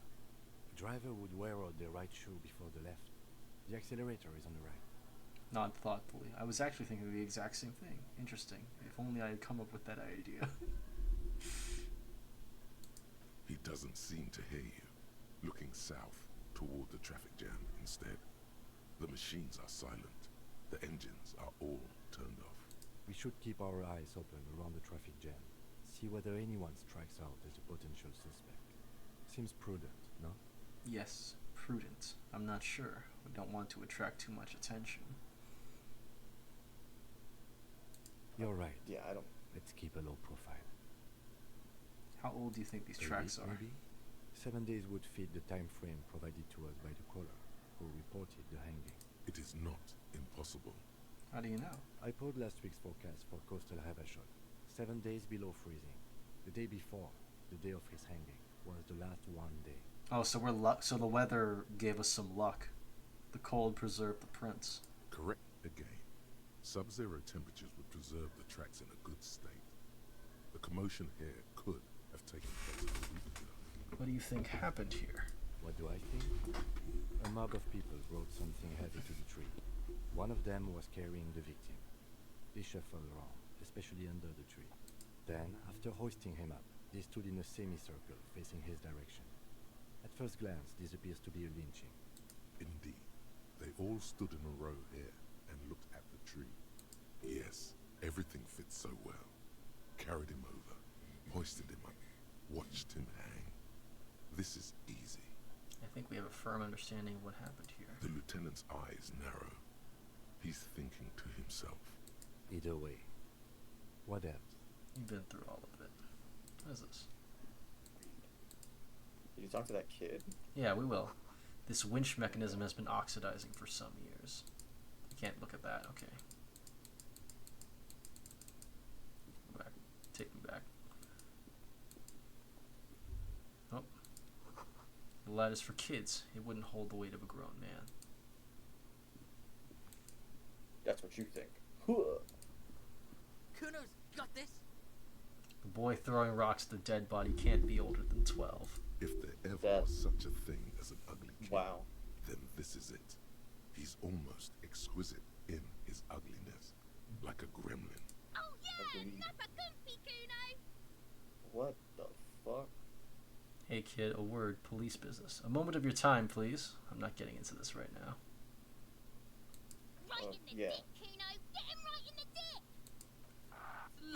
A driver would wear out the right shoe before the left. The accelerator is on the right. Not thoughtfully. I was actually thinking of the exact same thing. Interesting. If only I had come up with that idea. He doesn't seem to hear you. Looking south, toward the traffic jam instead. The machines are silent. The engines are all turned off. We should keep our eyes open around the traffic jam. See whether anyone strikes out as a potential suspect. Seems prudent, no? Yes, prudent. I'm not sure. We don't want to attract too much attention. You're right. Yeah, I don't. Let's keep a low profile. How old do you think these 8 tracks are? maybe? 7 days would fit the time frame provided to us by the caller, who reported the hanging. It is not impossible. How do you know? I pulled last week's forecast for coastal Havashot. 7 days below freezing. The day before, the day of his hanging, was the last one day. Oh, so so the weather gave us some luck. The cold preserved the prints. Correct again. Sub-zero temperatures would preserve the tracks in a good state. The commotion here could have taken place a week ago. What do you think happened here? What do I think? A mob of people brought something heavy to the tree. One of them was carrying the victim. They shuffled around, especially under the tree. Then, after hoisting him up, they stood in a semicircle facing his direction. At first glance, this appears to be a lynching. Indeed. They all stood in a row here and looked at the tree. Yes, everything fits so well. Carried him over. hoisted him up, watched him hang. This is easy. I think we have a firm understanding of what happened here. The lieutenant's eyes narrow. He's thinking to himself. Either way. What else? You've been through all of it. What is this? Did you talk to that kid? Yeah, we will. This winch mechanism has been oxidizing for some years. You can't look at that. Okay. Go back. Take me back. Oh. The ladder's for kids. It wouldn't hold the weight of a grown man. That's what you think. Kuno's got this. The boy throwing rocks at the dead body can't be older than 12. If there ever was such a thing as an ugly kid, wow, then this is it. He's almost exquisite in his ugliness, like a gremlin. Oh yeah, Agreed. Nappa Gumpy, Kuno. What the fuck? Hey kid, a word, police business. A moment of your time, please. I'm not getting into this right now. Right in the yeah. dick, Kuno. Get him right in the dick.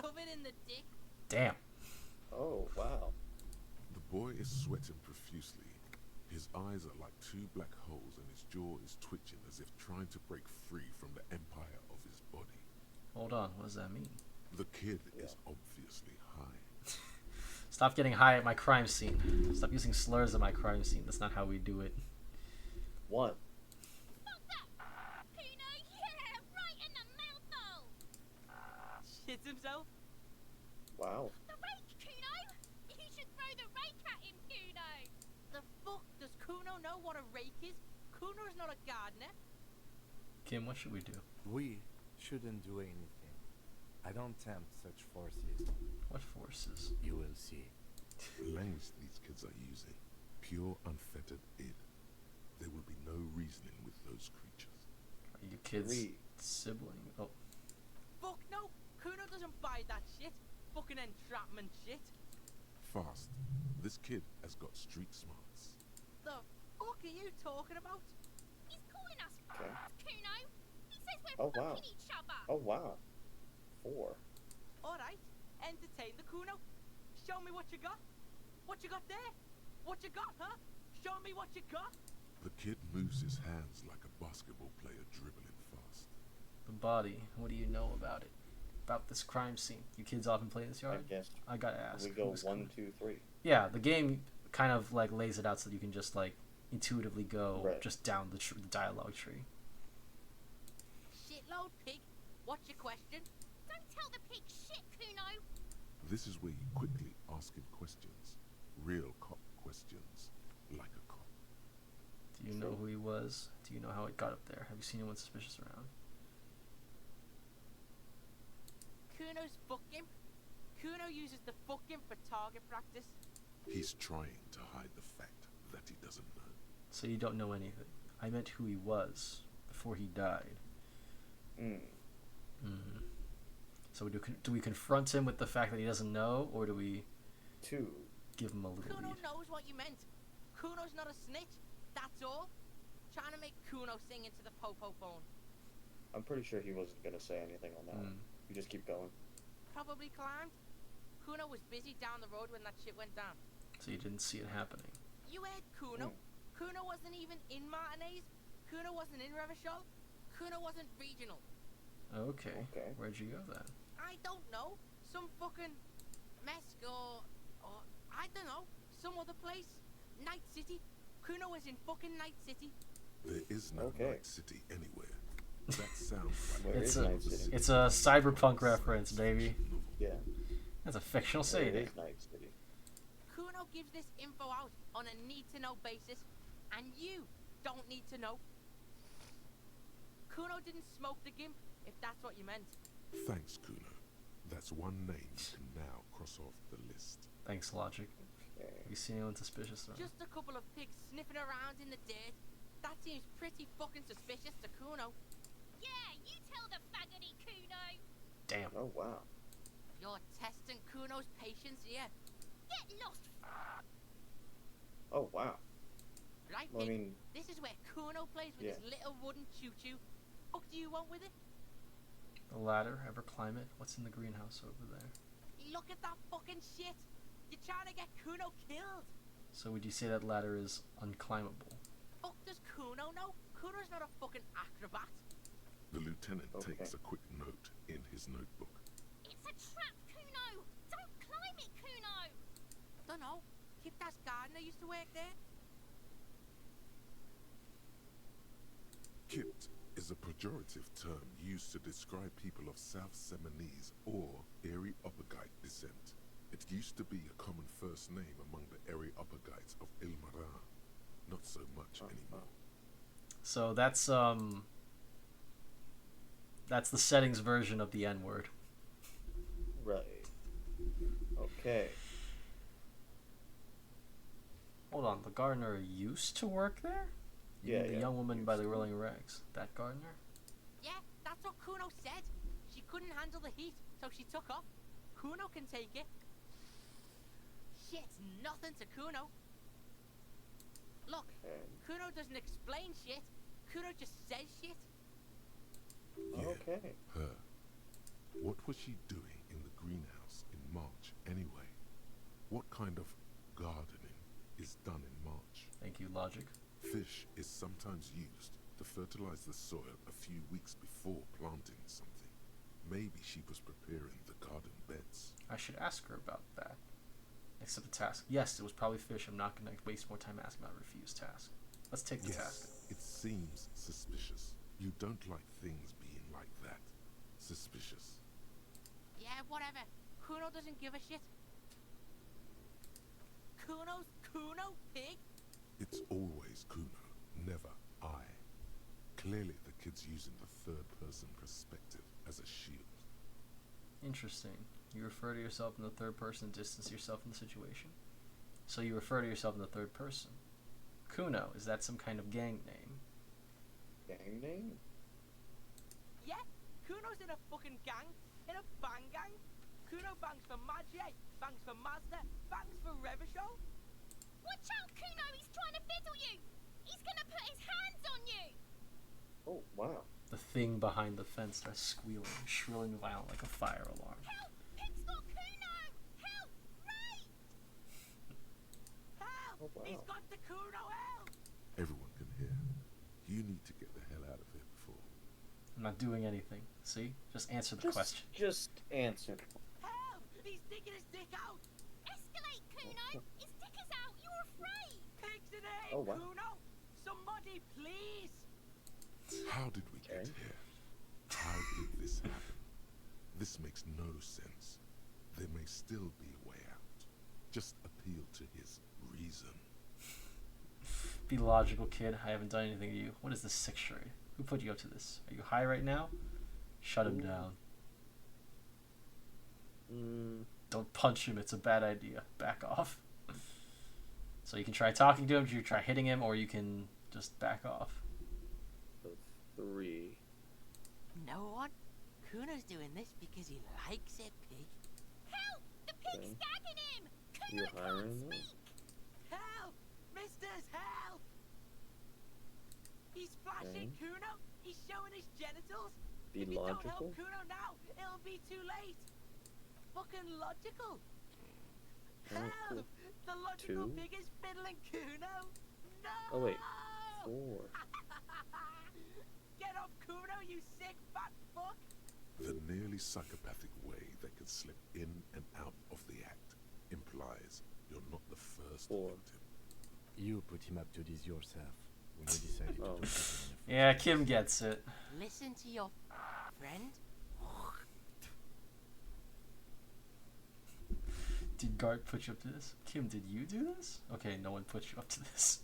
Love it in the dick. Damn. Oh, wow. The boy is sweating profusely. His eyes are like two black holes and his jaw is twitching as if trying to break free from the empire of his body. Hold on, what does that mean? The kid is obviously high. Stop getting high at my crime scene. Stop using slurs at my crime scene. That's not how we do it. What? Fuck that. Kuno, yeah, right in the mouthful. Shits himself. Wow. The rake, Kuno. You should throw the rake at him, Kuno. The fuck does Kuno know what a rake is? Kuno's not a gardener. Kim, what should we do? We shouldn't do anything. I don't tempt such forces. What forces? You will see. The language these kids are using, pure unfettered id. There will be no reasoning with those creatures. Are you kids' sibling? Oh. Fuck no! Kuno doesn't buy that shit. Fucking entrapment shit. Fast. This kid has got street smarts. The fuck are you talking about? He's calling us Okay. Kuno. He says we're Oh, wow. fucking each other. Oh, wow. 4. Alright, entertain the Kuno. Show me what you got. What you got there? What you got, huh? Show me what you got. The kid moves his hands like a basketball player dribbling fast. The body. What do you know about it? About this crime scene? You kids often play this yard? I guess. I gotta ask. We go who's 1, coming? 2, 3. Yeah, the game kind of like lays it out so that you can just like intuitively go Right. just down the dialogue tree. Shitload pig. What's your question? Don't tell the pig shit, Kuno. This is where you quickly ask him questions. Real cop questions. Like a cop. Do you know who he was? Do you know how it got up there? Have you seen anyone suspicious around? Kuno's fucking. Kuno uses the fucking for target practice. He's trying to hide the fact that he doesn't know. So you don't know anything. I meant who he was before he died. So do we confront him with the fact that he doesn't know, or do we 2. give him a little Kuno lead? knows what you meant. Kuno's not a snitch. That's all. Trying to make Kuno sing into the popo phone. I'm pretty sure he wasn't going to say anything on that one. You just keep going. Probably climbed. Kuno was busy down the road when that shit went down. So you didn't see it happening. You heard Kuno. Kuno wasn't even in Martinez. Kuno wasn't in Revachol. Kuno wasn't regional. Okay. Where'd you go then? I don't know. Some fucking Mesk or I don't know. Some other place. Night City. Kuno was in fucking Night City. There is no Night City anywhere. That sounds like It's a cyberpunk reference, baby. Yeah. That's a fictional Where city. is Night City? Kuno gives this info out on a need-to-know basis, and you don't need to know. Kuno didn't smoke the gimp, if that's what you meant. Thanks, Kuno. That's one name you can now cross off the list. Thanks, Logic. Have you seen anyone suspicious around? Just a couple of pigs sniffing around in the dirt. That seems pretty fucking suspicious to Kuno. Yeah, you tell the faggoty, Kuno. Damn. Oh, wow. You're testing Kuno's patience here. Get lost. Oh, wow. Right, Well, I pig? mean, This is where Kuno plays with yeah. his little wooden choo-choo. What do you want with it? The ladder, ever climb it? What's in the greenhouse over there? Look at that fucking shit. You're trying to get Kuno killed. So would you say that ladder is unclimbable? Fuck does Kuno know? Kuno's not a fucking acrobat. The lieutenant takes a quick note in his notebook. It's a trap, Kuno! Don't climb it, Kuno! Dunno. Kipta's gardener used to work there. Kipt is a pejorative term used to describe people of South Seminese or Erie Uppergite descent. It used to be a common first name among the Erie Uppergites of Ilmaran. Not so much anymore. So that's the settings version of the N-word. Right. Okay. Hold on, the gardener used to work there? You mean the young woman by the rolling rags. That gardener? Yeah, that's what Kuno said. She couldn't handle the heat, so she took off. Kuno can take it. Shit's nothing to Kuno. Look, Kuno doesn't explain shit. Kuno just says shit. Yeah, her. What was she doing in the greenhouse in March anyway? What kind of gardening is done in March? Thank you, logic. Fish is sometimes used to fertilize the soil a few weeks before planting something. Maybe she was preparing the garden beds. I should ask her about that. Accept the task. Yes, it was probably fish. I'm not going to waste more time asking about refused task. Let's take the task. It seems suspicious. You don't like things being like that. Suspicious. Yeah, whatever. Kuno doesn't give a shit. Kuno's Kuno, pig? It's always Kuno, never I. Clearly the kid's using the third-person perspective as a shield. Interesting. You refer to yourself in the third person and distance yourself from the situation. So you refer to yourself in the third person. Kuno, is that some kind of gang name? Gang name? Yeah, Kuno's in a fucking gang. In a bang gang. Kuno bangs for Maggie, bangs for Mazda, bangs for Revisho. Watch out, Kuno! He's trying to fiddle you! He's gonna put his hands on you! Oh, wow. The thing behind the fence starts squealing, shrilling violent like a fire alarm. Help! Pig's got Kuno! Help! Ray! Help! Oh, wow. He's got the Kuno, help! Everyone can hear. You need to get the hell out of here before. I'm not doing anything. See? Just answer the question. Just answer. Help! He's sticking his dick out! Escalate, Kuno! His dick is out! You're afraid! Pigs in aim, Oh, wow. Kuno! Somebody, please! How did we get here? How did this happen? This makes no sense. There may still be a way out. Just appeal to his reason. Be logical, kid. I haven't done anything to you. What is this sick charade? Who put you up to this? Are you high right now? Shut him down. Don't punch him. It's a bad idea. Back off. So you can try talking to him, you can try hitting him, or you can just back off. 3. No one? Kuno's doing this because he likes it, pig. Help! The pig's gagging him! Kuno You can't hiring them? speak! Help! Misters, help! He's flashing Kuno! He's showing his genitals! Be if you don't logical? help Kuno now, it'll be too late! Fucking logical! Alright, cool. Help! The logical 2. pig is fiddling Kuno! No! Oh, wait. 4. Get off Kuno, you sick fat fuck! The nearly psychopathic way they can slip in and out of the act implies you're not the first 4. victim. You put him up to this yourself when you decided to Oh. do it in the first Yeah, place. Kim gets it. Listen to your friend. Did Gart put you up to this? Kim, did you do this? Okay, no one put you up to this.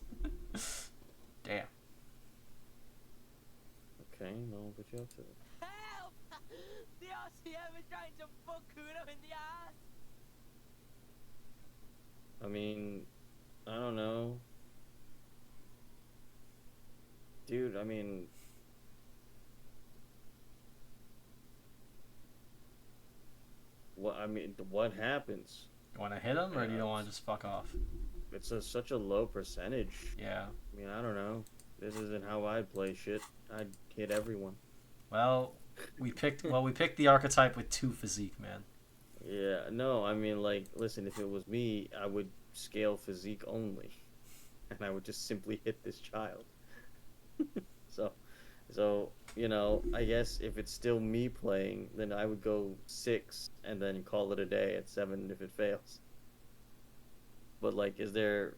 Damn. Okay, no one put you up to it. Help! The RCM is trying to fuck Kuno in the ass! I mean, I don't know. Dude, I mean... what happens? You want to hit him, or do you don't want to just fuck off? It's such a low percentage. Yeah. I mean, I don't know. This isn't how I'd play shit. I'd hit everyone. Well, we picked the archetype with 2 physique, man. Yeah, no, I mean, like, listen, if it was me, I would scale physique only, and I would just simply hit this child. So, I guess if it's still me playing, then I would go 6 and then call it a day at 7 if it fails. But like, is there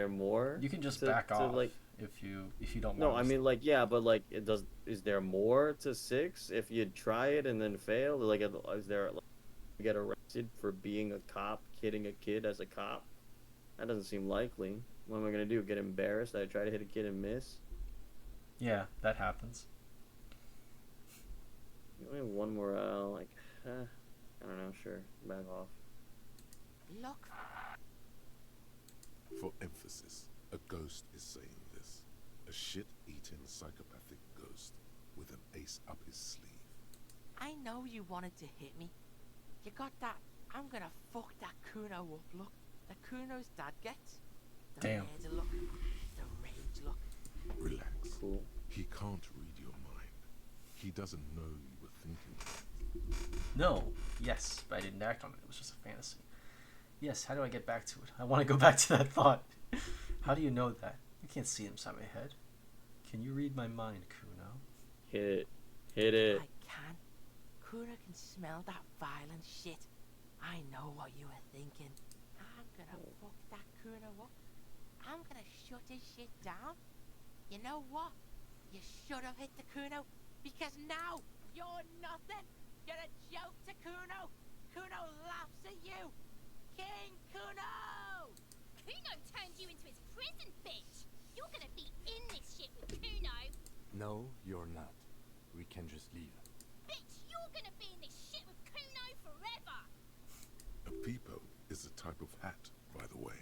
more? You can just to back to off like? if you don't No, want I to. mean, like, yeah, but like, is there more to 6 if you try it and then fail? Like, is there like, you get arrested for being a cop, hitting a kid as a cop? That doesn't seem likely. What am I gonna do? Get embarrassed? I try to hit a kid and miss? Yeah, that happens. Only one morale, like, I don't know. Sure, back off. Look. For emphasis, a ghost is saying this. A shit-eating psychopathic ghost with an ace up his sleeve. I know you wanted to hit me. You got that I'm gonna fuck that Kuno up look. The Kuno's dad gets. The Damn. murder look. The rage look. Relax. Cool. He can't read your mind. He doesn't know you were thinking that. No. Yes, but I didn't act on it. It was just a fantasy. Yes, how do I get back to it? I want to go back to that thought. How do you know that? You can't see inside my head. Can you read my mind, Kuno? Hit it. Hit it. I can. Kuno can smell that violent shit. I know what you were thinking. I'm gonna fuck that Kuno up. I'm gonna shut his shit down. You know what? You should have hit the Kuno, because now you're nothing. You're a joke to Kuno. Kuno laughs at you. King Kuno! Kuno turned you into his prison, bitch! You're gonna be in this shit with Kuno! No, you're not. We can just leave. Bitch, you're gonna be in this shit with Kuno forever! A peepo is a type of hat, by the way.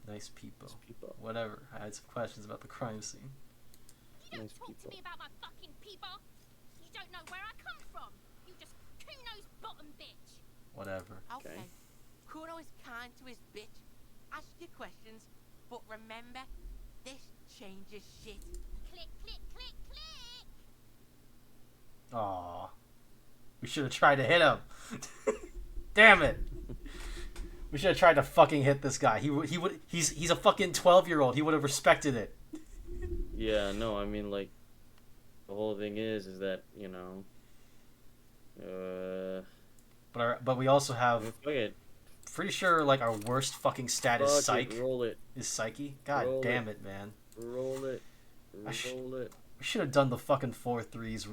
Nice people. Nice people. Whatever. I had some questions about the crime scene. You don't Nice talk people. to me about my fucking people! You don't know where I come from! You just Kuno's bottom bitch! Whatever. Okay. Kuno is kind to his bitch. Ask your questions, but remember, this changes shit. Click, click, click, click! Aww. We should have tried to hit him. Damn it. We should have tried to fucking hit this guy. He's a fucking 12-year-old. He would have respected it. Yeah, no, I mean, like, the whole thing is that, But we also have, fuck it. pretty sure, like, our worst fucking stat is Fuck psych. it, roll it. Is psyche. God Roll damn it, man. Roll it. Roll it. We should have done the fucking 4-3s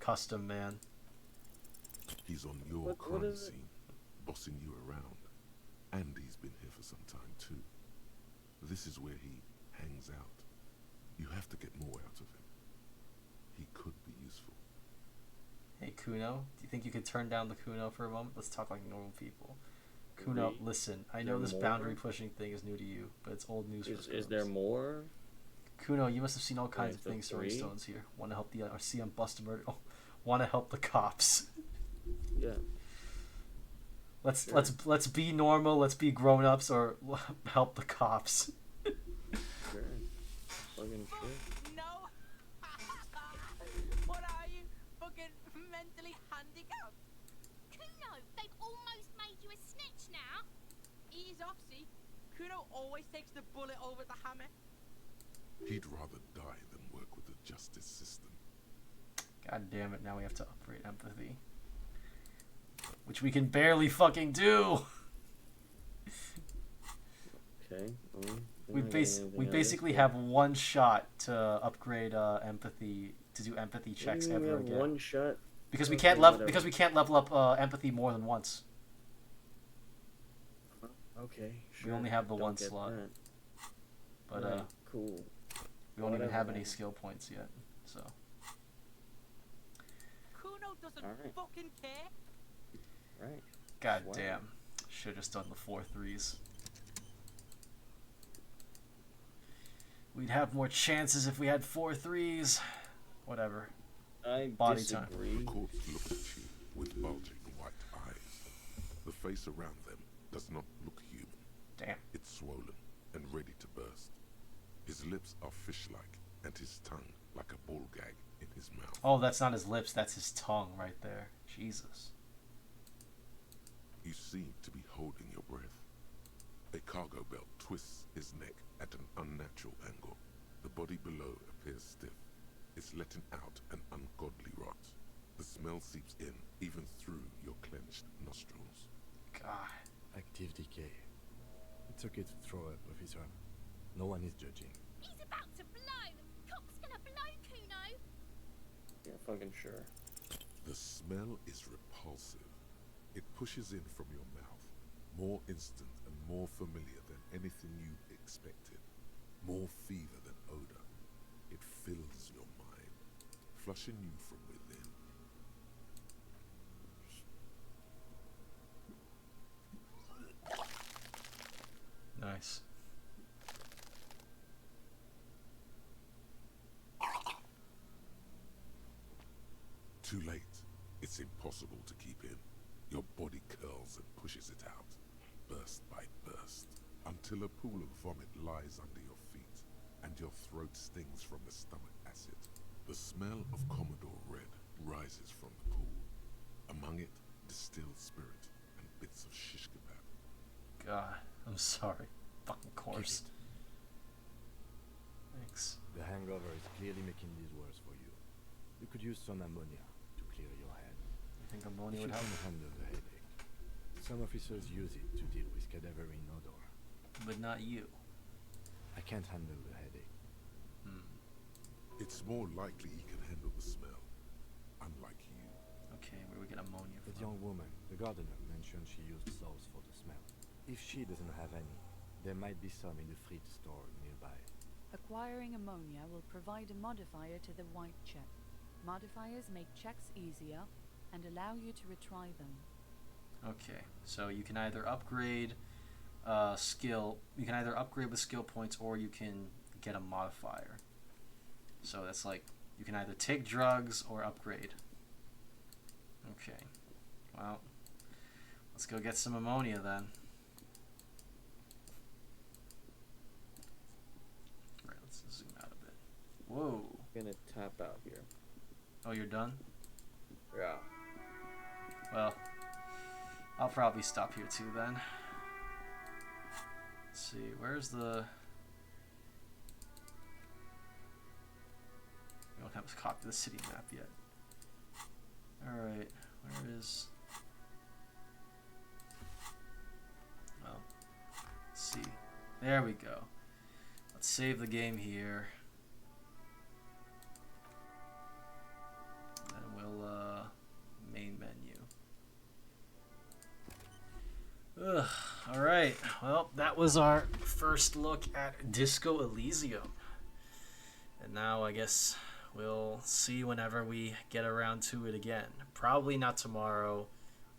custom, man. He's on your What crime is it? scene, bossing you around. And he's been here for some time too. This is where he hangs out. You have to get more out of him. He could be useful. Hey, Kuno, do you think you could turn down the Kuno for a moment? Let's talk like normal people. Kuno, Wait, listen, I is know there this more? boundary pushing thing is new to you, but it's old news for Is there scrubs. more? Kuno, you must have seen all kinds Wait, of the things throwing 3? stones here. Want to help the RCM bust a murder? Oh, want to help the cops? Yeah. Let's be normal. Let's be grown-ups, or help the cops. Sure. Fucking shit. No! What are you? Fucking mentally handicapped? Kuno, they've almost made you a snitch now! Ease off, see? Kuno always takes the bullet over the hammer. He'd rather die than work with the justice system. God damn it! Now we have to upgrade empathy, which we can barely fucking do. Okay. We basically have one shot to upgrade empathy, to do empathy checks We ever have again. one shot. Because we Okay, can't level up empathy more than once. Okay. Sure. We only have the Don't one get slot. that. But Right, cool. we don't even Whatever, have any man. skill points yet. So Kuno doesn't Alright. fucking care. Right. god Wow. damn, should have just done the 4-3s. We'd have more chances if we had 4-3s. Whatever. I Body time. disagree. The corpse looked at you with bulging white eyes. The face around them does not look human. Damn. It's swollen and ready to burst. His lips are fish-like, and his tongue like a ball gag in his mouth. Oh, that's not his lips, that's his tongue right there. Jesus. You seem to be holding your breath. A cargo belt twists his neck at an unnatural angle. The body below appears stiff. It's letting out an ungodly rot. The smell seeps in, even through your clenched nostrils. God. Active decay. It's okay to throw up, officer. No one is judging. He's about to blow! Cock's gonna blow, Kuno! Yeah, fucking sure. The smell is repulsive. It pushes in from your mouth, more instant and more familiar than anything you expected, more fever than odor. It fills your mind, flushing you from within. Nice. Too late. It's impossible to keep in. Your body curls and pushes it out, burst by burst, until a pool of vomit lies under your feet, and your throat stings from the stomach acid. The smell of Commodore Red rises from the pool. Among it, distilled spirit and bits of shish kebab. God, I'm sorry. Fucking course. Thanks. The hangover is clearly making this worse for you. You could use some ammonia to clear your head. You think ammonia If would you help? can handle the headache. Some officers use it to deal with cadaverine odor. But not you. I can't handle the headache. It's more likely he can handle the smell, unlike you. Okay, where we get ammonia That from? young woman, the gardener, mentioned she used salts for the smell. If she doesn't have any, there might be some in the fridge store nearby. Acquiring ammonia will provide a modifier to the white check. Modifiers make checks easier and allow you to retry them. Okay, so you can either upgrade skill. You can either upgrade with skill points, or you can get a modifier. So that's like you can either take drugs or upgrade. Okay, well, let's go get some ammonia then. Right, let's zoom out a bit. Whoa. I'm gonna tap out here. Oh, you're done? Yeah. Well, I'll probably stop here too then. Let's see, where's the... We don't have a copy of the city map yet. Alright, where is... Well, let's see. There we go. Let's save the game here. Then we'll, main menu. Ugh, alright, well, that was our first look at Disco Elysium. And now I guess we'll see whenever we get around to it again. Probably not tomorrow,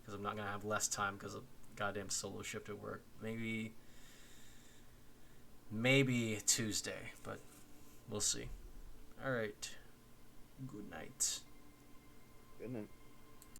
because I'm not going to have less time because of goddamn solo shift at work. Maybe Tuesday, but we'll see. Alright, good night. Good night.